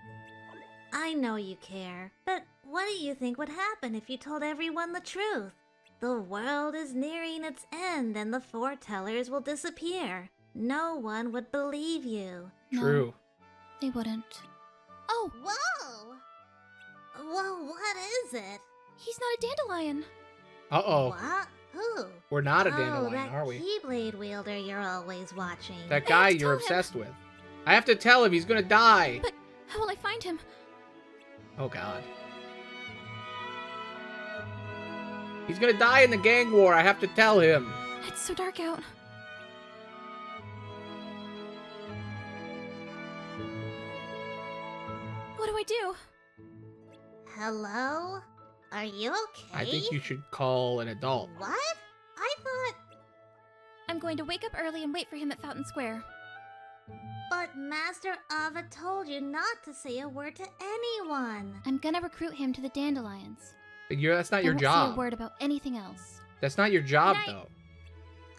I know you care, but what do you think would happen if you told everyone the truth? The world is nearing its end and the foretellers will disappear. No one would believe you. True. They wouldn't. Oh! Whoa! Whoa, what is it? He's not a dandelion. Uh-oh. What? Who? We're not a Oh, dandelion, that are we? Keyblade wielder you're always watching. That guy you're obsessed with. I have to tell him he's gonna die. But how will I find him? Oh god. He's gonna die in the gang war. I have to tell him. It's so dark out. What do I do? Hello? Are you okay? I think you should call an adult. What? I thought... I'm going to wake up early and wait for him at Fountain Square. But Master Ava told you not to say a word to anyone. I'm gonna recruit him to the dandelions. That's not I your won't say a job. word about anything else. That's not your job, Good though.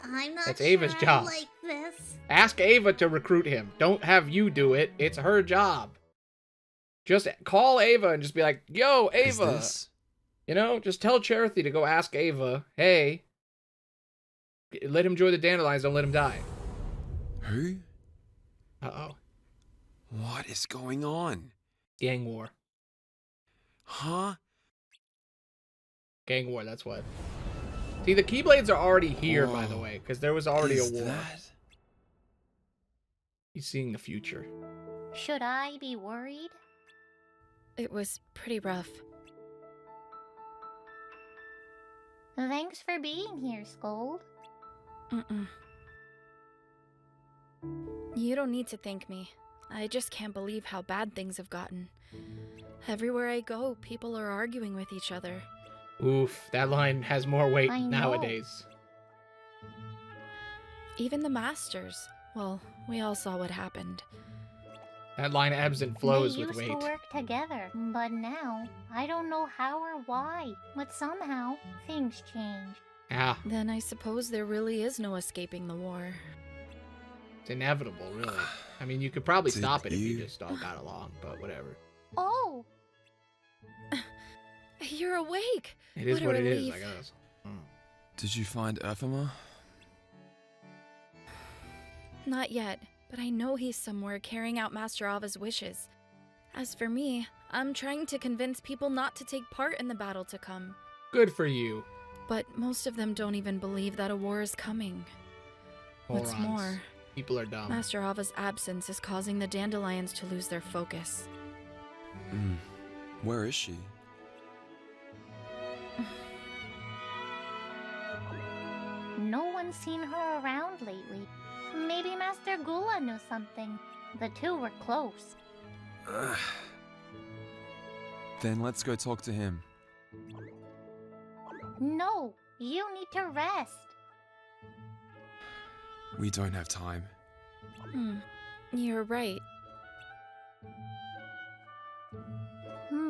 I'm not That's sure Ava's I job. like this. Ask Ava to recruit him. Don't have you do it. It's her job. Just call Ava and just be like, yo, Is Ava. this- You know, just tell Charity to go ask Ava, hey, let him join the dandelions, don't let him die. Who? Uh-oh. What is going on? Gang war. Huh? Gang war, that's what. See, the Keyblades are already here, by the Whoa. way, because there was already Is a war. that- He's seeing the future. Should I be worried? It was pretty rough. Thanks for being here, Scold. You don't need to thank me. I just can't believe how bad things have gotten. Everywhere I go, people are arguing with each other. Oof, that line has more weight I know. nowadays. Even the masters. Well, we all saw what happened. That line ebbs and flows they with used weight. to work together, but now I don't know how or why. But somehow things change. Yeah, Then I suppose there really is no escaping the war. it's inevitable, really. I mean, you could probably Did stop it if you you- just all got along, but whatever. Oh, You're awake! It is What a what it is, relief. I guess. Did you find Ephemer? Not yet, but I know he's somewhere carrying out Master Ava's wishes. As for me, I'm trying to convince people not to take part in the battle to come. Good for you. But most of them don't even believe that a war is coming. What's Morons. more, People are dumb. Master Ava's absence is causing the dandelions to lose their focus. Where is she? No one's seen her around lately. Maybe Master Gula knew something. The two were close. Then let's go talk to him. No, you need to rest. We don't have time. You're right.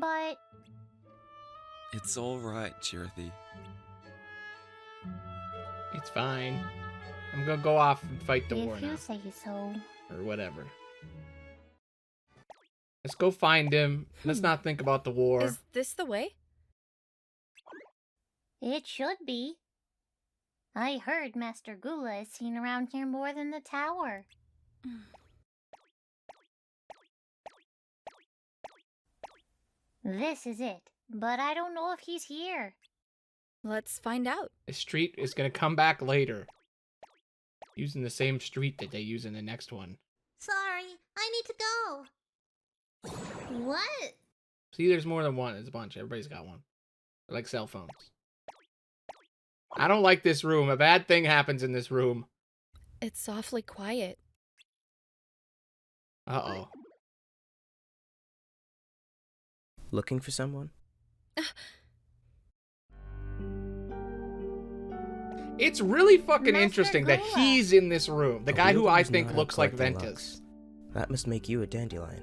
But It's all right, Chirithy. It's fine. I'm gonna go off and fight the war if you now. say so. Or whatever. Let's go find him. Let's not think about the war. Is this the way? It should be. I heard Master Gula is seen around here more than the tower. This is it, but I don't know if he's here. Let's find out. The street is gonna come back later. Using the same street that they use in the next one. Sorry, I need to go. What? See, there's more than one. There's a bunch. Everybody's got one. They're like cell phones. I don't like this room. A bad thing happens in this room. It's awfully quiet. Uh-oh. Looking for someone? It's really fucking Master interesting that Gula. he's in this room. The A guy who wielder I who's think not looks out like collecting Ventus. lux. That must make you a dandelion.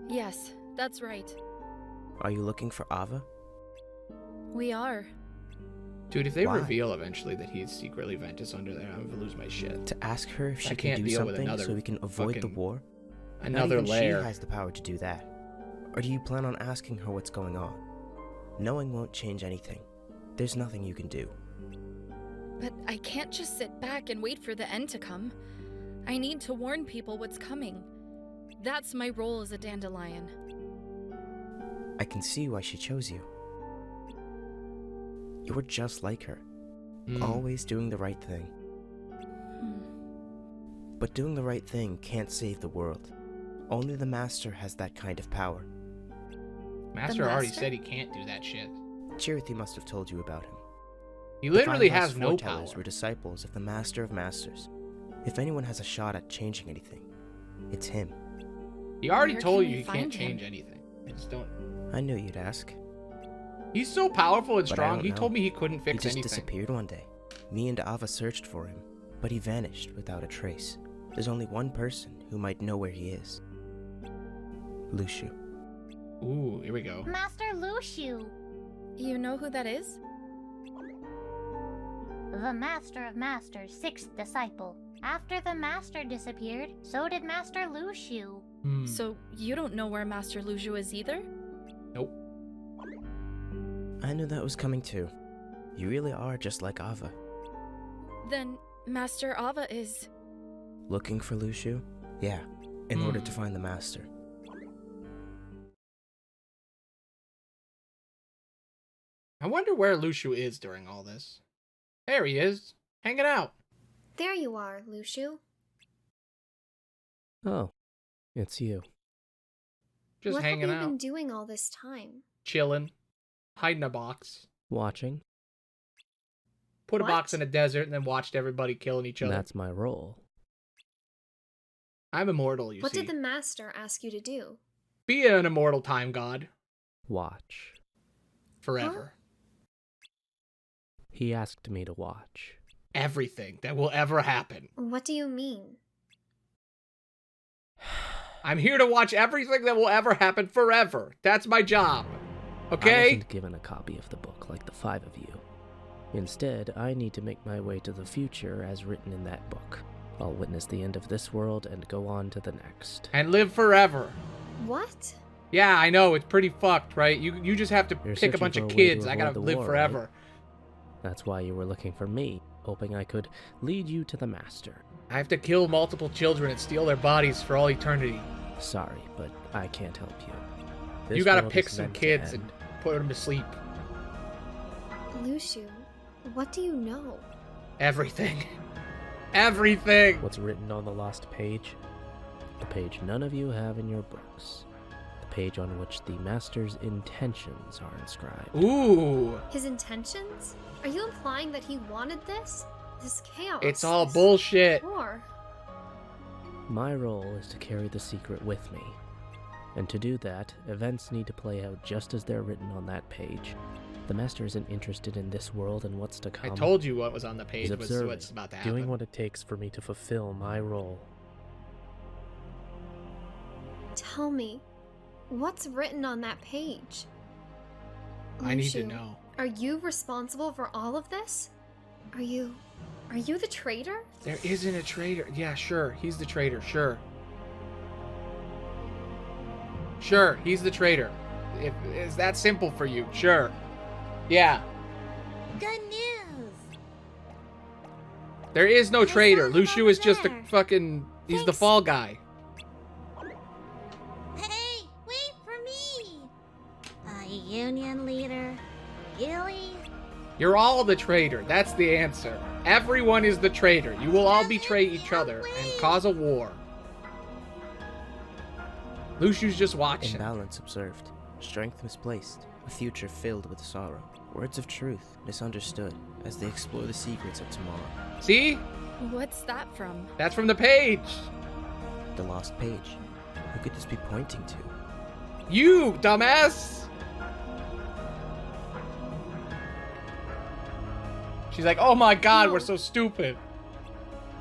Yes, that's right. Are you looking for Ava? We are. Dude, if they Why? reveal eventually that he's secretly Ventus under there, I'm gonna lose my shit. To ask her if I she can't can do deal with something another so we can avoid the fucking- war? Another Not even layer. she has the power to do that. Or do you plan on asking her what's going on? Knowing won't change anything. There's nothing you can do. But I can't just sit back and wait for the end to come. I need to warn people what's coming. That's my role as a dandelion. I can see why she chose you. You were just like her. Always doing the right thing. But doing the right thing can't save the world. Only the Master has that kind of power. Master already said he can't do that shit. Chirithy must have told you about him. He The literally Five has no Foretellers power. were disciples of the Master of Masters. If anyone has a shot at changing anything, it's him. He already Where told can you we he can't find him? change anything. I just don't. I knew you'd ask. He's so powerful and But I strong. don't He know. told me he couldn't fix He just anything. disappeared one day. Me and Ava searched for him, but he vanished without a trace. There's only one person who might know where he is. Luciu. Ooh, here we go. Master Luciu, You know who that is? the Master of Masters' sixth disciple. After the Master disappeared, so did Master Luciu. So you don't know where Master Luju is either? Nope. I knew that was coming too. You really are just like Ava. Then Master Ava is... Looking for Luciu? Yeah, in order to find the Master. I wonder where Luciu is during all this. There he is, hanging out. There you are, Luciu. Oh, it's you. Just what hanging have you out, been doing all this time? chilling, hiding a box. Watching. Put a What? box in a desert and then watched everybody killing each other. That's my role. I'm immortal, you What see. did the Master ask you to do? Be an immortal time god. Watch. Forever. He asked me to watch. Everything that will ever happen. What do you mean? I'm here to watch everything that will ever happen forever. That's my job. I Okay? wasn't given a copy of the book like the five of you. Instead, I need to make my way to the future as written in that book. I'll witness the end of this world and go on to the next. And live forever. What? Yeah, I know, it's pretty fucked, right? You just have to You're pick a searching bunch for of a way to kids. I avoid gotta the live war, forever. right? That's why you were looking for me, hoping I could lead you to the Master. I have to kill multiple children and steal their bodies for all eternity. Sorry, but I can't help you. You This gotta world pick is some meant to kids end. and put them to sleep. Luciu, what do you know? Everything. Everything! What's written on the lost page? The page none of you have in your books. The page on which the Master's intentions are inscribed. Ooh! His intentions? Are you implying that he wanted this? This chaos? It's all this bullshit. war? My role is to carry the secret with me. And to do that, events need to play out just as they're written on that page. The Master isn't interested in this world and what's to come. I told you what was on the page He's was observing, what's about to happen. doing what it takes for me to fulfill my role. Tell me, what's written on that page? I need to Luciu, know. Are you responsible for all of this? Are you the traitor? There isn't a traitor. Yeah, sure. He's the traitor. Sure. Sure, he's the traitor. Is that simple for you? Sure. Yeah. Good news. There is no traitor. him Luciu over is just a there. fucking... He's the fall guy. Hey, wait for me. A union leader? Really? You're all the traitor. That's the answer. Everyone is the traitor. You will all betray each other and cause a war. Luciu's just watching. Imbalance observed. Strength misplaced. A future filled with sorrow. Words of truth misunderstood as they explore the secrets of tomorrow. See? What's that from? That's from the page. The lost page. Who could this be pointing to? You, dumbass! She's like, oh my god, we're so stupid.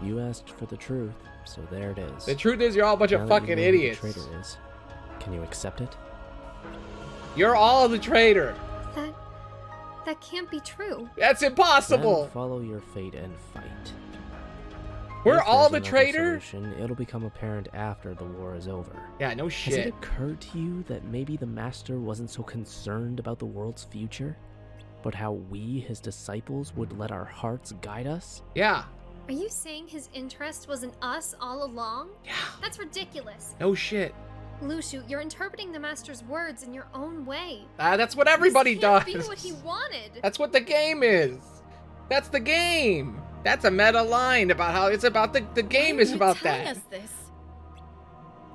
You asked for the truth, so there it is. The truth is you're all a bunch of Now that you fucking know who idiots. The traitor is, can you accept it? You're all the traitor. That can't be true. That's impossible. Then follow your fate and fight. We're If all there's the another traitor? solution, it'll become apparent after the war is over. Yeah, no Has it shit. occurred to you that maybe the Master wasn't so concerned about the world's future, but how we, his disciples, would let our hearts guide us? Yeah. Are you saying his interest was in us all along? Yeah. That's ridiculous. No shit. Luciu, you're interpreting the Master's words in your own way. That's what everybody This does. can't be what he wanted. That's what the game is. That's the game. That's a meta line about how it's about the game is about that. Us this?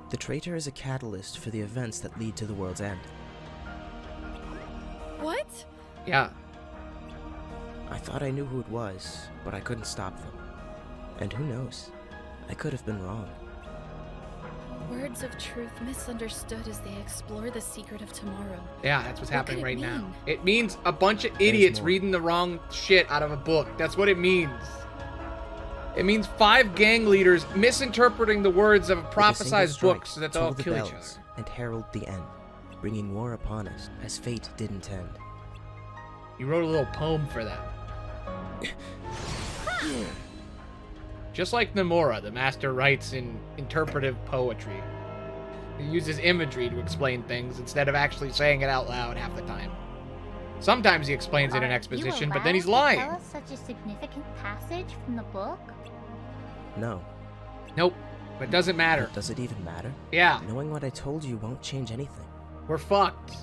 The traitor is a catalyst for the events that lead to the world's end. What? Yeah. I thought I knew who it was, but I couldn't stop them. And who knows? I could have been wrong. Words of truth misunderstood as they explore the secret of tomorrow. Yeah, that's what's What happening could it right now. mean? It means a bunch of idiots more. reading the wrong shit out of a book. That's what it means. It means 5 gang leaders misinterpreting the words of a With a single prophesized strike, book so that they'll toll the kill each bells other. and herald the end, bringing war upon us as fate did intend. You wrote a little poem for that. Just like Nomura, the master writes in interpretive poetry. He uses imagery to explain things instead of actually saying it out loud half the time. Sometimes he explains it in exposition, but then he's lying. Tell us such a significant passage from the book? No. Nope. But it doesn't matter. Does it even matter? Yeah. Knowing what I told you won't change anything. We're fucked.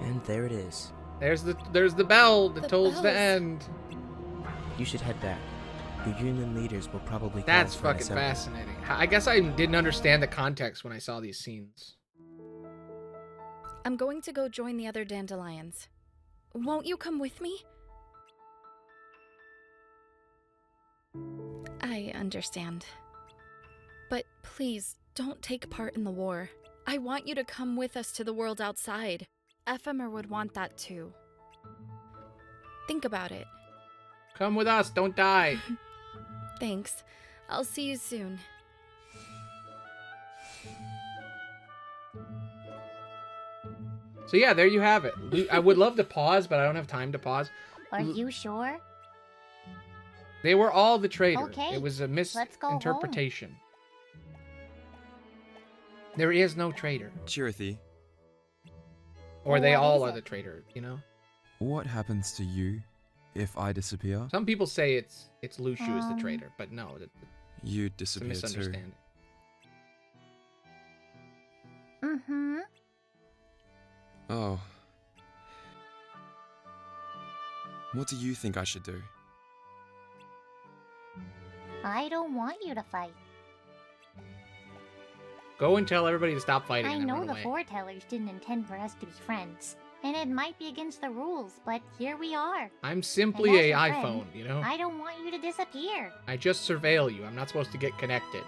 And there it is. There's the bell that tolls the bells. end. You should head back. Your union leaders will probably call That's for an fucking assembly. fascinating. I guess I didn't understand the context when I saw these scenes. I'm going to go join the other dandelions. Won't you come with me? I understand. But please, don't take part in the war. I want you to come with us to the world outside. Ephemer would want that too. Think about it. Come with us, don't die. Thanks. I'll see you soon. So yeah, there you have it. I would love to pause, but I don't have time to pause. Are you sure? They were all the traitor. Okay, It was a let's go home. misinterpretation. There is no traitor. Chirithy, Or they What all is are it? the traitor, you know? what happens to you if I disappear? Some people say it's Luciu is the traitor, but no, You it's a disappear too. misunderstanding. Mm-hmm. Oh. What do you think I should do? I don't want you to fight. Go and tell everybody to stop fighting I and then know run the away. foretellers didn't intend for us to be friends. And it might be against the rules, but here we are. I'm And simply as a your iPhone, friend, you know? I don't want you to disappear. I just surveil you. I'm not supposed to get connected.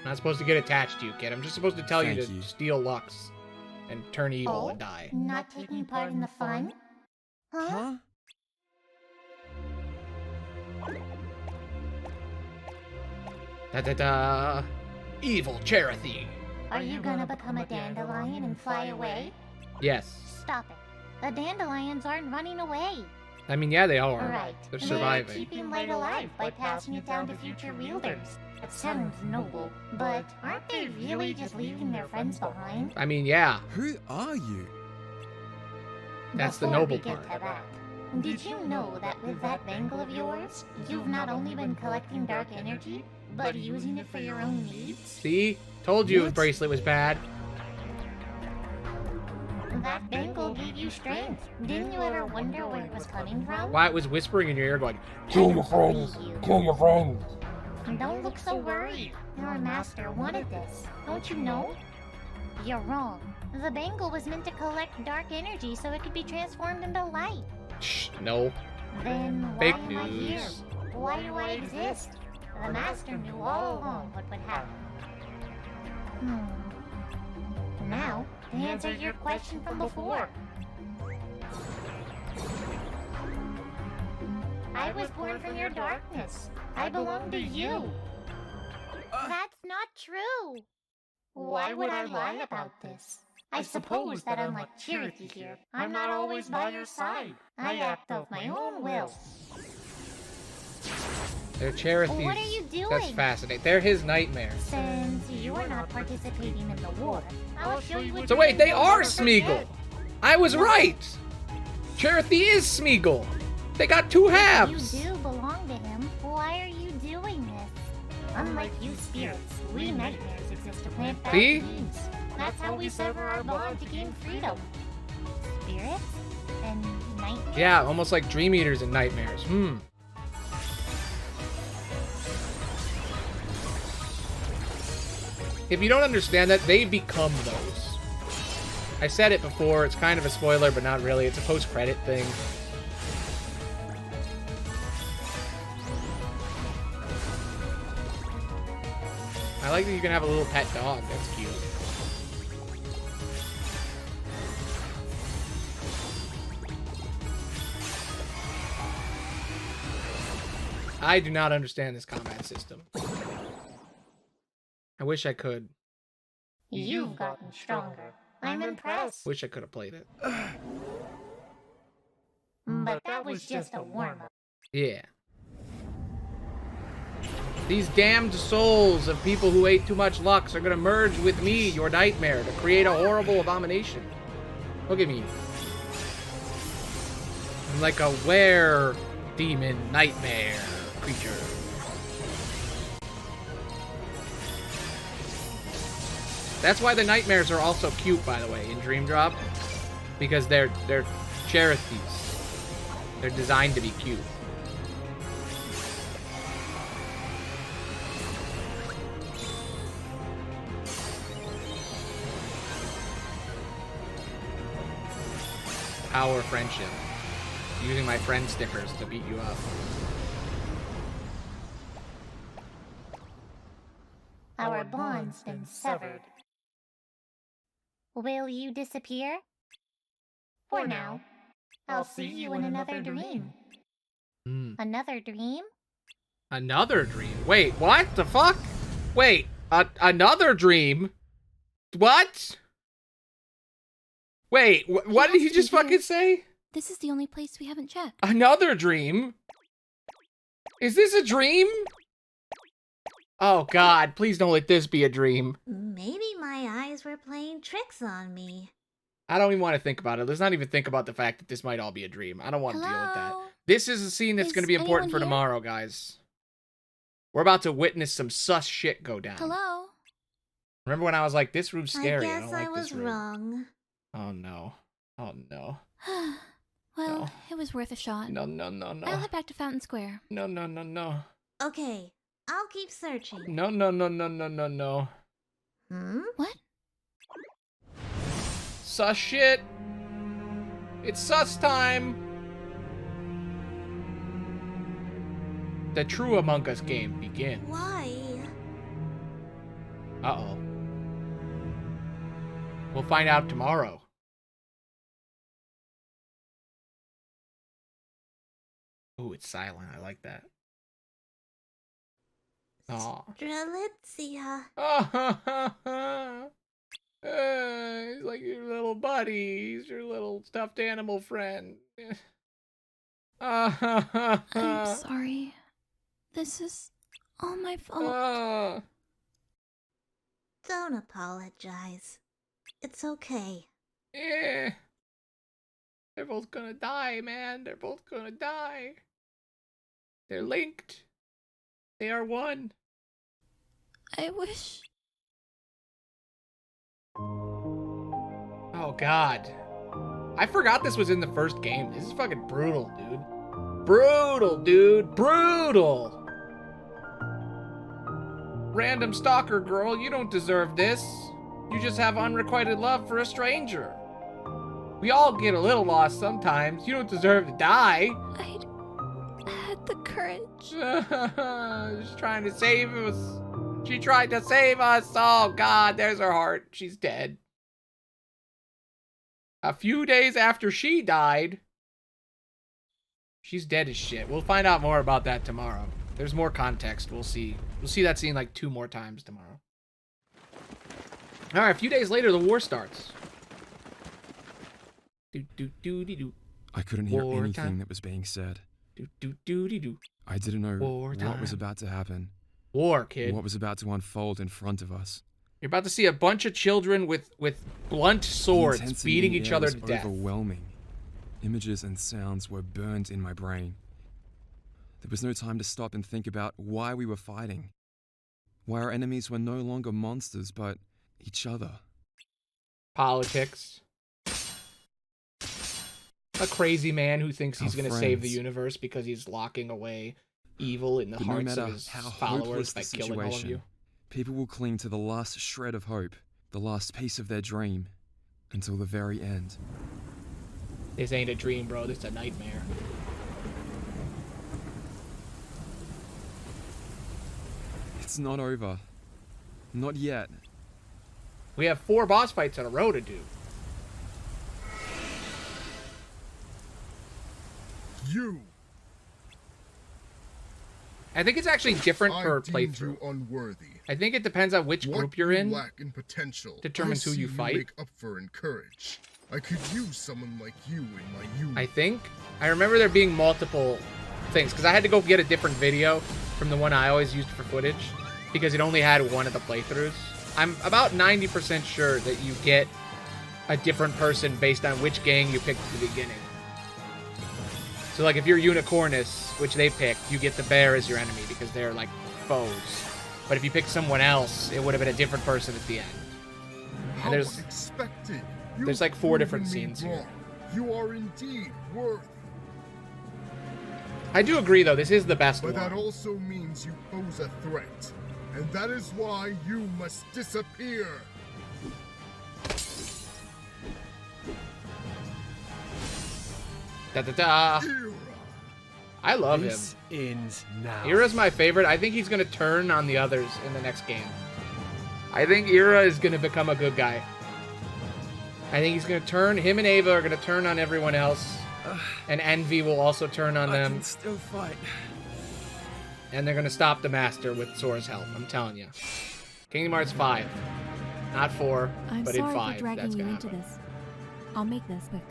I'm not supposed to get attached to you, kid. I'm just supposed to tell you Thank to you. steal Lux and turn evil Oh? and die. Not taking part in the fun? Huh? Da-da-da! Evil Charity! Are you gonna become a dandelion and fly away? Yes. Stop it. The dandelions aren't running away. I mean, yeah, they are. Right. They're They're surviving. keeping light alive by passing it down to future wielders. It sounds noble, but aren't they really just leaving their friends behind? I mean, yeah. Who are you? That's the Before noble we get part. to that, did you know that with that bangle of yours, you've not only been collecting dark energy, but using it for your own needs? See? Told you the What? bracelet was bad. That bangle gave you strength. Didn't you ever wonder where it was coming from? Why it was whispering in your ear going, Kill your friends! Kill your friends! Don't look so worried. Your master wanted this. Don't you know? You're wrong. The bangle was meant to collect dark energy so it could be transformed into light. shh, no. Then why Fake am I here? news. Why do I exist? The master knew all along what would happen. Now, to answer your question from before. I was born from your darkness. I belong to you. That's not true. Why would I lie about this? I suppose that unlike Charity here, I'm not always by your side. I act of my own will. They're Charities. What are you That's doing? fascinating. They're his nightmare. Since you are not participating in the war, I'll show you what So you wait, they will are never Smeagol! forget. I was right! Charity is Smeagol! They got two halves! If you do belong to him, why are you doing this? Unlike you spirits, we nightmares exist to plant bad See? seeds. That's how we sever our bond to gain freedom. Spirits? And nightmares? Yeah, almost like Dream Eaters and Nightmares. If you don't understand that, they become those. I said it before, it's kind of a spoiler, but not really. It's a post-credit thing. I like that you can have a little pet dog. That's cute. I do not understand this combat system. I wish I could. You've gotten stronger. I'm impressed. Wish I could have played it. But that was just a warm-up. Yeah. These damned souls of people who ate too much Lux are gonna merge with me, your nightmare, to create a horrible abomination. Look at me. I'm like a were-demon nightmare creature. That's why the nightmares are also cute, by the way, in Dream Drop. Because they're charities. They're designed to be cute. Power friendship. Using my friend stickers to beat you up. Our bond's been severed. Will you disappear? For now. I'll see you in another dream. Another dream? Another dream? Wait, what the fuck? Wait, another dream? What? Wait, what did he just fucking say? This is the only place we haven't checked. Another dream? Is this a dream? Oh god, please don't let this be a dream. Maybe my eyes were playing tricks on me. I don't even want to think about it. Let's not even think about the fact that this might all be a dream. I don't want to deal with that. This is a scene that's going to be important for tomorrow, guys. We're about to witness some sus shit go down. Hello? Remember when I was like, this room's scary. I I guess don't like I was this room. wrong. Oh no. Oh no. Well, No. it was worth a shot. No. I'll head back to Fountain Square. No. Okay, I'll keep searching. No. What? Sus shit. It's sus time. The true Among Us game begins. Why? Uh-oh. We'll find out tomorrow. Ooh, it's silent. I like that. Aw. Strelitzia. He's like your little buddy. He's your little stuffed animal friend. I'm sorry. This is all my fault. Don't apologize. It's okay. Yeah. They're both gonna die, man. They're both gonna die. They're linked. They are one. I wish. Oh, God. I forgot this was in the first game. This is fucking brutal, dude. Brutal, dude. Brutal. Random stalker girl, you don't deserve this. You just have unrequited love for a stranger. We all get a little lost sometimes. You don't deserve to die. I had the courage. She's trying to save us. She tried to save us. Oh, God, there's her heart. She's dead. A few days after she died, she's dead as shit. We'll find out more about that tomorrow. There's more context. We'll see. We'll see that scene like 2 more times tomorrow. All right, a few days later, the war starts. I couldn't hear anything that was being said. I didn't know what was about to happen. War, kid. What was about to unfold in front of us. You're about to see a bunch of children with blunt swords The intensity beating in the each air other was to death. Overwhelming. Images and sounds were burned in my brain. There was no time to stop and think about why we were fighting. Why our enemies were no longer monsters, but each other. Politics. A crazy man who thinks he's going to save the friends. universe because he's locking away evil in the But no hearts matter of his how followers hopeless by the killing all of situation, you. people will cling to the last shred of hope, the last piece of their dream, until the very end. This ain't a dream, bro. This is a nightmare. It's not over. Not yet. We have 4 boss fights in a row to do. You. I think it's actually different per deemed playthrough. you unworthy. I think it depends on which What group you're you in. lack in potential. Determines I who see you fight. Make up for in courage. I could use someone like you in my unit. I think. I remember there being multiple things, because I had to go get a different video from the one I always used for footage, because it only had one of the playthroughs. I'm about 90% sure that you get a different person based on which gang you picked at the beginning. So, like, if you're Unicornus, which they picked, you get the bear as your enemy, because they're, like, foes. But if you pick someone else, it would have been a different person at the end. How And there's unexpected. there's like 4 different proven me scenes here. wrong. You are indeed worth. I do agree, though. This is the best But one. that also means you pose a threat. And that is why you must disappear. Da-da-da. I love This him. ends now. Ira's my favorite. I think he's going to turn on the others in the next game. I think Ira is going to become a good guy. I think he's going to turn, him and Ava are going to turn on everyone else. And Envy will also turn on them. I can still fight. And they're going to stop the Master with Sora's help. I'm telling you. Kingdom Hearts 5. Not 4, I'm but in sorry 5. for dragging That's you going to into happen. this. I'll make this quick.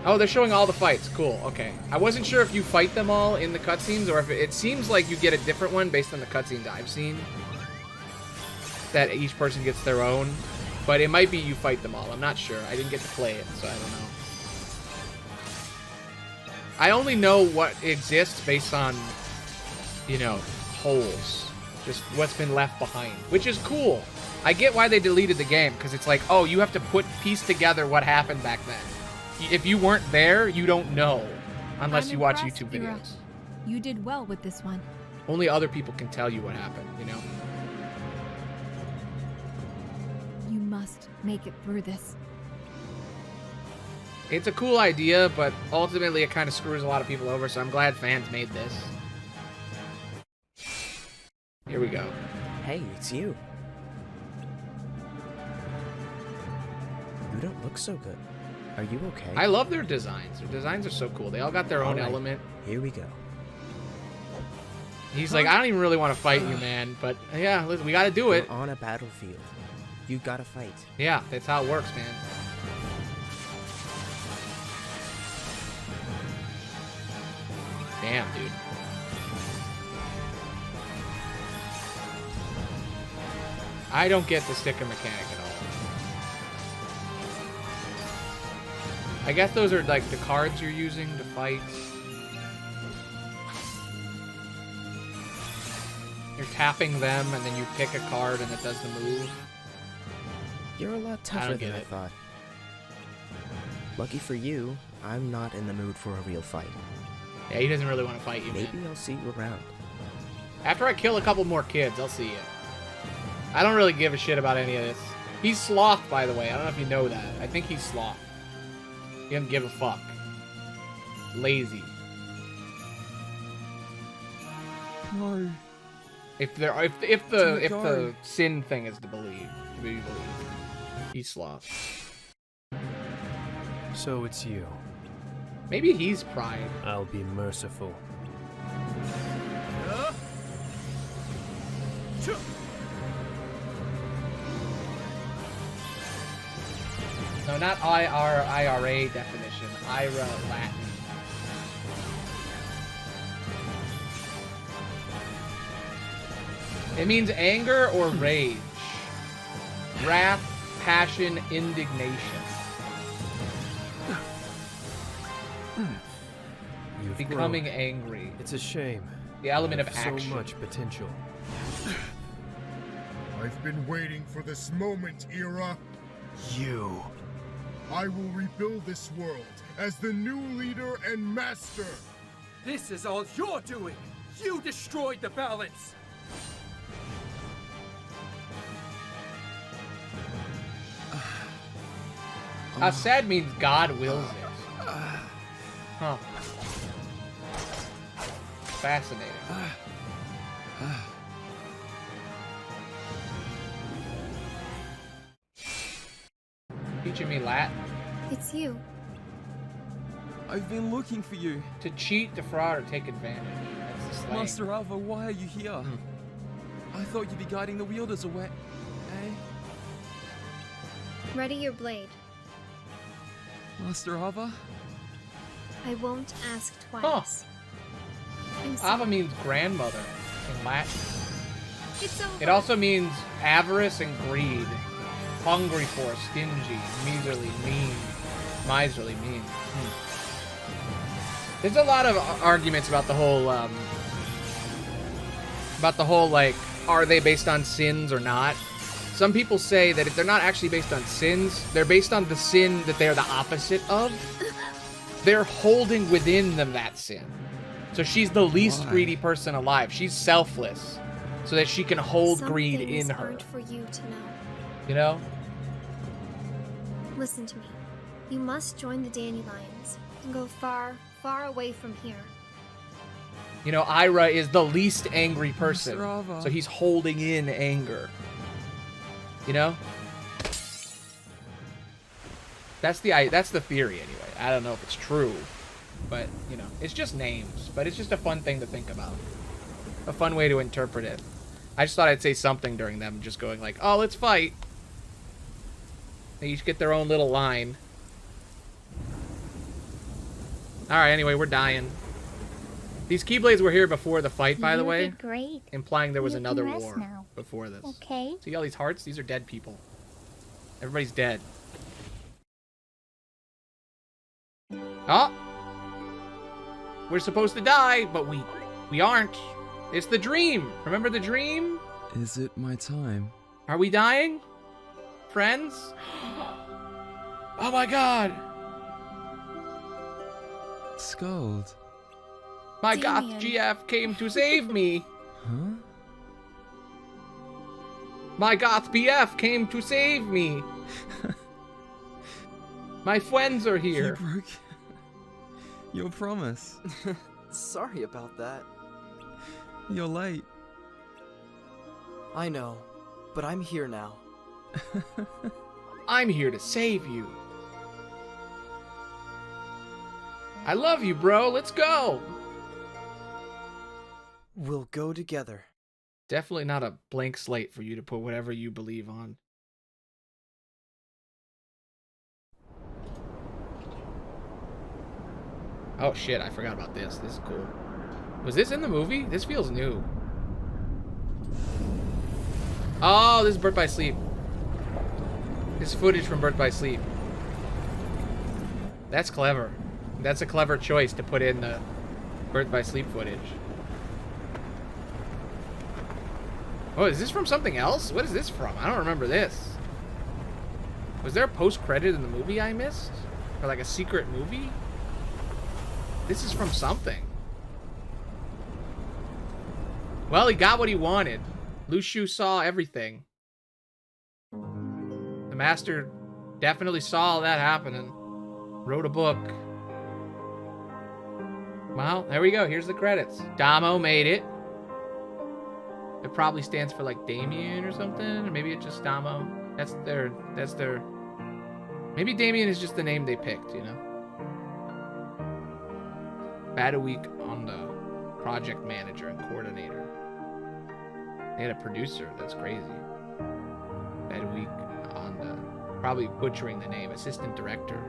Oh, they're showing all the fights. Cool. Okay. I wasn't sure if you fight them all in the cutscenes or if it seems like you get a different one based on the cutscenes I've seen. That each person gets their own. But it might be you fight them all. I'm not sure. I didn't get to play it, so I don't know. I only know what exists based on, you know, holes. Just what's been left behind. Which is cool. I get why they deleted the game, because it's like, oh, you have to piece together what happened back then. if you weren't there, you don't know. Unless I'm you watch impressed, YouTube Ira. videos. You did well with this one. Only other people can tell you what happened, you know? You must make it through this. It's a cool idea, but ultimately it kind of screws a lot of people over, so I'm glad fans made this. Here we go. Hey, it's you. You don't look so good. Are you okay? I love their designs. Their designs are so cool. They all got their own Alright, element. Here we go. He's like, I don't even really want to fight you, man. But yeah, listen, we got to do it. You're on a battlefield. You gotta fight. Yeah, that's how it works, man. Damn, dude. I don't get the sticker mechanic at all. I guess those are like the cards you're using to fight. You're tapping them and then you pick a card and it does the move. You're a lot tougher than I thought. Lucky for you, I'm not in the mood for a real fight. Yeah, he doesn't really want to fight you, Maybe man. I'll see you around. After I kill a couple more kids, I'll see you. I don't really give a shit about any of this. He's Sloth, by the way. I don't know if you know that. I think he's Sloth. He doesn't give a fuck. Lazy. No. If the sin thing is to be believed, he's Sloth. So it's you. Maybe he's Pride. I'll be merciful. No, not IRA definition. IRA Latin. It means anger or rage. Wrath, passion, indignation. You've Becoming grown. angry. It's a shame. The element You of have action. So much potential. I've been waiting for this moment, Ira. You. I will rebuild this world as the new leader and master. This is all you're doing. You destroyed the balance. Asad means God wills it. Huh. Fascinating. Teaching me Latin. It's you. I've been looking for you. To cheat, defraud, or take advantage. That's the slang. Master Ava, why are you here? I thought you'd be guiding the wielders away. Eh? Ready your blade. Master Ava? I won't ask twice. I'm sorry. Ava means grandmother in Latin. It's over. It also means avarice and greed. Hungry for, stingy, miserly, mean. Miserly, mean. There's a lot of arguments about the whole, like, are they based on sins or not? Some people say that if they're not actually based on sins, they're based on the sin that they're the opposite of. They're holding within them that sin. So she's the least greedy person alive. She's selfless, so that she can hold Some greed things in her. aren't for you to know. You know? Listen to me. You must join the Dandelions and go far, far away from here. You know, Ira is the least angry person, Mr. Ava. so he's holding in anger. You know? That's the theory anyway. I don't know if it's true, but you know, it's just names. But it's just a fun thing to think about. A fun way to interpret it. I just thought I'd say something during them just going like, "Oh, let's fight." They each get their own little line. All right. Anyway, we're dying. These Keyblades were here before the fight, by the You way. did great. Implying there was You can another rest war now. before this. Okay. See all these hearts? These are dead people. Everybody's dead. Oh! We're supposed to die, but we aren't. It's the dream. Remember the dream? Is it my time? Are we dying? Friends? Oh my god! Scold. My goth Damien. GF came to save me. Huh? My goth BF came to save me. My friends are You here. broke your promise. Sorry about that. You're late. I know, but I'm here now. I'm here to save you. I love you, bro. Let's go. We'll go together. Definitely not a blank slate for you to put whatever you believe on. Oh shit, I forgot about this. This is cool. Was this in the movie? This feels new. Oh, this is Birth by Sleep. This is footage from Birth by Sleep. That's clever. That's a clever choice to put in the Birth by Sleep footage. Oh, is this from something else? What is this from? I don't remember this. Was there a post-credit in the movie I missed? Or like a secret movie? This is from something. Well, he got what he wanted. Luciu saw everything. The master definitely saw that happening. Wrote a book. Well, there we go. Here's the credits. Damo made it. It probably stands for like Damien or something. Or maybe it's just Damo. That's their... Maybe Damien is just the name they picked, you know? Week on the project manager and coordinator. They had a producer. That's crazy. Week on the... Probably butchering the name. Assistant director.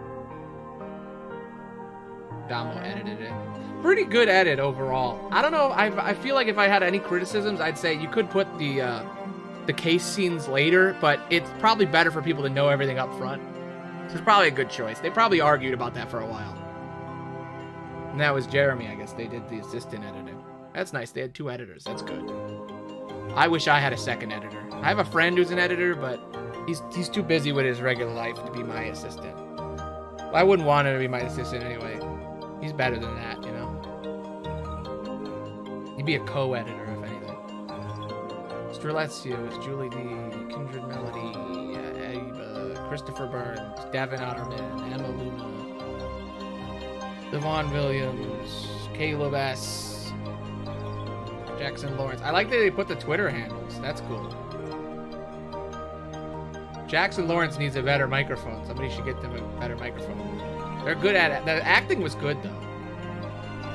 Damo edited it. Pretty good edit overall. I don't know. I feel like if I had any criticisms, I'd say you could put the case scenes later, but it's probably better for people to know everything up front. So it's probably a good choice. They probably argued about that for a while. And that was Jeremy, I guess. They did the assistant editing. That's nice. They had 2 editors. That's good. I wish I had a second editor. I have a friend who's an editor, but he's too busy with his regular life to be my assistant. I wouldn't want him to be my assistant anyway. He's better than that, you know? He'd be a co-editor, if anything. Streletsio is Julie D, Kindred Melody, Eva, Christopher Burns, Devin Otterman, Emma Luna, Devon Williams, Caleb S, Jackson Lawrence. I like that they put the Twitter handles. That's cool. Jackson Lawrence needs a better microphone. Somebody should get them a better microphone. They're good at it. The acting was good, though.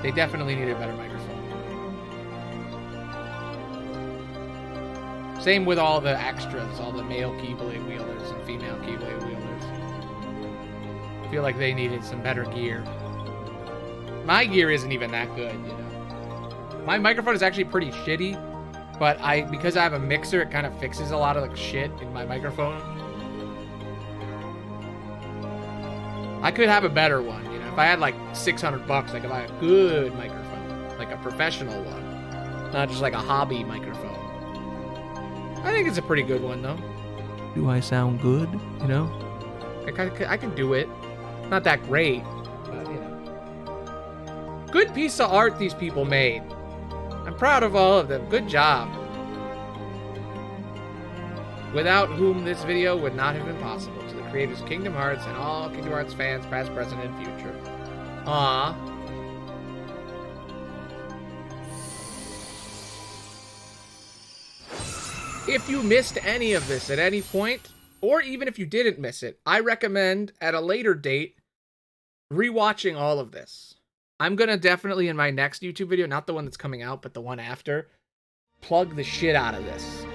They definitely need a better microphone. Same with all the extras, all the male Keyblade wielders and female Keyblade wielders. I feel like they needed some better gear. My gear isn't even that good, you know. My microphone is actually pretty shitty, but because I have a mixer, it kind of fixes a lot of the shit in my microphone. I could have a better one, you know. If I had like $600, I could buy a good microphone, like a professional one, not just like a hobby microphone. I think it's a pretty good one, though. Do I sound good? You know, I can do it. Not that great, but you know, good piece of art these people made. I'm proud of all of them. Good job. Without whom this video would not have been possible. To the creators of Kingdom Hearts and all Kingdom Hearts fans, past, present, and future. Aww. If you missed any of this at any point, or even if you didn't miss it, I recommend at a later date rewatching all of this. I'm gonna definitely in my next YouTube video, not the one that's coming out, but the one after, plug the shit out of this.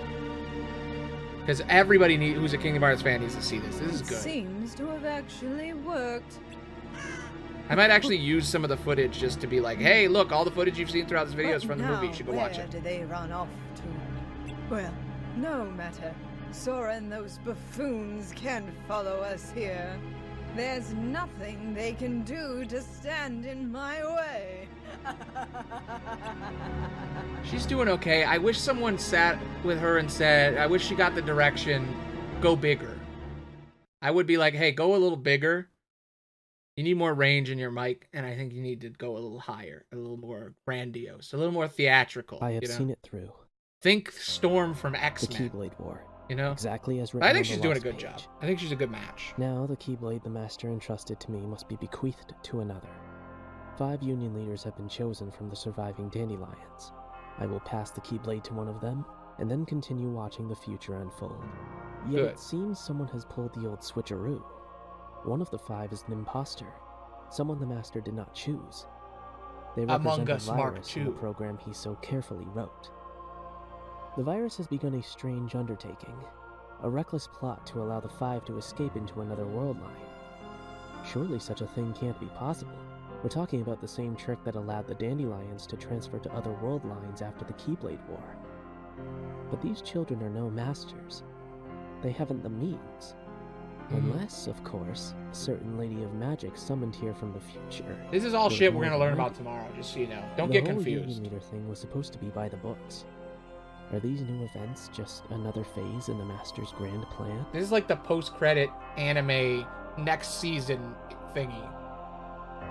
Because everybody who's a Kingdom Hearts fan needs to see this. This is good. Seems to have actually worked. I might actually use some of the footage just to be like, hey, look, all the footage you've seen throughout this video is from the movie. You should go watch it. Where do they run off to? Well, no matter. Sora and those buffoons can't follow us here. There's nothing they can do to stand in my way. She's doing okay. I wish someone sat with her and said, I wish she got the direction, go bigger. I would be like, hey, go a little bigger. You need more range in your mic, and I think you need to go a little higher, a little more grandiose, a little more theatrical. I have you know? seen it through. Think Storm from X-Men. The Keyblade War. You know? Exactly as written I think on she's the doing a last good page. job. I think she's a good match. Now the Keyblade the Master entrusted to me must be bequeathed to another. 5 Union leaders have been chosen from the surviving dandelions. I will pass the Keyblade to one of them, and then continue watching the future unfold. Yet Good. it seems someone has pulled the old switcheroo. One of the 5 is an imposter, someone the Master did not choose. They represent Among Us the Mark virus in the II. program he so carefully wrote. The virus has begun a strange undertaking, a reckless plot to allow the 5 to escape into another world line. Surely such a thing can't be possible. We're talking about the same trick that allowed the dandelions to transfer to other world lines after the Keyblade War. But these children are no masters. They haven't the means. Unless, of course, a certain lady of magic summoned here from the future. This is all will shit we're heal gonna the learn mighty. about tomorrow, just so you know. Don't The get whole confused. Union Leader thing was supposed to be by the books. Are these new events just another phase in the Master's grand plan? This is like the post-credit anime next season thingy.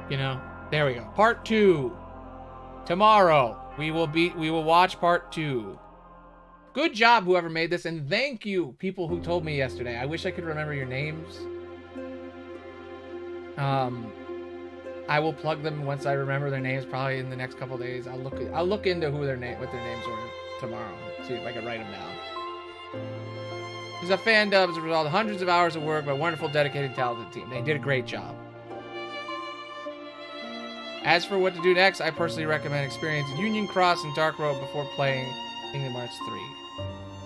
You know? There we go. Part 2. Tomorrow. We will watch part 2. Good job, whoever made this, and thank you, people who told me yesterday. I wish I could remember your names. I will plug them once I remember their names, probably in the next couple days. I'll look into what their names were tomorrow. See if I can write them down. This is a Fandub as a result of hundreds of hours of work by a wonderful, dedicated, talented team. They did a great job. As for what to do next, I personally recommend experiencing Union Cross and Dark Road before playing Kingdom Hearts 3.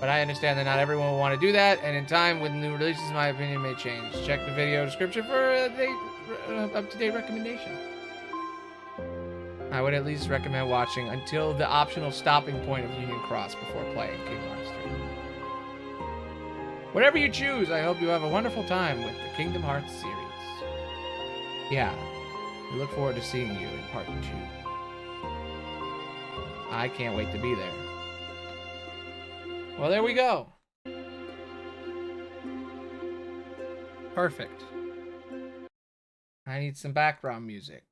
But I understand that not everyone will want to do that, and in time with new releases, my opinion may change. Check the video description for up-to-date recommendation. I would at least recommend watching until the optional stopping point of Union Cross before playing Kingdom Hearts 3. Whatever you choose, I hope you have a wonderful time with the Kingdom Hearts series. Yeah, we look forward to seeing you in part 2. I can't wait to be there. Well, there we go. Perfect. I need some background music.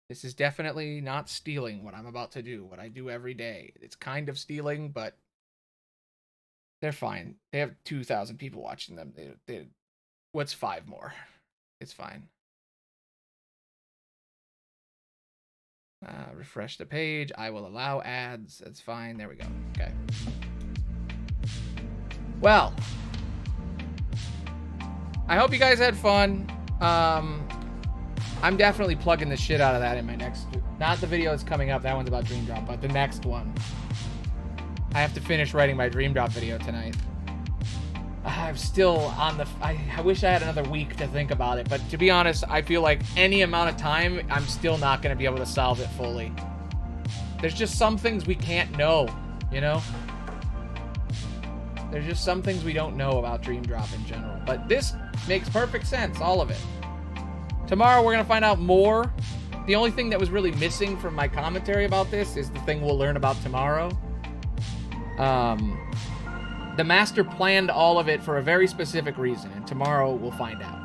This is definitely not stealing what I'm about to do, what I do every day. It's kind of stealing, but they're fine. They have 2,000 people watching them. What's 5 more? It's fine. Refresh the page. I will allow ads. That's fine. There we go. Okay. Well, I hope you guys had fun. I'm definitely plugging the shit out of that in my next... Not the video that's coming up. That one's about Dream Drop, but the next one. I have to finish writing my Dream Drop video tonight. I'm still on the... I wish I had another week to think about it, but to be honest, I feel like any amount of time, I'm still not going to be able to solve it fully. There's just some things we can't know, you know? There's just some things we don't know about Dream Drop in general. But this makes perfect sense, all of it. Tomorrow we're going to find out more. The only thing that was really missing from my commentary about this is the thing we'll learn about tomorrow. The Master planned all of it for a very specific reason, and tomorrow we'll find out.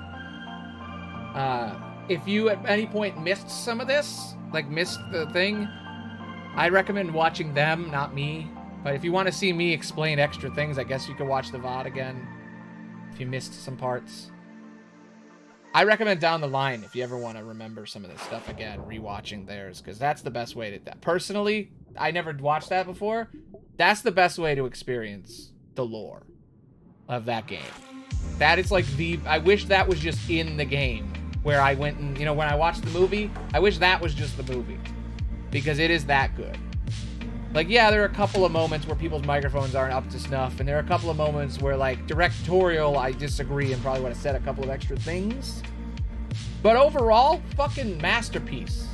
If you at any point missed some of this, like missed the thing, I recommend watching them, not me. But if you want to see me explain extra things, I guess you could watch the VOD again if you missed some parts. I recommend down the line, if you ever want to remember some of this stuff again, rewatching theirs, because that's the best way to... Personally, I never watched that before. That's the best way to experience the lore of that game. That is like the... I wish that was just in the game, where I went and, you know, when I watched the movie, I wish that was just the movie, because it is that good. Like, yeah, there are a couple of moments where people's microphones aren't up to snuff, and there are a couple of moments where, like, directorial, I disagree and probably would have said a couple of extra things. But overall, fucking masterpiece.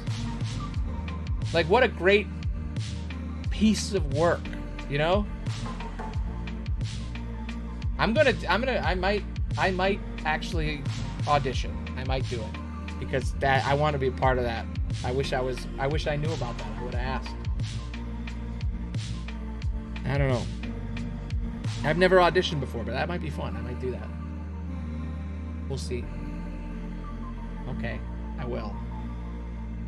Like, what a great piece of work, you know? I might actually audition. I might do it. Because that, I want to be a part of that. I wish I knew about that. I would have asked. I don't know. I've never auditioned before, but that might be fun. I might do that. We'll see. Okay, I will.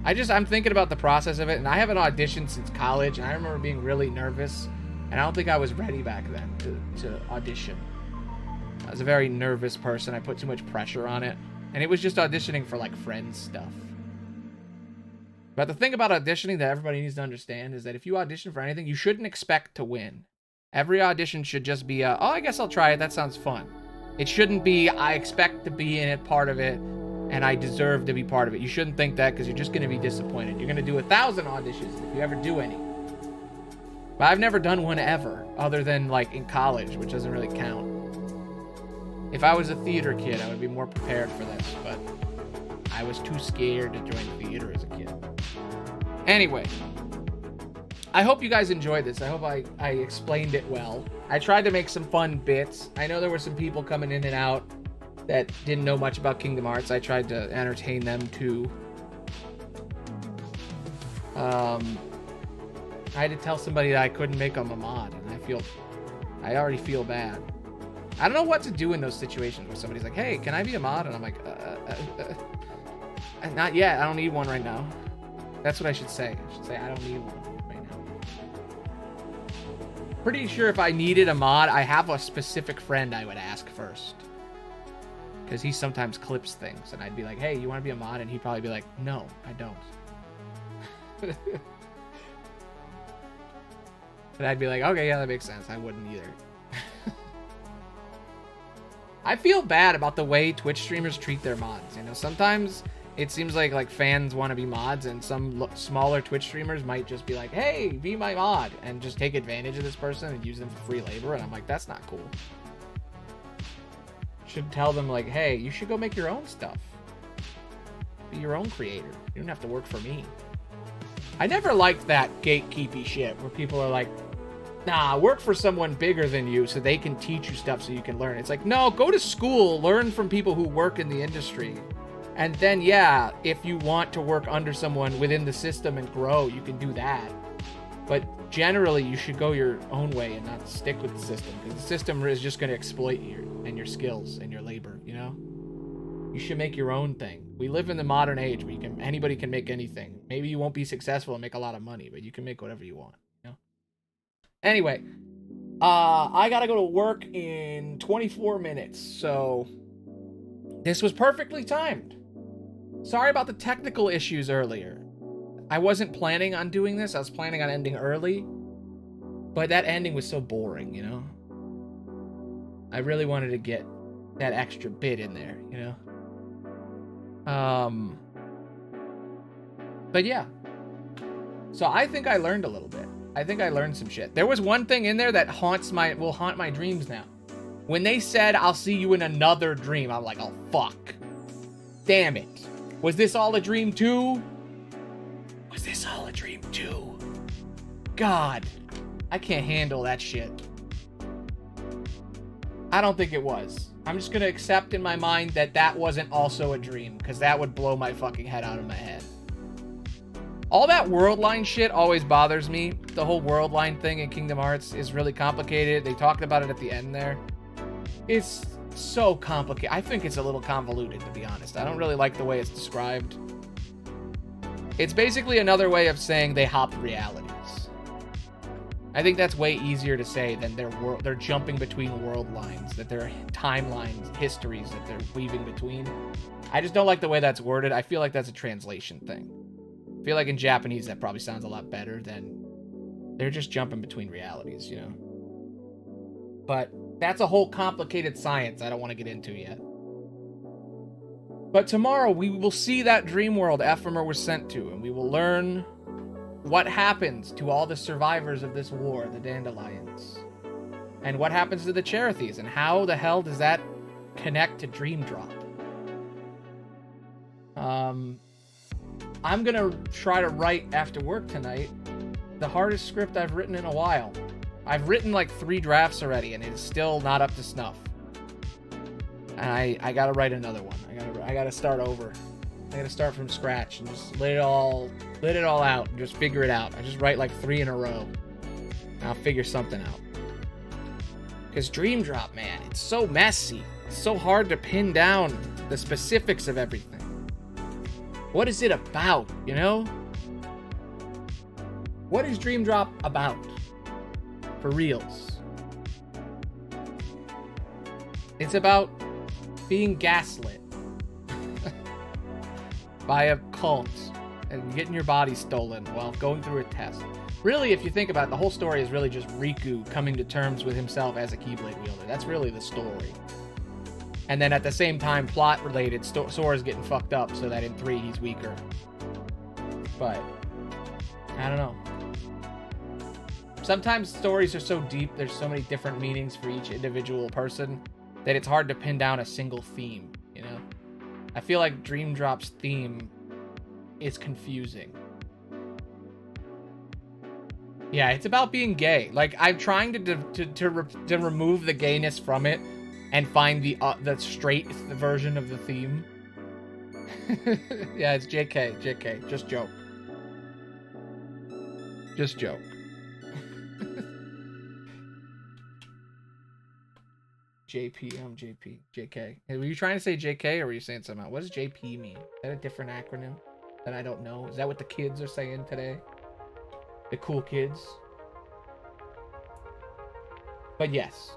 I'm thinking about the process of it, and I haven't auditioned since college, and I remember being really nervous, and I don't think I was ready back then to audition. I was a very nervous person. I put too much pressure on it, and it was just auditioning for, like, friends stuff. But the thing about auditioning that everybody needs to understand is that if you audition for anything, you shouldn't expect to win. Every audition should just be, oh, I guess I'll try it. That sounds fun. It shouldn't be, I expect to be in it, part of it, and I deserve to be part of it. You shouldn't think that, because you're just going to be disappointed. You're going to do 1,000 auditions if you ever do any. But I've never done one ever, other than, like, in college, which doesn't really count. If I was a theater kid, I would be more prepared for this, but I was too scared to join theater as a kid. Anyway, I hope you guys enjoyed this. I hope I explained it well. I tried to make some fun bits. I know there were some people coming in and out that didn't know much about Kingdom Hearts. I tried to entertain them too. I had to tell somebody that I couldn't make them a mod, and I already feel bad. I don't know what to do in those situations where somebody's like, hey, can I be a mod? And I'm like, not yet. I don't need one right now. That's what I should say. I should say, I don't need one right now. Pretty sure if I needed a mod, I have a specific friend I would ask first. Because he sometimes clips things, and I'd be like, hey, you want to be a mod? And he'd probably be like, no, I don't. And I'd be like, okay, yeah, that makes sense. I wouldn't either. I feel bad about the way Twitch streamers treat their mods. You know, sometimes it seems like fans want to be mods, and some smaller Twitch streamers might just be like, hey, be my mod, and just take advantage of this person and use them for free labor. And I'm like, that's not cool. Should tell them, like, hey, you should go make your own stuff. Be your own creator. You don't have to work for me. I never liked that gatekeepy shit where people are like, nah, work for someone bigger than you so they can teach you stuff so you can learn. It's like, no, go to school, learn from people who work in the industry. And then, yeah, if you want to work under someone within the system and grow, you can do that. But generally, you should go your own way and not stick with the system, because the system is just going to exploit you and your skills and your labor, you know? You should make your own thing. We live in the modern age where anybody can make anything. Maybe you won't be successful and make a lot of money, but you can make whatever you want. Anyway, I gotta go to work in 24 minutes, so this was perfectly timed. Sorry about the technical issues earlier. I wasn't planning on doing this. I was planning on ending early, but that ending was so boring, you know? I really wanted to get that extra bit in there, you know? But yeah. So I think I learned a little bit. I think I learned some shit. There was one thing in there that will haunt my dreams now. When they said, I'll see you in another dream, I'm like, oh, fuck. Damn it. Was this all a dream too? Was this all a dream too? God, I can't handle that shit. I don't think it was. I'm just gonna accept in my mind that that wasn't also a dream, because that would blow my fucking head out of my head. All that world line shit always bothers me. The whole world line thing in Kingdom Hearts is really complicated. They talked about it at the end there. It's so complicated. I think it's a little convoluted, to be honest. I don't really like the way it's described. It's basically another way of saying they hopped realities. I think that's way easier to say than they're jumping between world lines, that they're timelines, histories that they're weaving between. I just don't like the way that's worded. I feel like that's a translation thing. I feel like in Japanese that probably sounds a lot better than they're just jumping between realities, you know? But that's a whole complicated science I don't want to get into yet. But tomorrow we will see that dream world Ephemer was sent to, and we will learn what happens to all the survivors of this war, the Dandelions. And what happens to the Cherethies, and how the hell does that connect to Dream Drop? I'm gonna try to write after work tonight the hardest script I've written in a while. I've written like 3 drafts already, and it's still not up to snuff. And I gotta write another one. I gotta start over. I gotta start from scratch and just let it all out and just figure it out. I just write like 3 in a row, and I'll figure something out. Because Dream Drop, man, it's so messy. It's so hard to pin down the specifics of everything. What is it about, you know? What is Dream Drop about? For reals. It's about being gaslit by a cult and getting your body stolen while going through a test. Really, if you think about it, the whole story is really just Riku coming to terms with himself as a Keyblade wielder. That's really the story. And then at the same time, plot-related, Sora's getting fucked up so that in 3 he's weaker. But, I don't know. Sometimes stories are so deep, there's so many different meanings for each individual person, that it's hard to pin down a single theme, you know? I feel like Dream Drop's theme is confusing. Yeah, it's about being gay. Like, I'm trying to remove the gayness from it and find the straight version of the theme. Yeah, it's JK. Just joke. Just joke. JK. Were you trying to say JK or were you saying something else? What does JP mean? Is that a different acronym that I don't know? Is that what the kids are saying today? The cool kids? But yes.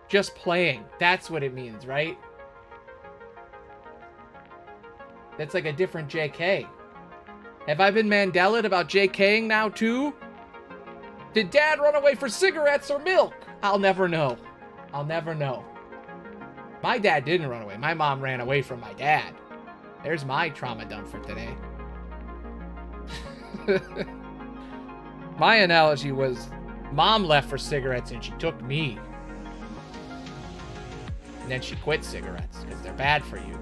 Just playing. That's what it means, right? That's like a different JK. Have I been Mandela'd about JKing now too? Did Dad run away for cigarettes or milk? I'll never know. I'll never know. My dad didn't run away. My mom ran away from my dad. There's my trauma dump for today. My analogy was Mom left for cigarettes and she took me. And then she quit cigarettes because they're bad for you.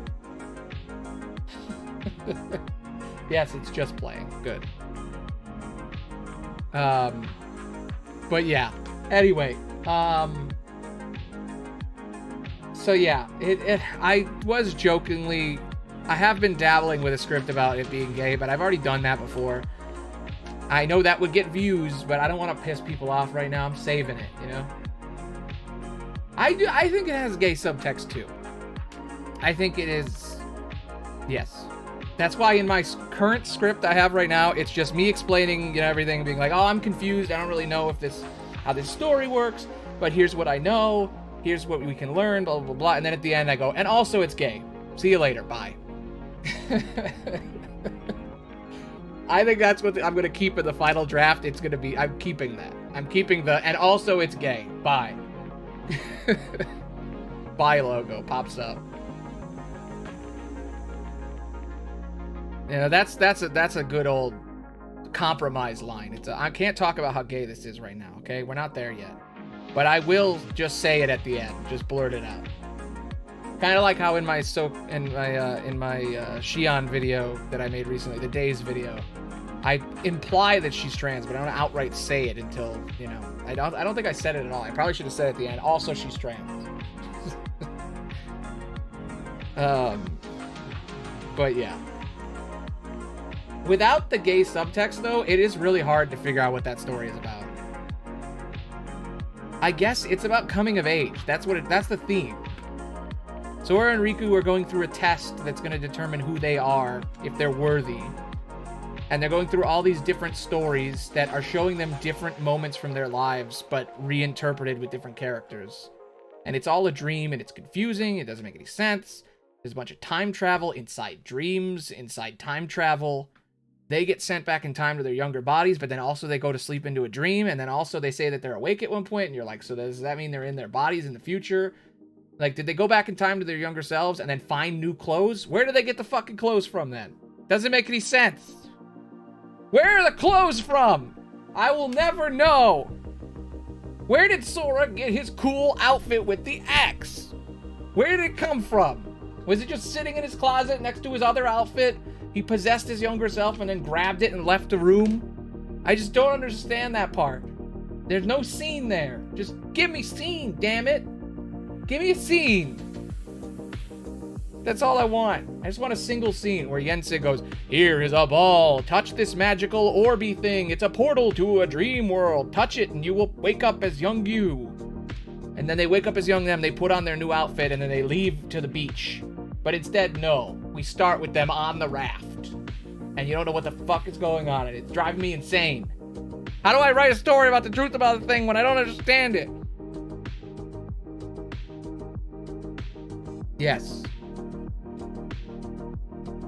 Yes, it's just playing. Good. But yeah. Anyway, so yeah, I was jokingly, I have been dabbling with a script about it being gay, but I've already done that before. I know that would get views, but I don't want to piss people off right now. I'm saving it, you know? I think it has gay subtext too. I think it is, yes. That's why in my current script I have right now, it's just me explaining, you know, everything, being like, oh, I'm confused. I don't really know if how this story works, but here's what I know. Here's what we can learn, blah, blah, blah. And then at the end I go, and also it's gay. See you later. Bye. I think that's what I'm going to keep in the final draft. It's going to be, I'm keeping that. I'm keeping and also it's gay. Bye. Bye logo pops up. You know, that's a good old compromise line. I can't talk about how gay this is right now, okay? We're not there yet. But I will just say it at the end. Just blurt it out. Kind of like how in my Shion video that I made recently, the Days video, I imply that she's trans, but I don't outright say it until, you know, I don't think I said it at all. I probably should have said it at the end. Also, she's trans. But yeah. Without the gay subtext, though, it is really hard to figure out what that story is about. I guess it's about coming of age. That's the theme. Sora and Riku are going through a test that's going to determine who they are, if they're worthy. And they're going through all these different stories that are showing them different moments from their lives, but reinterpreted with different characters. And it's all a dream, and it's confusing. It doesn't make any sense. There's a bunch of time travel inside dreams, inside time travel. They get sent back in time to their younger bodies, but then also they go to sleep into a dream, and then also they say that they're awake at one point, and you're like, so does that mean they're in their bodies in the future? Like, did they go back in time to their younger selves and then find new clothes? Where do they get the fucking clothes from then? Doesn't make any sense. Where are the clothes from? I will never know. Where did Sora get his cool outfit with the axe? Where did it come from? Was it just sitting in his closet next to his other outfit? He possessed his younger self and then grabbed it and left the room? I just don't understand that part. There's no scene there. Just give me scene, damn it. Give me a scene. That's all I want. I just want a single scene where Yensid goes, here is a ball. Touch this magical orby thing. It's a portal to a dream world. Touch it and you will wake up as young you. And then they wake up as young them. They put on their new outfit and then they leave to the beach. But instead, no. We start with them on the raft. and you don't know what the fuck is going on, and it's driving me insane. How do I write a story about the truth about a thing when I don't understand it? Yes.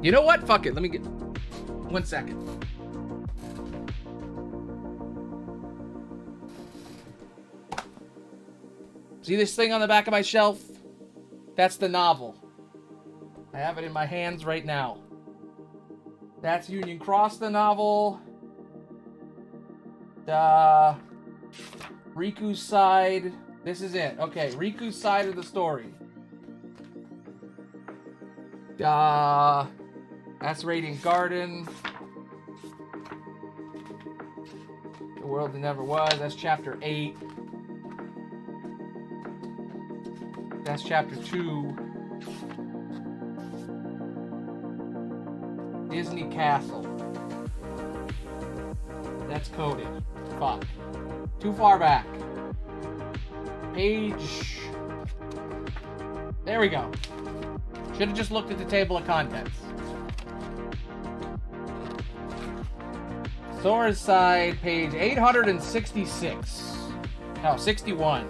You know what? Fuck it. Let me get 1 second. See this thing on the back of my shelf? That's the novel. I have it in my hands right now. That's Union Cross, the novel. Riku's side. This is it. Okay, Riku's side of the story. That's Radiant Garden. The World That Never Was. That's chapter 8. That's chapter 2. Disney Castle. That's coded. Fuck. Too far back. Page. There we go. Should have just looked at the table of contents. Sora's side, page 866. No, 61.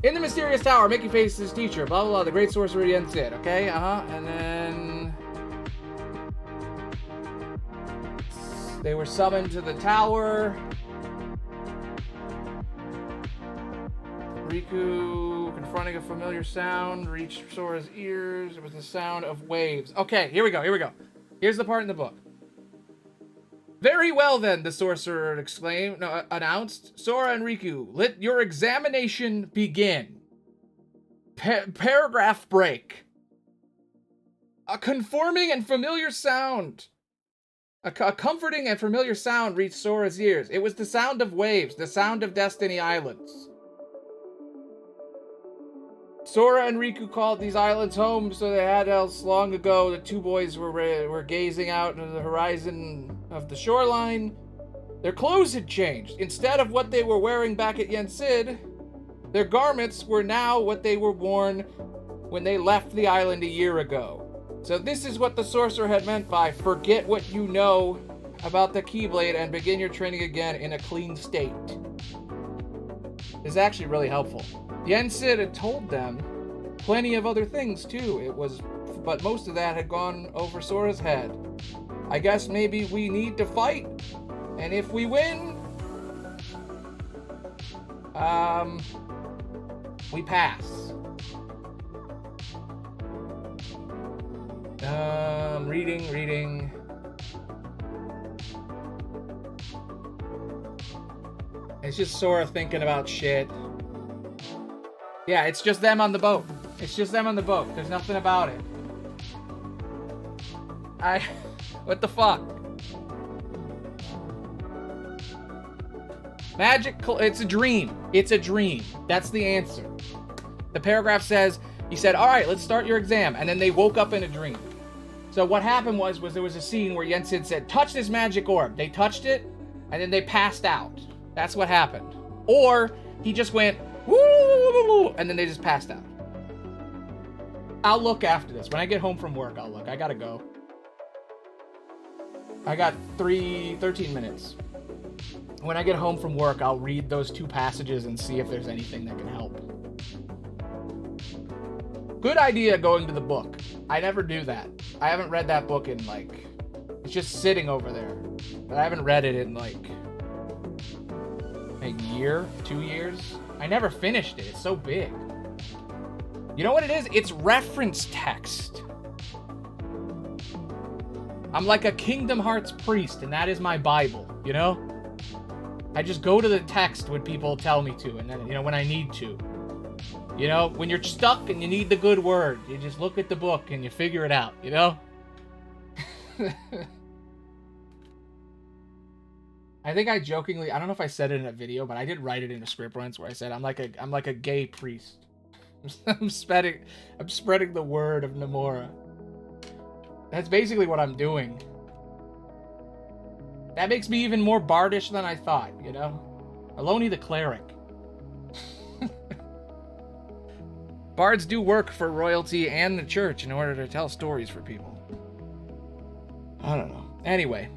In the mysterious tower, Mickey faces his teacher, blah blah blah, the great sorcerer Yen Sid, okay? And then they were summoned to the tower. Riku, confronting a familiar sound, reached Sora's ears. It was the sound of waves. Okay, here we go, here we go. Here's the part in the book. Very well then, the sorcerer exclaimed, announced. Sora and Riku, let your examination begin. Paragraph break. A conforming and familiar sound. A comforting and familiar sound reached Sora's ears. It was the sound of waves, the sound of Destiny Islands. Sora and Riku called these islands home, so they had else long ago. The two boys were gazing out into the horizon of the shoreline. Their clothes had changed. Instead of what they were wearing back at Yen Sid, their garments were now what they were worn when they left the island a year ago. So this is what the sorcerer had meant by forget what you know about the Keyblade and begin your training again in a clean state. It's actually really helpful. Yen Sid had told them plenty of other things too. But most of that had gone over Sora's head. I guess maybe we need to fight, and if we win, we pass. Reading. It's just Sora thinking about shit. Yeah, it's just them on the boat. It's just them on the boat. There's nothing about it. What the fuck? It's a dream. It's a dream. That's the answer. The paragraph says, he said, all right, let's start your exam. And then they woke up in a dream. So what happened was there was a scene where Yen Sid said, touch this magic orb. They touched it, and then they passed out. That's what happened. Or he just went, woo, and then they just passed out. I'll look after this. When I get home from work, I'll look. I gotta go. I got 13 minutes. When I get home from work, I'll read those two passages and see if there's anything that can help. Good idea going to the book. I never do that. I haven't read that book in it's just sitting over there. But I haven't read it in a year, 2 years. I never finished it. It's so big. You know what it is? It's reference text. I'm like a Kingdom Hearts priest, and that is my Bible, you know? I just go to the text when people tell me to, and then, when I need to. You know, when you're stuck and you need the good word, you just look at the book and you figure it out, you know? I think I jokingly, I don't know if I said it in a video, but I did write it in a script once where I said I'm like a gay priest. I'm spreading the word of Nomura. That's basically what I'm doing. That makes me even more bardish than I thought, you know? Aloney the cleric. Bards do work for royalty and the church in order to tell stories for people. I don't know. Anyway.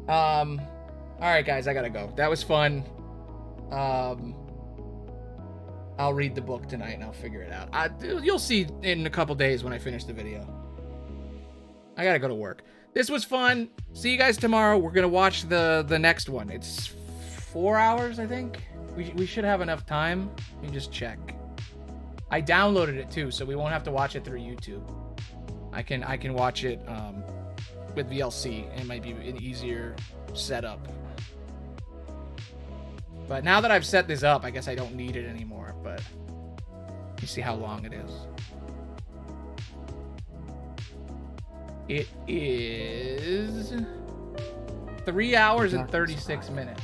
Alright, guys, I gotta go. That was fun. I'll read the book tonight and I'll figure it out. You'll see in a couple days when I finish the video. I gotta go to work. This was fun. See you guys tomorrow. We're gonna watch the next one. It's 4 hours, I think. We should have enough time. Let me just check. I downloaded it too, so we won't have to watch it through YouTube. I can watch it with VLC, and it might be an easier setup. But now that I've set this up, I guess I don't need it anymore. But you see how long it is. It is 3 hours and 36 minutes.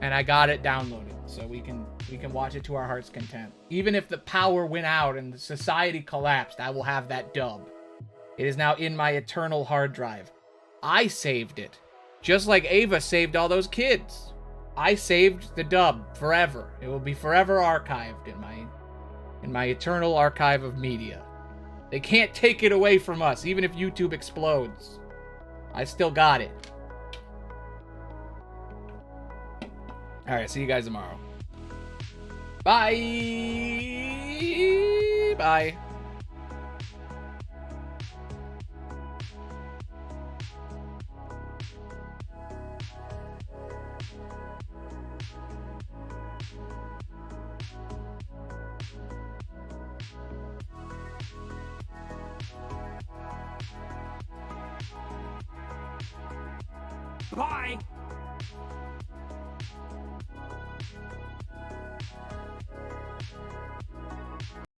And I got it downloaded, so we can watch it to our heart's content. Even if the power went out and the society collapsed, I will have that dub. It is now in my eternal hard drive. I saved it. Just like Ava saved all those kids. I saved the dub forever. It will be forever archived in my eternal archive of media. They can't take it away from us, even if YouTube explodes. I still got it. Alright, see you guys tomorrow. Bye! Bye. Bye!